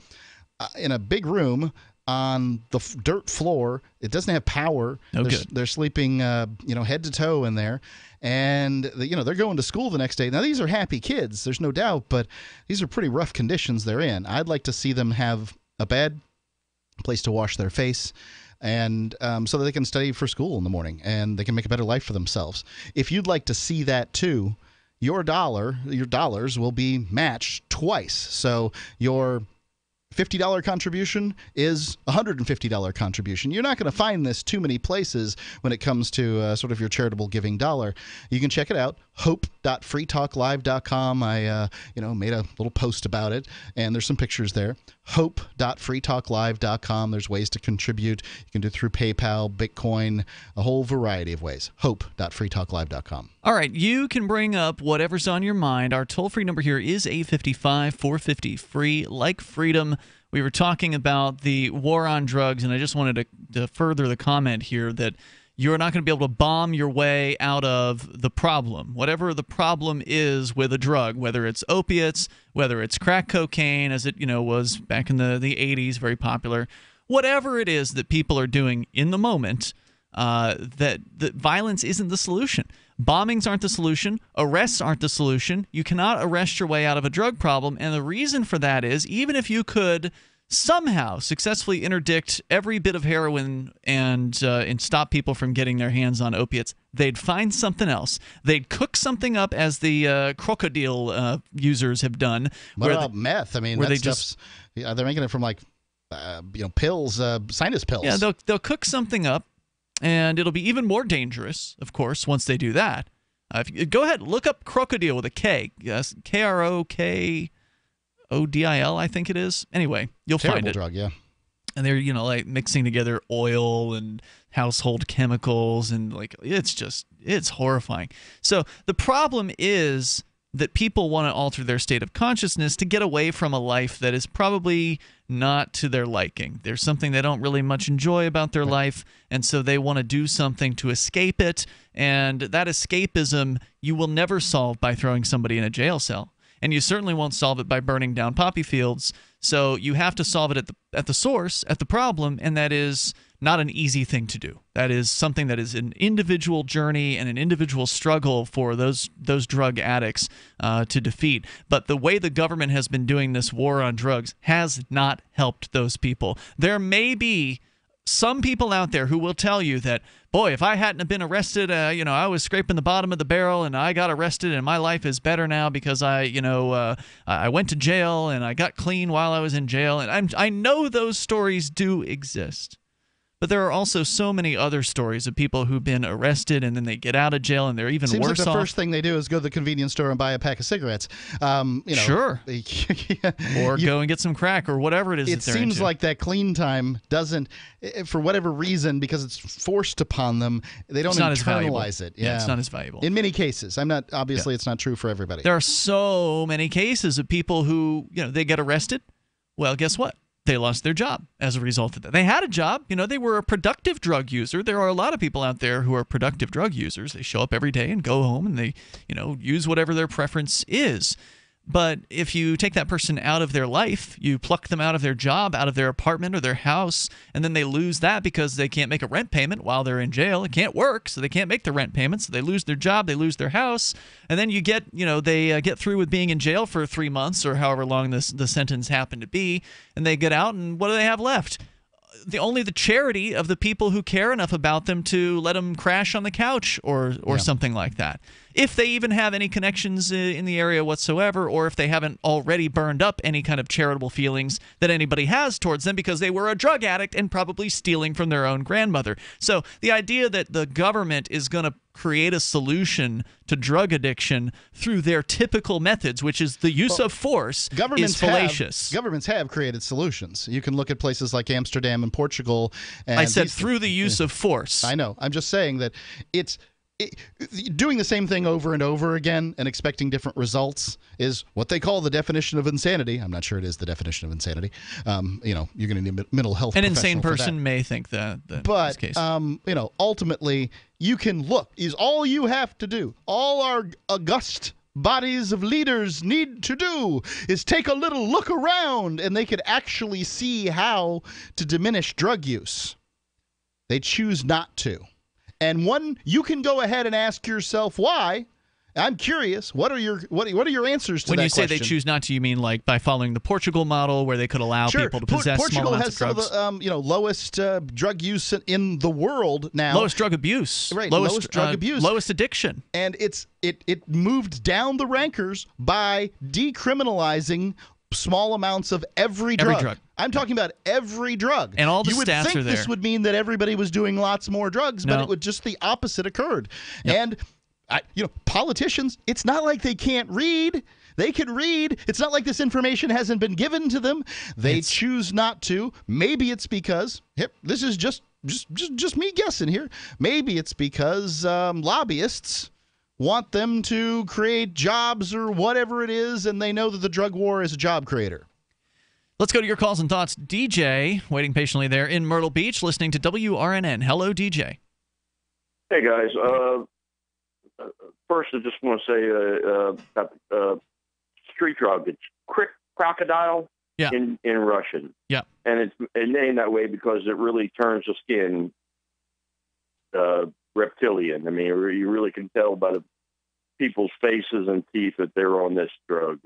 in a big room on the dirt floor. It doesn't have power. They're sleeping, head to toe in there. And, they're going to school the next day. Now, these are happy kids, there's no doubt, but these are pretty rough conditions they're in. I'd like to see them have a bed, a place to wash their face, and so that they can study for school in the morning and they can make a better life for themselves. If you'd like to see that too, your dollars will be matched twice. So your $50 contribution is a $150 contribution. You're not going to find this too many places when it comes to sort of your charitable giving dollar. You can check it out, hope.freetalklive.com. I made a little post about it, and there's some pictures there. Hope.freetalklive.com. There's ways to contribute. You can do it through PayPal, Bitcoin, a whole variety of ways. Hope.freetalklive.com. All right, you can bring up whatever's on your mind. Our toll-free number here is 855-450-FREE, like freedom. We were talking about the war on drugs, and I just wanted to further the comment here that you're not going to be able to bomb your way out of the problem. Whatever the problem is with a drug, whether it's opiates, whether it's crack cocaine, as it was back in the 80s, very popular, whatever it is that people are doing in the moment, that violence isn't the solution. Bombings aren't the solution. Arrests aren't the solution. You cannot arrest your way out of a drug problem, and the reason for that is even if you could somehow successfully interdict every bit of heroin and stop people from getting their hands on opiates, they'd find something else. They'd cook something up, as the crocodile users have done. What about meth? I mean, where that stuff's they're making it from pills, sinus pills. Yeah, they'll cook something up, and it'll be even more dangerous, of course, once they do that. Go ahead, look up crocodile with a K. Yes, Krokodil, I think it is. Anyway, you'll find it. Terrible drug, yeah. And they're, like mixing together oil and household chemicals, and it's horrifying. So the problem is that people want to alter their state of consciousness to get away from a life that is probably not to their liking. There's something they don't really much enjoy about their life, and so they want to do something to escape it. And that escapism you will never solve by throwing somebody in a jail cell. And you certainly won't solve it by burning down poppy fields. So you have to solve it at the source, at the problem, and that is not an easy thing to do. That is something that is an individual journey and an individual struggle for those drug addicts to defeat. But the way the government has been doing this war on drugs has not helped those people. There may be some people out there who will tell you that, boy, if I hadn't have been arrested, I was scraping the bottom of the barrel and I got arrested and my life is better now because I went to jail and I got clean while I was in jail. And I know those stories do exist. But there are also so many other stories of people who've been arrested and then they get out of jail and they're even Seems worse like the off. first thing they do is go to the convenience store and buy a pack of cigarettes. Sure. Or go and get some crack or whatever it is that they're It seems into. like that clean time doesn't, for whatever reason, because it's forced upon them, they don't internalize it. Yeah, it's not as valuable. In many cases. It's not true for everybody. There are so many cases of people who, they get arrested. Well, guess what? They lost their job as a result of that. They had a job. They were a productive drug user. There are a lot of people out there who are productive drug users. They show up every day and go home and they, use whatever their preference is. But if you take that person out of their life, you pluck them out of their job, out of their apartment or their house, and then they lose that because they can't make a rent payment while they're in jail. It can't work, so they can't make the rent payment, so they lose their job, they lose their house, and then you get, they get through with being in jail for 3 months or however long the sentence happened to be, and they get out, and what do they have left? Only the charity of the people who care enough about them to let them crash on the couch or something like that. If they even have any connections in the area whatsoever, or if they haven't already burned up any kind of charitable feelings that anybody has towards them because they were a drug addict and probably stealing from their own grandmother. So the idea that the government is going to create a solution to drug addiction through their typical methods, which is the use of force, is fallacious. Governments have created solutions. You can look at places like Amsterdam and Portugal. And I said through the use of force. I know. I'm just saying that doing the same thing over and over again and expecting different results is what they call the definition of insanity. I'm not sure it is the definition of insanity. You're going to need a mental health professional. An insane person may think that. But, ultimately, you can look. Is all you have to do. All our august bodies of leaders need to do is take a little look around, and they could actually see how to diminish drug use. They choose not to. And you can go ahead and ask yourself why, I'm curious. What are your answers to that question? When you say they choose not to, you mean like by following the Portugal model, where they could allow people to possess small amounts of drugs? Portugal has some of the lowest drug use in the world now. Lowest drug abuse. Right. Lowest drug abuse. Lowest addiction. And it moved down the rankers by decriminalizing small amounts of every drug. I'm talking about every drug. And all the you would stats think are there. This would mean that everybody was doing lots more drugs, but it would just the opposite occurred. Yep. And politicians, it's not like they can't read. They can read. It's not like this information hasn't been given to them. They choose not to. Maybe it's because this is just me guessing here. Maybe it's because lobbyists want them to create jobs or whatever it is, and they know that the drug war is a job creator. Let's go to your calls and thoughts. DJ, waiting patiently there in Myrtle Beach, listening to WRNN. Hello, DJ. Hey, guys. First, I just want to say about street drug. It's crocodile in Russian. Yeah. And it's named that way because it really turns the skin reptilian. I mean, you really can tell by the people's faces and teeth that they're on this drug.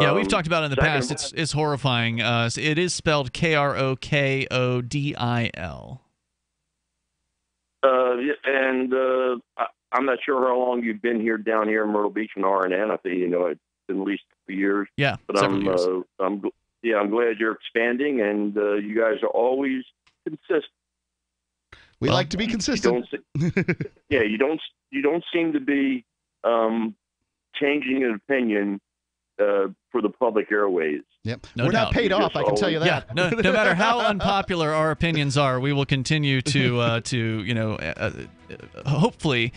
Yeah, we've talked about it in the past. It's horrifying. It is spelled Krokodil. And I'm not sure how long you've been down here in Myrtle Beach and RNN. I think it's been at least 2 years. Yeah, but I'm glad you're expanding, and you guys are always consistent. We like to be consistent. You don't seem to be changing an opinion for the public airways. Yep, we're not paid off. I can tell you that. Yeah, no matter how unpopular our opinions are, we will continue to hopefully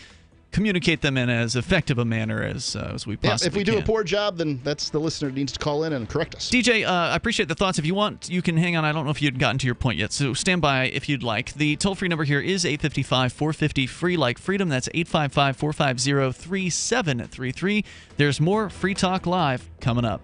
communicate them in as effective a manner as we possibly can. If we do a poor job, then that's the listener needs to call in and correct us. DJ, I appreciate the thoughts. If you want, you can hang on. I don't know if you'd gotten to your point yet, so stand by if you'd like. The toll-free number here is 855-450-FREE like freedom. That's 855-450-3733. There's more Free Talk Live coming up.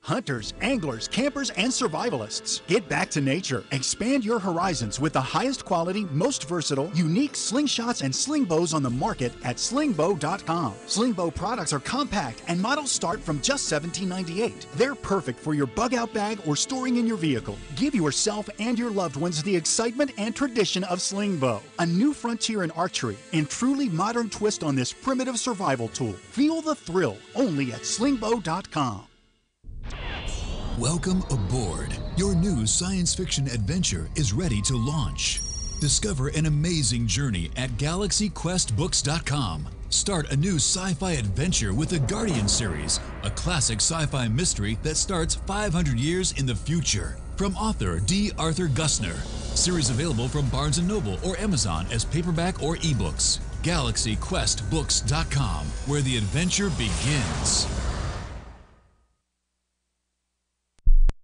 Hunters, anglers, campers, and survivalists. Get back to nature. Expand your horizons with the highest quality, most versatile, unique slingshots and sling bows on the market at slingbow.com. Sling bow products are compact and models start from just $17.98. They're perfect for your bug out bag or storing in your vehicle. Give yourself and your loved ones the excitement and tradition of sling bow. A new frontier in archery and truly modern twist on this primitive survival tool. Feel the thrill only at slingbow.com. Welcome aboard. Your new science fiction adventure is ready to launch. Discover an amazing journey at GalaxyQuestBooks.com. Start a new sci-fi adventure with the Guardian series, a classic sci-fi mystery that starts 500 years in the future. From author D. Arthur Gussner. Series available from Barnes & Noble or Amazon as paperback or ebooks. GalaxyQuestBooks.com, where the adventure begins.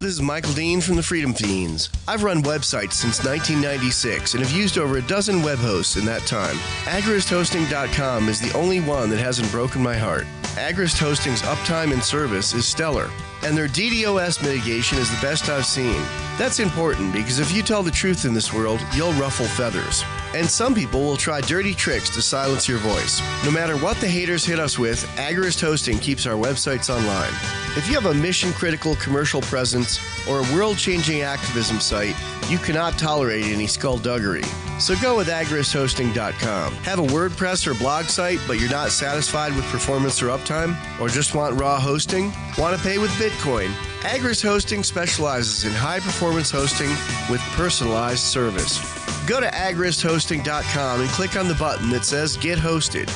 This is Michael Dean from the Freedom Fiends. I've run websites since 1996 and have used over a dozen web hosts in that time. AgristHosting.com is the only one that hasn't broken my heart. Agrist Hosting's uptime and service is stellar, and their DDoS mitigation is the best I've seen. That's important because if you tell the truth in this world, you'll ruffle feathers. And some people will try dirty tricks to silence your voice. No matter what the haters hit us with, Agrist Hosting keeps our websites online. If you have a mission-critical commercial presence or a world-changing activism site, you cannot tolerate any skullduggery. So go with agristhosting.com. Have a WordPress or blog site, but you're not satisfied with performance or uptime? Or just want raw hosting? Want to pay with Bitcoin? Agrist Hosting specializes in high-performance hosting with personalized service. Go to agristhosting.com and click on the button that says Get Hosted.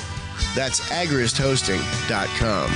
That's agristhosting.com.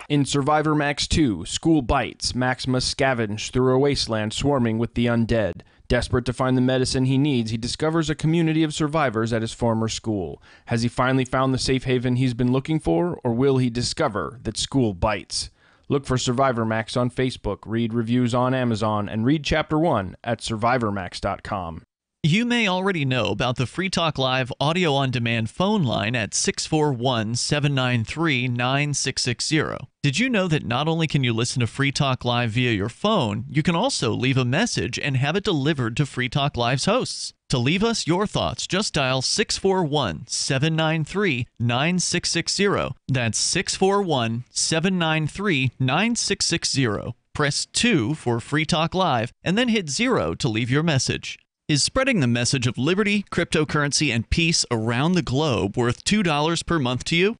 In Survivor Max 2, School Bites, Max must scavenge through a wasteland swarming with the undead. Desperate to find the medicine he needs, he discovers a community of survivors at his former school. Has he finally found the safe haven he's been looking for, or will he discover that school bites? Look for Survivor Max on Facebook, read reviews on Amazon, and read Chapter 1 at survivormax.com. You may already know about the Free Talk Live audio-on-demand phone line at 641-793-9660. Did you know that not only can you listen to Free Talk Live via your phone, you can also leave a message and have it delivered to Free Talk Live's hosts? To leave us your thoughts, just dial 641-793-9660. That's 641-793-9660. Press 2 for Free Talk Live, and then hit 0 to leave your message. Is spreading the message of liberty, cryptocurrency, and peace around the globe worth $2 per month to you?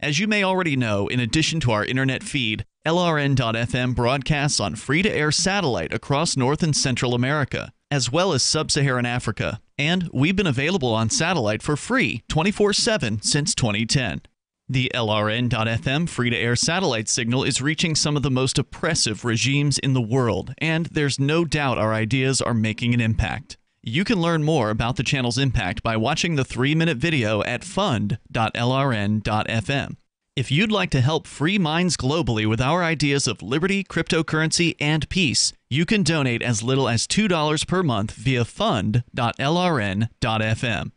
As you may already know, in addition to our internet feed, LRN.FM broadcasts on free-to-air satellite across North and Central America, as well as Sub-Saharan Africa. And we've been available on satellite for free 24/7 since 2010. The LRN.FM free-to-air satellite signal is reaching some of the most oppressive regimes in the world, and there's no doubt our ideas are making an impact. You can learn more about the channel's impact by watching the 3-minute video at fund.lrn.fm. If you'd like to help free minds globally with our ideas of liberty, cryptocurrency, and peace, you can donate as little as $2 per month via fund.lrn.fm.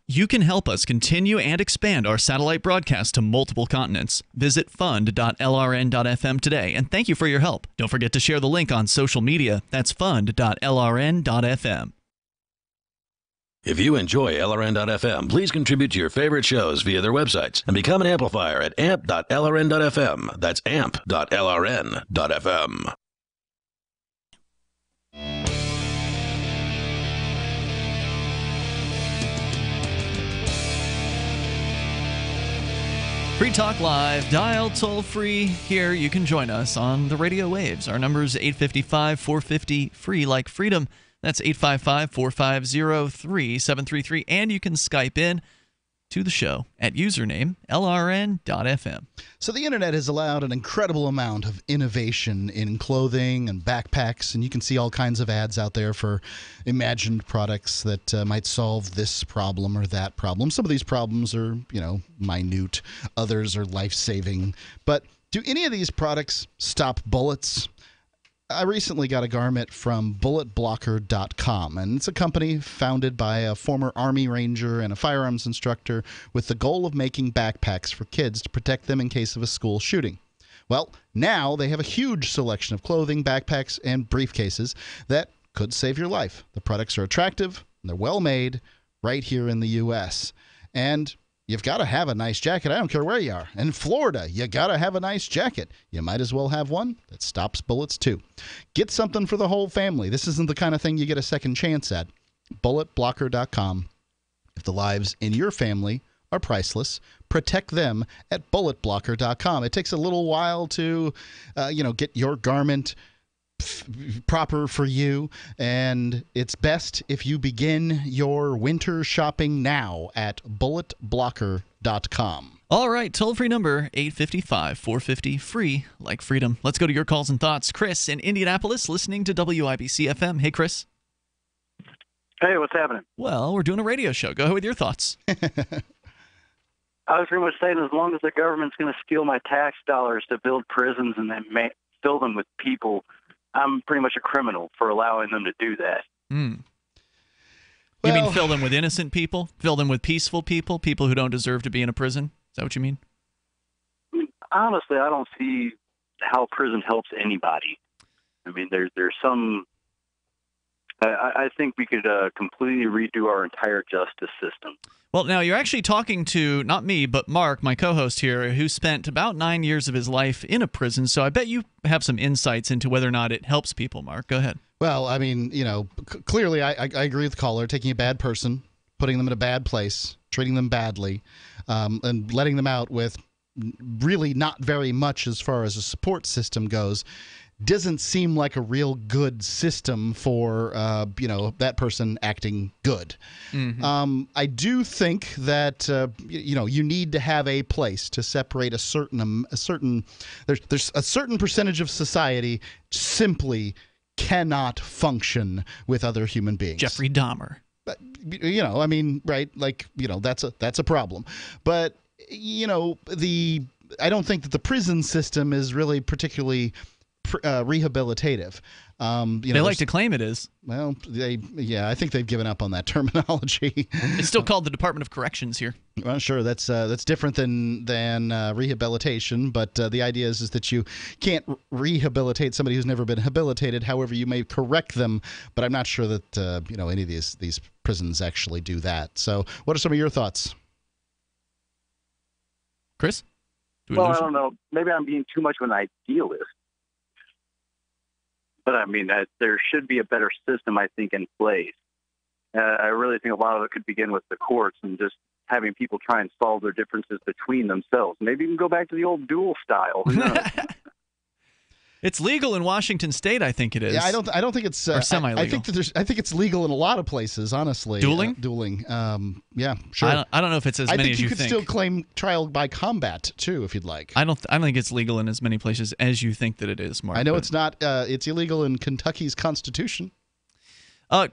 You can help us continue and expand our satellite broadcast to multiple continents. Visit fund.lrn.fm today, and thank you for your help. Don't forget to share the link on social media. That's fund.lrn.fm. If you enjoy LRN.FM, please contribute to your favorite shows via their websites and become an amplifier at amp.lrn.fm. That's amp.lrn.fm. Free Talk Live, dial toll-free. Here you can join us on the radio waves. Our number is 855-450-FREE like freedom. That's 855-450-3733. And you can Skype in to the show at username LRN.FM. So the internet has allowed an incredible amount of innovation in clothing and backpacks, and you can see all kinds of ads out there for imagined products that might solve this problem or that problem. Some of these problems are, minute. Others are life-saving. But do any of these products stop bullets? I recently got a garment from bulletblocker.com, and it's a company founded by a former Army Ranger and a firearms instructor with the goal of making backpacks for kids to protect them in case of a school shooting. Well, now they have a huge selection of clothing, backpacks, and briefcases that could save your life. The products are attractive, and they're well made right here in the U.S., and you've got to have a nice jacket. I don't care where you are. In Florida, you got to have a nice jacket. You might as well have one that stops bullets, too. Get something for the whole family. This isn't the kind of thing you get a second chance at. Bulletblocker.com. If the lives in your family are priceless, protect them at bulletblocker.com. It takes a little while to, get your garment proper for you, and it's best if you begin your winter shopping now at bulletblocker.com. All right, toll-free number 855-450-FREE like freedom. Let's go to your calls and thoughts. Chris in Indianapolis, listening to WIBC FM. Hey, Chris. Hey, what's happening? Well, we're doing a radio show. Go ahead with your thoughts. I was pretty much saying as long as the government's going to steal my tax dollars to build prisons and then fill them with people, I'm pretty much a criminal for allowing them to do that. You mean fill them with innocent people? Fill them with peaceful people? People who don't deserve to be in a prison? Is that what you mean? Honestly, I don't see how prison helps anybody. I mean, there's some... I think we could completely redo our entire justice system. Well, now you're actually talking to, not me, but Mark, my co-host here, who spent about 9 years of his life in a prison. So I bet you have some insights into whether or not it helps people, Mark. Go ahead. Well, I mean, clearly I agree with the caller. Taking a bad person, putting them in a bad place, treating them badly, and letting them out with really not very much as far as a support system goes doesn't seem like a real good system for, that person acting good. Mm-hmm. I do think that, you need to have a place to separate there's a certain percentage of society simply cannot function with other human beings. Jeffrey Dahmer. That's a problem. But, I don't think that the prison system is really particularly rehabilitative. They like to claim it is. Well, I think they've given up on that terminology. It's still called the Department of Corrections here. Well, sure, that's different than rehabilitation, but the idea is that you can't rehabilitate somebody who's never been habilitated. However, you may correct them, but I'm not sure that any of these prisons actually do that. So, what are some of your thoughts, Chris? Well, I don't know. Maybe I'm being too much of an idealist. But I mean, that there should be a better system, I think, in place. I really think a lot of it could begin with the courts and just having people try and solve their differences between themselves. Maybe even go back to the old duel style. Who knows? It's legal in Washington State, I think it is. Yeah, I don't think it's or semi-legal. I think it's legal in a lot of places, honestly. Dueling? Dueling. Yeah, sure. I don't know if it's as many as you think. I think you could still claim trial by combat too, if you'd like. I don't think it's legal in as many places as you think that it is, Mark. I know it's not. It's illegal in Kentucky's Constitution.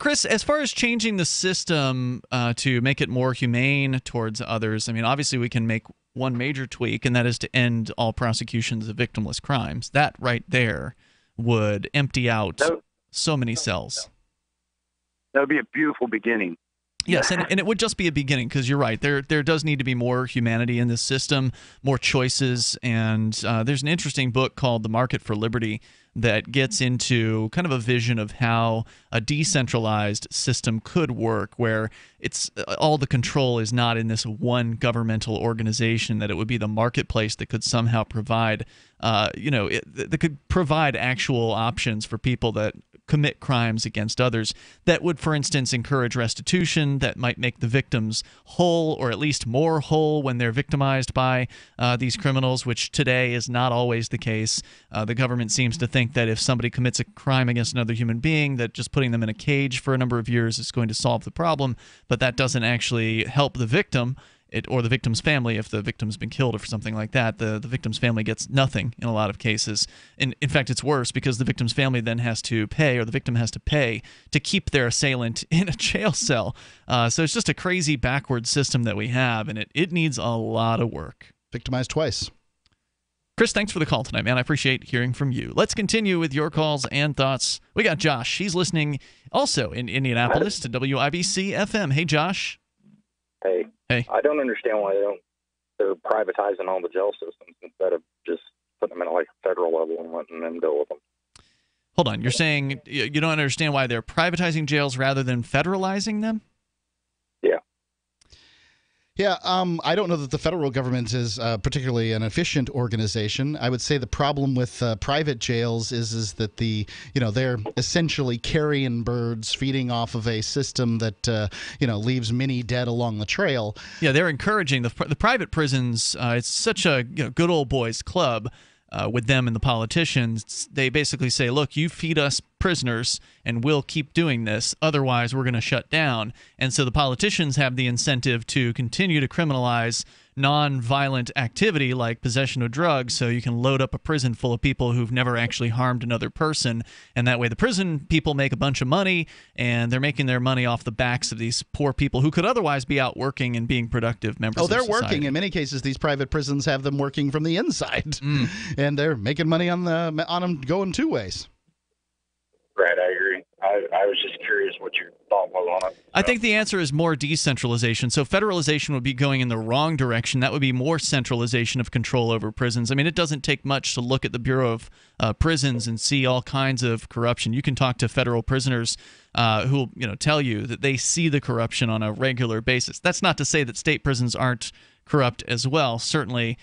Chris, as far as changing the system to make it more humane towards others, I mean, obviously we can make one major tweak, and that is to end all prosecutions of victimless crimes. That right there would empty out so many cells. That would be a beautiful beginning. Yes, and it would just be a beginning, because you're right. There does need to be more humanity in this system, more choices, and there's an interesting book called The Market for Liberty that gets into kind of a vision of how a decentralized system could work, where it's all the control is not in this one governmental organization, that it would be the marketplace that could somehow provide, that could provide actual options for people that commit crimes against others that would, for instance, encourage restitution, that might make the victims whole, or at least more whole when they're victimized by these criminals, which today is not always the case. The government seems to think that if somebody commits a crime against another human being, that just putting them in a cage for a number of years is going to solve the problem, but that doesn't actually help the victim. Or the victim's family, if the victim's been killed or something like that, the victim's family gets nothing in a lot of cases. And in fact, it's worse, because the victim's family then has to pay, or the victim has to pay, to keep their assailant in a jail cell. So it's just a crazy backward system that we have, and it needs a lot of work. Victimized twice. Chris, thanks for the call tonight, man. I appreciate hearing from you. Let's continue with your calls and thoughts. We got Josh. He's listening also in Indianapolis to WIBC FM. Hey, Josh. Hey, I don't understand why they're privatizing all the jail systems instead of just putting them at like a federal level and letting them go with them. Hold on, you're saying you don't understand why they're privatizing jails rather than federalizing them? Yeah. Yeah, I don't know that the federal government is particularly an efficient organization. I would say the problem with private jails is that they're essentially carrion birds feeding off of a system that leaves many dead along the trail. Yeah, they're encouraging the private prisons. It's such a good old boys club. With them and the politicians, they basically say, look, you feed us prisoners and we'll keep doing this. Otherwise, we're going to shut down. And so the politicians have the incentive to continue to criminalize non-violent activity like possession of drugs, so you can load up a prison full of people who've never actually harmed another person. And that way the prison people make a bunch of money, and they're making their money off the backs of these poor people who could otherwise be out working and being productive members of society. Oh, they're working. In many cases, these private prisons have them working from the inside. And they're making money on them going two ways. Right, I agree. I was just curious what your thought was on it. I think the answer is more decentralization. So federalization would be going in the wrong direction. That would be more centralization of control over prisons. I mean, it doesn't take much to look at the Bureau of Prisons and see all kinds of corruption. You can talk to federal prisoners who will tell you that they see the corruption on a regular basis. That's not to say that state prisons aren't corrupt as well. Certainly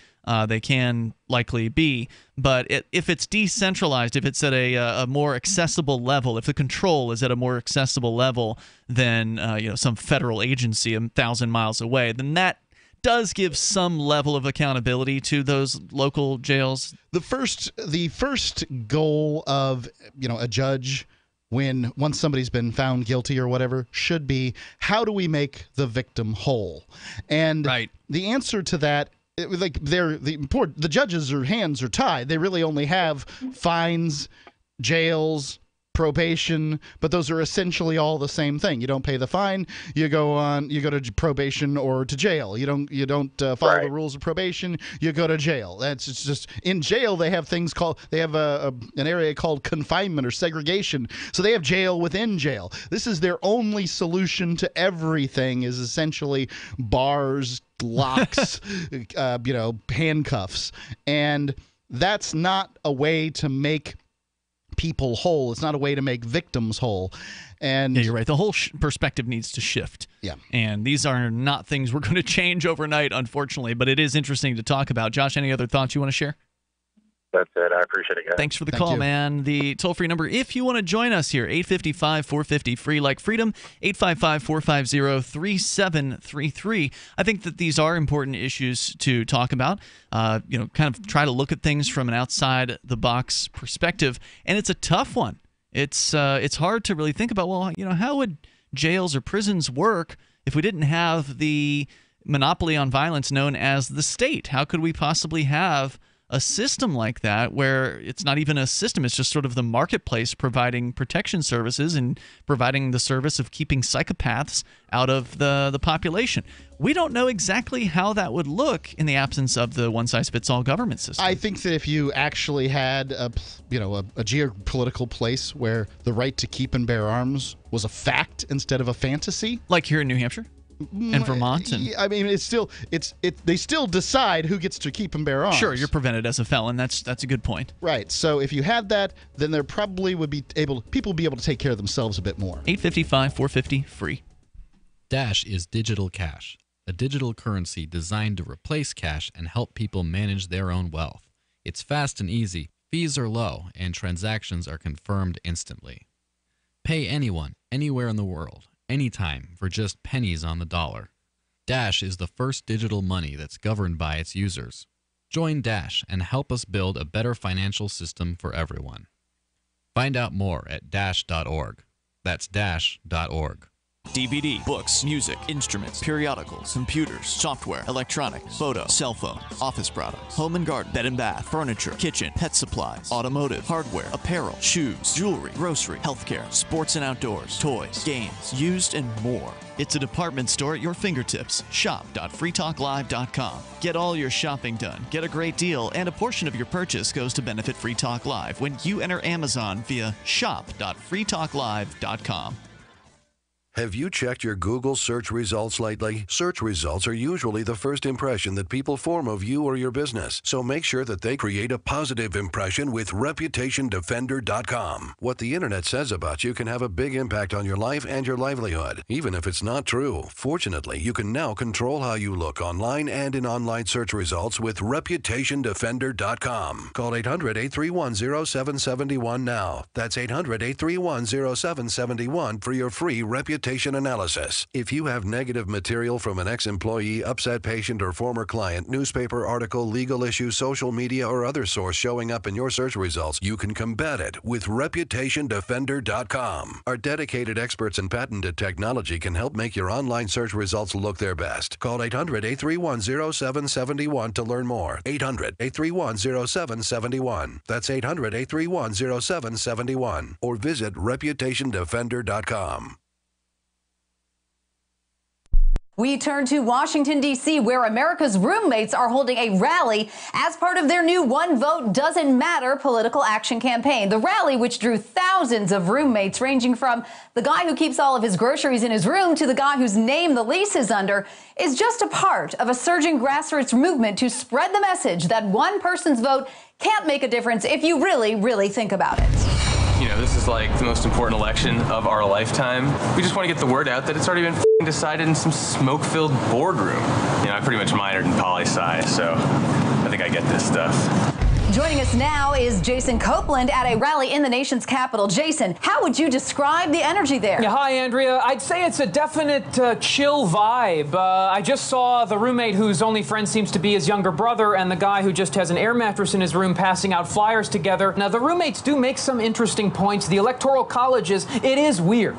they can likely be. But if it's decentralized, if it's at a more accessible level, if the control is at a more accessible level than some federal agency 1,000 miles away, then that does give some level of accountability to those local jails. The first goal of a judge once somebody's been found guilty or whatever should be, how do we make the victim whole? And the answer to that, the judges' hands are tied. They really only have fines, jails, probation, but those are essentially all the same thing. You don't pay the fine, you go to probation or to jail. You don't follow the rules of probation, you go to jail. It's just in jail they have things called an area called confinement or segregation. So they have jail within jail. This is their only solution to everything, is essentially bars, locks, handcuffs, and that's not a way to make people whole. It's not a way to make victims whole. And yeah, you're right. The whole perspective needs to shift. Yeah. And these are not things we're going to change overnight, unfortunately, but it is interesting to talk about. Josh, any other thoughts you want to share? That's it. I appreciate it, guys. Thanks for the call, man. The toll-free number, if you want to join us here, 855-450-FREE, like freedom, 855-450-3733. I think that these are important issues to talk about, kind of try to look at things from an outside-the-box perspective, and it's a tough one. It's hard to really think about, well, how would jails or prisons work if we didn't have the monopoly on violence known as the state? How could we possibly have a system like that where it's not even a system, it's just sort of the marketplace providing protection services and providing the service of keeping psychopaths out of the population? We don't know exactly how that would look in the absence of the one-size-fits-all government system. I think that if you actually had a geopolitical place where the right to keep and bear arms was a fact instead of a fantasy, like here in New Hampshire and Vermont, I mean, they still decide who gets to keep and bear arms. Sure, you're prevented as a felon. That's a good point. Right. So if you had that, then there probably would be people would be able to take care of themselves a bit more. 855-450-FREE. Dash is digital cash, a digital currency designed to replace cash and help people manage their own wealth. It's fast and easy, fees are low, and transactions are confirmed instantly. Pay anyone, anywhere in the world, anytime, for just pennies on the dollar. Dash is the first digital money that's governed by its users. Join Dash and help us build a better financial system for everyone. Find out more at dash.org. That's dash.org. DVD, books, music, instruments, periodicals, computers, software, electronics, photo, cell phone, office products, home and garden, bed and bath, furniture, kitchen, pet supplies, automotive, hardware, apparel, shoes, jewelry, grocery, healthcare, sports and outdoors, toys, games, used, and more. It's a department store at your fingertips. Shop.freetalklive.com. Get all your shopping done, get a great deal, and a portion of your purchase goes to benefit Free Talk Live when you enter Amazon via shop.freetalklive.com. Have you checked your Google search results lately? Search results are usually the first impression that people form of you or your business, so make sure that they create a positive impression with ReputationDefender.com. What the internet says about you can have a big impact on your life and your livelihood, even if it's not true. Fortunately, you can now control how you look online and in online search results with ReputationDefender.com. Call 800-831-0771 now. That's 800-831-0771 for your free reputation analysis. If you have negative material from an ex-employee, upset patient, or former client, newspaper article, legal issue, social media, or other source showing up in your search results, you can combat it with ReputationDefender.com. Our dedicated experts in patented technology can help make your online search results look their best. Call 800-831-0771 to learn more. 800-831-0771. That's 800-831-0771. Or visit ReputationDefender.com. We turn to Washington, D.C., where America's roommates are holding a rally as part of their new One Vote Doesn't Matter political action campaign. The rally, which drew thousands of roommates, ranging from the guy who keeps all of his groceries in his room to the guy whose name the lease is under, is just a part of a surging grassroots movement to spread the message that one person's vote can't make a difference if you really, really think about it. You know, this is like the most important election of our lifetime. We just want to get the word out that it's already been decided in some smoke-filled boardroom. You know, I pretty much minored in poli-sci, so I think I get this stuff. Joining us now is Jason Copeland at a rally in the nation's capital. Jason, how would you describe the energy there? Yeah, hi, Andrea. I'd say it's a definite chill vibe. I just saw the roommate whose only friend seems to be his younger brother and the guy who just has an air mattress in his room passing out flyers together. Now, the roommates do make some interesting points. The Electoral College it is weird.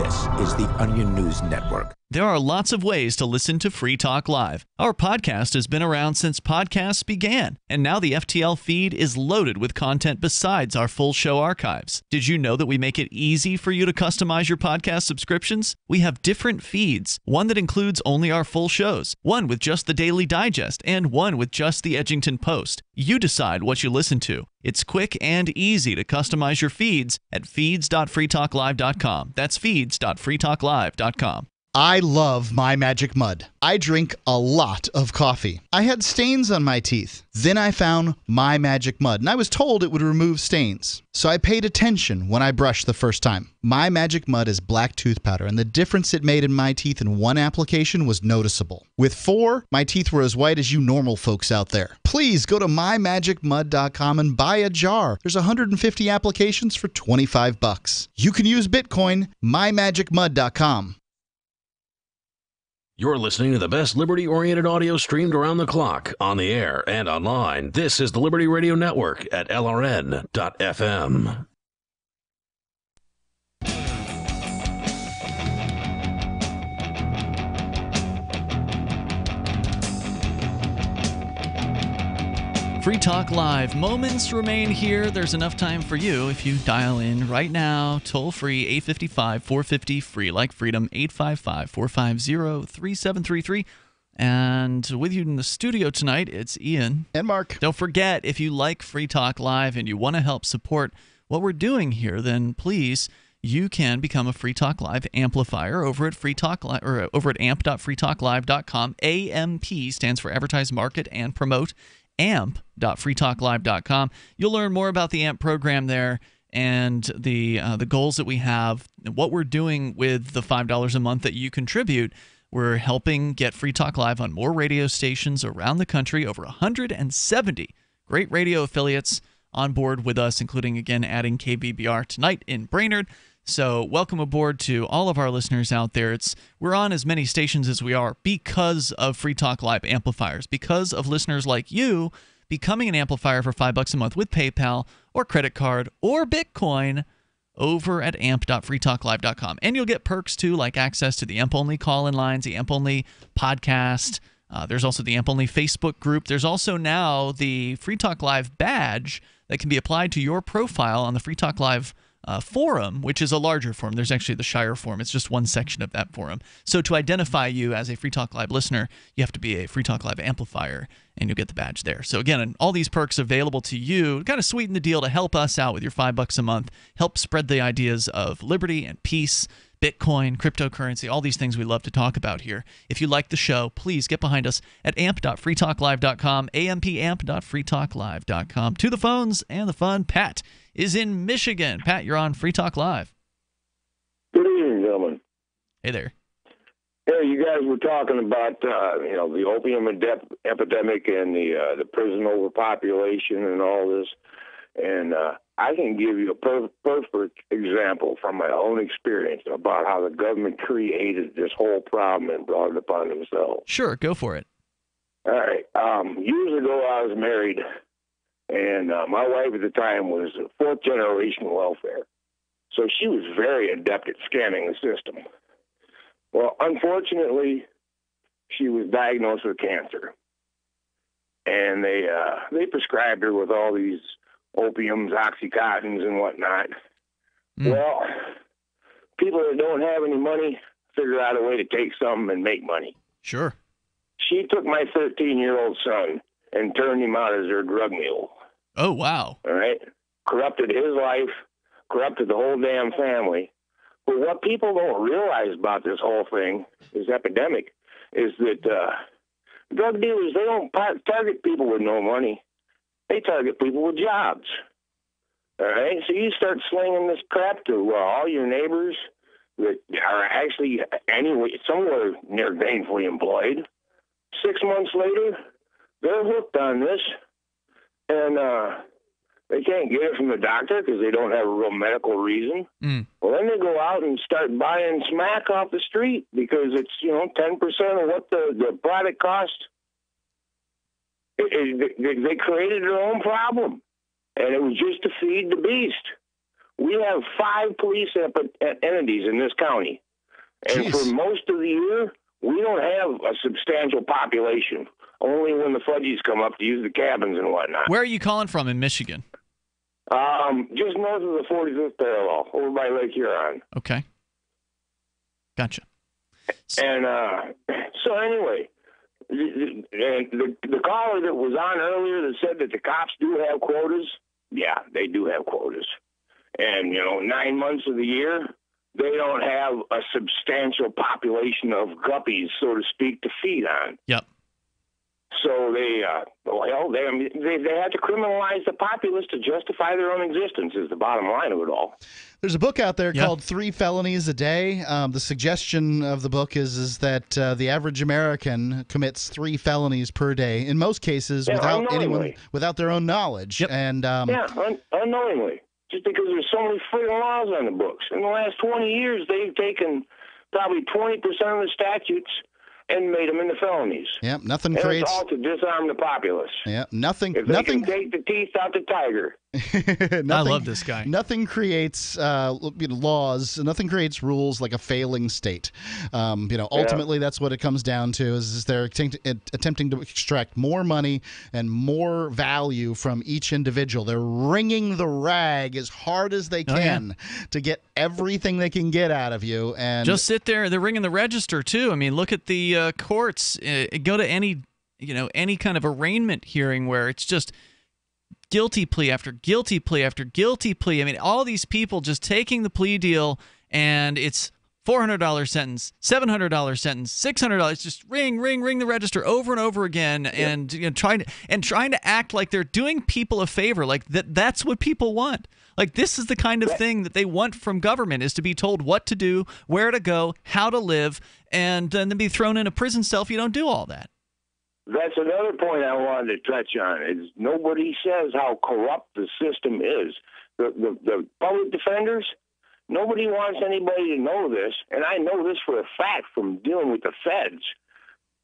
This is the Onion News Network. There are lots of ways to listen to Free Talk Live. Our podcast has been around since podcasts began, and now the FTL feed is loaded with content besides our full show archives. Did you know that we make it easy for you to customize your podcast subscriptions? We have different feeds, one that includes only our full shows, one with just the Daily Digest, and one with just the Edgington Post. You decide what you listen to. It's quick and easy to customize your feeds at feeds.freetalklive.com. That's feeds.freetalklive.com. I love My Magic Mud. I drink a lot of coffee. I had stains on my teeth. Then I found My Magic Mud, and I was told it would remove stains. So I paid attention when I brushed the first time. My Magic Mud is black tooth powder, and the difference it made in my teeth in one application was noticeable. With 4, my teeth were as white as you normal folks out there. Please go to mymagicmud.com and buy a jar. There's 150 applications for $25. You can use Bitcoin, mymagicmud.com. You're listening to the best liberty-oriented audio streamed around the clock, on the air, and online. This is the Liberty Radio Network at LRN.FM. Free Talk Live. Moments remain here. There's enough time for you if you dial in right now, toll-free, 855-450-FREE, like freedom, 855-450-3733. And with you in the studio tonight, it's Ian. And Mark. Don't forget, if you like Free Talk Live and you want to help support what we're doing here, then please, you can become a Free Talk Live amplifier over at Free Talk Live, or over at amp.freetalklive.com. AMP stands for Advertise, Market, and Promote. amp.freetalklive.com. You'll learn more about the AMP program there and the goals that we have, what we're doing with the $5 a month that you contribute. We're helping get Free Talk Live on more radio stations around the country, over 170 great radio affiliates on board with us, including, again, adding KBBR tonight in Brainerd. So welcome aboard to all of our listeners out there. We're on as many stations as we are because of Free Talk Live amplifiers, because of listeners like you becoming an amplifier for $5 a month with PayPal or credit card or Bitcoin over at amp.freetalklive.com. And you'll get perks too, like access to the AMP-only call-in lines, the AMP-only podcast. There's also the AMP-only Facebook group. There's also now the Free Talk Live badge that can be applied to your profile on the Free Talk Live forum, which is a larger forum. There's actually the Shire forum. It's just one section of that forum. So to identify you as a Free Talk Live listener, you have to be a Free Talk Live amplifier, and you'll get the badge there. So again, all these perks available to you, kind of sweeten the deal to help us out with your $5 a month, help spread the ideas of liberty and peace, Bitcoin, cryptocurrency, all these things we love to talk about here. If you like the show, please get behind us at amp.freetalklive.com, amp.freetalklive.com. To the phones and the fun, Pat is in Michigan. Pat, you're on Free Talk Live. Good evening, gentlemen. Hey there. Hey, you guys were talking about the opium epidemic and the prison overpopulation and all this, and I can give you a perfect example from my own experience about how the government created this whole problem and brought it upon themselves. Sure, go for it. All right. Years ago, I was married, and my wife at the time was fourth-generation welfare. So she was very adept at scanning the system. Well, unfortunately, she was diagnosed with cancer. And they prescribed her with all these opiums, Oxycontins, and whatnot. Well, people that don't have any money figure out a way to take some and make money. Sure. She took my 13-year-old son and turned him out as her drug mule. Oh, wow. All right? Corrupted his life, corrupted the whole damn family. But what people don't realize about this whole thing, this epidemic, is that drug dealers, they don't target people with no money. They target people with jobs. All right? So you start slinging this crap to all your neighbors that are actually anyway somewhere near gainfully employed. 6 months later, they're hooked on this, and they can't get it from the doctor because they don't have a real medical reason. Well, then they go out and start buying smack off the street because it's 10% of what the product costs. They created their own problem, and it was just to feed the beast. We have 5 police entities in this county. And for most of the year, we don't have a substantial population. Only when the fudgies come up to use the cabins and whatnot. Where are you calling from in Michigan? Just north of the 45th parallel, over by Lake Huron. Okay. Gotcha. And so anyway, the caller that was on earlier that said that the cops do have quotas, yeah, they do have quotas. And, 9 months of the year, they don't have a substantial population of guppies, so to speak, to feed on. Yep. So they have to criminalize the populace to justify their own existence is the bottom line of it all. There's a book out there called 3 Felonies a Day. The suggestion of the book is that the average American commits 3 felonies per day, in most cases without their own knowledge. Yep. And unknowingly. Just because there's so many freaking laws on the books. In the last 20 years, they've taken probably 20% of the statutes and made them into felonies. Yeah, nothing and creates. It's all to disarm the populace. Yeah, nothing. If they can take the teeth out the tiger. I love this guy. Nothing creates laws. Nothing creates rules like a failing state. Ultimately, that's what it comes down to. Is they're attempting to extract more money and more value from each individual. They're wringing the rag as hard as they can to get everything they can get out of you. And just sit there. They're ringing the register too. I mean, look at the courts. Go to any kind of arraignment hearing where it's just guilty plea after guilty plea after guilty plea. I mean, all these people just taking the plea deal, and it's $400 sentence, $700 sentence, $600. Just ring the register over and over again, and trying to act like they're doing people a favor, like that's what people want. Like, this is the kind of thing that they want from government, is to be told what to do, where to go, how to live, and then be thrown in a prison cell if you don't do all that. That's another point I wanted to touch on. Is nobody says how corrupt the system is. The public defenders, nobody wants anybody to know this, and I know this for a fact from dealing with the feds.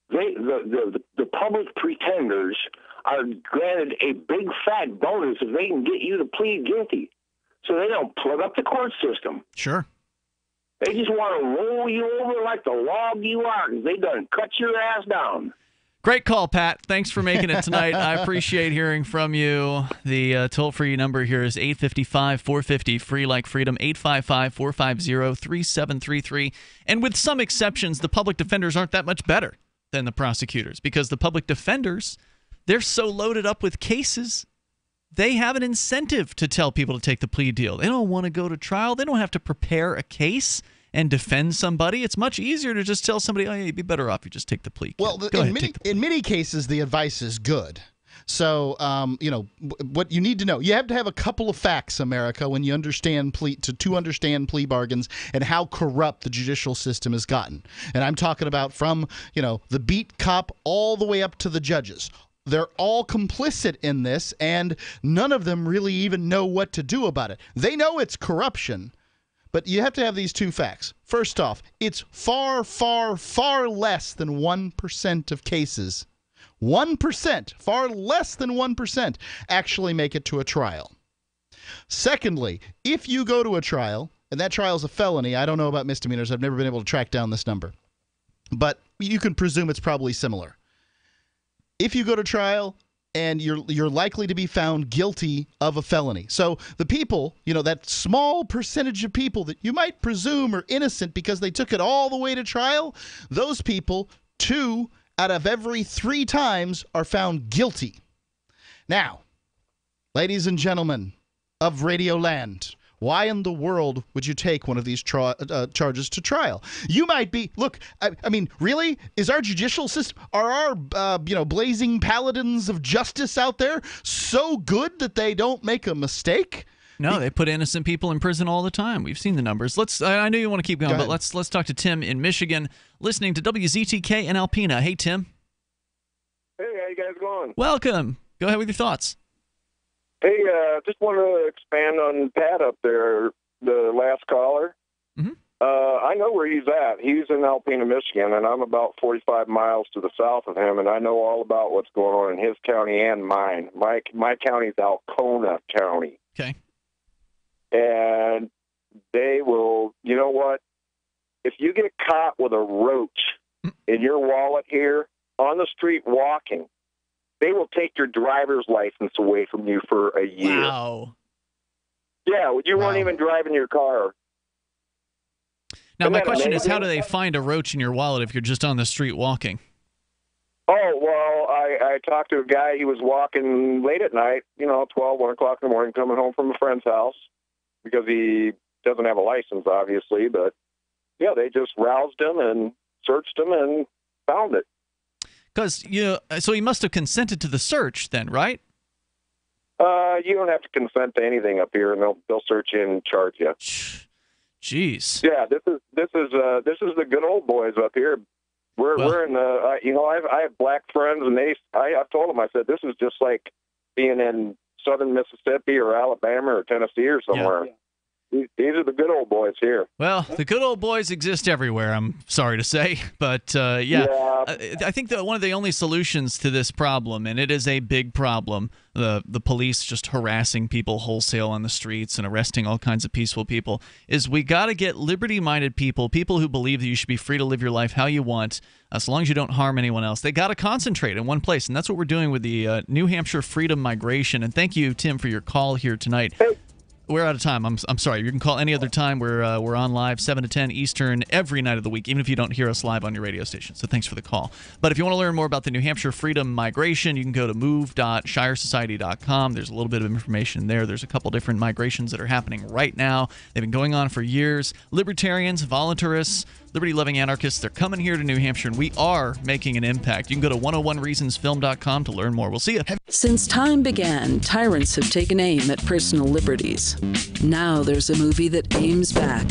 The public pretenders are granted a big fat bonus if they can get you to plead guilty, so they don't plug up the court system. Sure. They just want to roll you over like the log you are, because they done cut your ass down. Great call, Pat. Thanks for making it tonight. I appreciate hearing from you. The toll-free number here is 855-450, free like freedom, 855-450-3733. And with some exceptions, the public defenders aren't that much better than the prosecutors, because the public defenders, they're so loaded up with cases, they have an incentive to tell people to take the plea deal. They don't want to go to trial. They don't have to prepare a case and defend somebody. It's much easier to just tell somebody, you'd be better off if you just take the plea. Well, in many cases, the advice is good. So, what you need to know, you have to have a couple of facts, America, when you understand to understand plea bargains and how corrupt the judicial system has gotten. And I'm talking about from, the beat cop all the way up to the judges. They're all complicit in this, and none of them really even know what to do about it. They know it's corruption, but you have to have these two facts. First off, it's far, far, far less than 1% of cases. 1%, far less than 1%, actually make it to a trial. Secondly, if you go to a trial, and that trial is a felony, I don't know about misdemeanors, I've never been able to track down this number, but you can presume it's probably similar. If you go to trial and you're likely to be found guilty of a felony. So the people, that small percentage of people that you might presume are innocent because they took it all the way to trial, those people, 2 out of every 3 times are found guilty. Now, ladies and gentlemen of Radio Land, why in the world would you take one of these charges to trial? You might be, look, I mean, really? Is our judicial system, are our, blazing paladins of justice out there so good that they don't make a mistake? No, they put innocent people in prison all the time. We've seen the numbers. I know you want to keep going, but let's talk to Tim in Michigan, listening to WZTK in Alpena. Hey, Tim. Hey, how you guys going? Welcome. Go ahead with your thoughts. Hey, just want to expand on Pat up there, the last caller. Mm-hmm. I know where he's at. He's in Alpena, Michigan, and I'm about 45 miles to the south of him, and I know all about what's going on in his county and mine. My county's Alcona County. Okay. and they will, you know what? If you get caught with a roach in your wallet here on the street walking, they will take your driver's license away from you for a year. Wow. Yeah, you weren't even driving your car. Now, my question is, how do they find a roach in your wallet if you're just on the street walking? Oh, well, I talked to a guy. He was walking late at night, 12, 1 o'clock in the morning, coming home from a friend's house because he doesn't have a license, obviously. But, yeah, they just roused him and searched him and found it. Because, so he must have consented to the search then, right? You don't have to consent to anything up here, and they'll search you and charge you. Jeez. Yeah, this is the good old boys up here. We're in the I have black friends, and I've told them, I said, this is just like being in southern Mississippi or Alabama or Tennessee or somewhere. Yeah. These are the good old boys here. Well, the good old boys exist everywhere, I'm sorry to say. But, I think that one of the only solutions to this problem, and it is a big problem, the police just harassing people wholesale on the streets and arresting all kinds of peaceful people, is we got to get liberty-minded people who believe that you should be free to live your life how you want, as long as you don't harm anyone else. They got to concentrate in one place, and that's what we're doing with the New Hampshire Freedom Migration. And thank you, Tim, for your call here tonight. We're out of time. I'm sorry. You can call any other time. We're on live 7 to 10 Eastern every night of the week, even if you don't hear us live on your radio station. So thanks for the call. But if you want to learn more about the New Hampshire Freedom Migration, you can go to move.shiresociety.com. There's a little bit of information there. There's a couple different migrations that are happening right now. They've been going on for years. Libertarians, voluntarists, liberty-loving anarchists, they're coming here to New Hampshire, and we are making an impact. You can go to 101reasonsfilm.com to learn more. We'll see you. Since time began, tyrants have taken aim at personal liberties. Now there's a movie that aims back.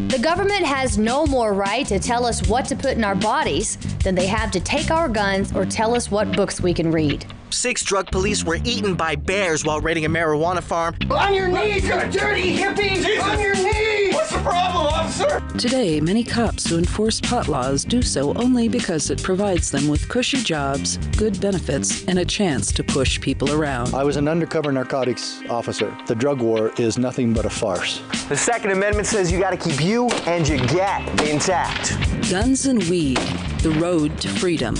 The government has no more right to tell us what to put in our bodies than they have to take our guns or tell us what books we can read. 6 drug police were eaten by bears while raiding a marijuana farm. On your knees, you dirty hippie! Jesus. On your knees! What's the problem, officer? Today, many cops who enforce pot laws do so only because it provides them with cushy jobs, good benefits, and a chance to push people around. I was an undercover narcotics officer. The drug war is nothing but a farce. The Second Amendment says you gotta keep you and your gat intact. Guns and Weed, The Road to Freedom.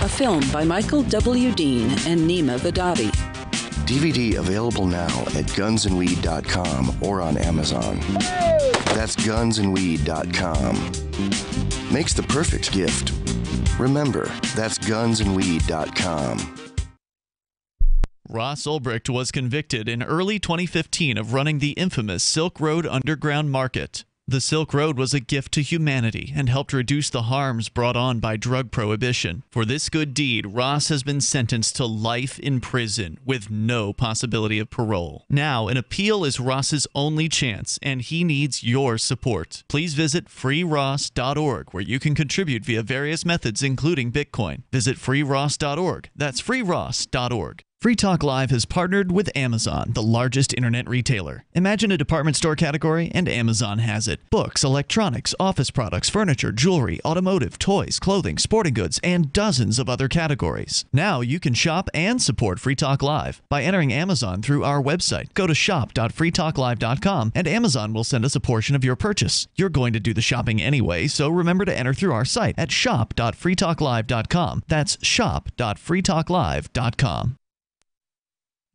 A film by Michael W. Dean and Nima Vadati. DVD available now at gunsandweed.com or on Amazon. That's gunsandweed.com. Makes the perfect gift. Remember, that's gunsandweed.com. Ross Ulbricht was convicted in early 2015 of running the infamous Silk Road Underground Market. The Silk Road was a gift to humanity and helped reduce the harms brought on by drug prohibition. For this good deed, Ross has been sentenced to life in prison with no possibility of parole. Now, an appeal is Ross's only chance, and he needs your support. Please visit freeross.org, where you can contribute via various methods, including Bitcoin. Visit freeross.org. That's freeross.org. Free Talk Live has partnered with Amazon, the largest internet retailer. Imagine a department store category, and Amazon has it. Books, electronics, office products, furniture, jewelry, automotive, toys, clothing, sporting goods, and dozens of other categories. Now you can shop and support Free Talk Live by entering Amazon through our website. Go to shop.freetalklive.com, and Amazon will send us a portion of your purchase. You're going to do the shopping anyway, so remember to enter through our site at shop.freetalklive.com. That's shop.freetalklive.com.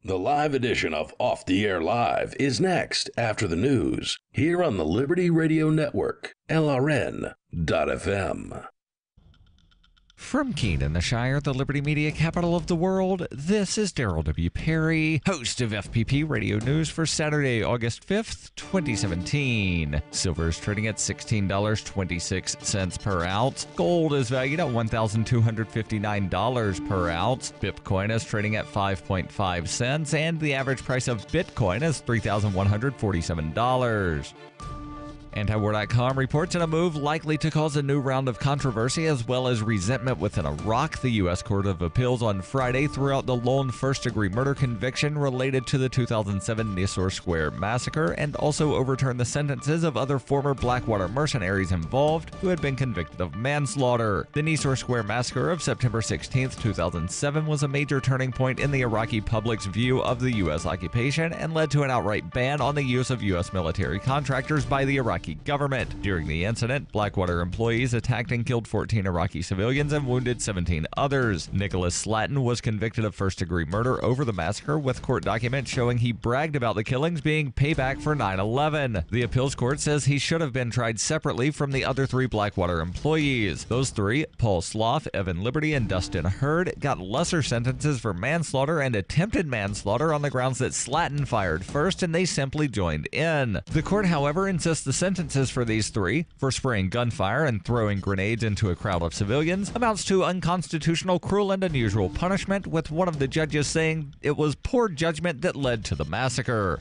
The live edition of Off the Air Live is next after the news here on the Liberty Radio Network, LRN.FM. From Keene, the Shire, the Liberty Media capital of the world, this is Daryl W. Perry, host of FPP Radio News for Saturday, August 5th, 2017. Silver is trading at $16.26 per ounce. Gold is valued at $1,259 per ounce. Bitcoin is trading at 5.5 cents, and the average price of Bitcoin is $3,147. Antiwar.com reports in a move likely to cause a new round of controversy as well as resentment within Iraq. The U.S. Court of Appeals on Friday threw out the lone first-degree murder conviction related to the 2007 Nisour Square massacre and also overturned the sentences of other former Blackwater mercenaries involved who had been convicted of manslaughter. The Nisour Square massacre of September 16, 2007 was a major turning point in the Iraqi public's view of the U.S. occupation and led to an outright ban on the use of U.S. military contractors by the Iraqi government. During the incident, Blackwater employees attacked and killed 14 Iraqi civilians and wounded 17 others. Nicholas Slatton was convicted of first-degree murder over the massacre, with court documents showing he bragged about the killings being payback for 9/11. The appeals court says he should have been tried separately from the other 3 Blackwater employees. Those 3, Paul Sloth, Evan Liberty, and Dustin Hurd, got lesser sentences for manslaughter and attempted manslaughter on the grounds that Slatton fired first and they simply joined in. The court, however, insists the sentences for these 3, for spraying gunfire and throwing grenades into a crowd of civilians, amounts to unconstitutional, cruel, and unusual punishment, with one of the judges saying it was poor judgment that led to the massacre.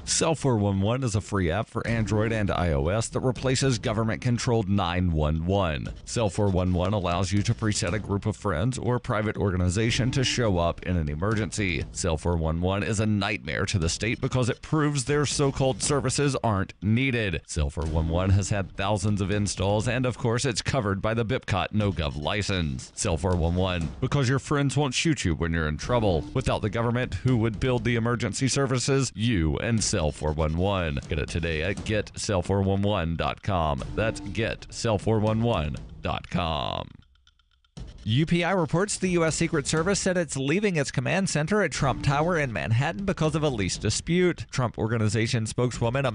Cell 411 is a free app for Android and iOS that replaces government-controlled 911. Cell 411 allows you to preset a group of friends or private organization to show up in an emergency. Cell 411 is a nightmare to the state because it proves their so-called services aren't needed. Cell 411 has had thousands of installs, and of course it's covered by the BIPCOT NoGov license. Cell 411, because your friends won't shoot you when you're in trouble. Without the government, who would build the emergency services? You and Cell 411. Get it today at getcell411.com. That's getcell411.com. UPI reports the U.S. Secret Service said it's leaving its command center at Trump Tower in Manhattan because of a lease dispute. Trump Organization spokeswoman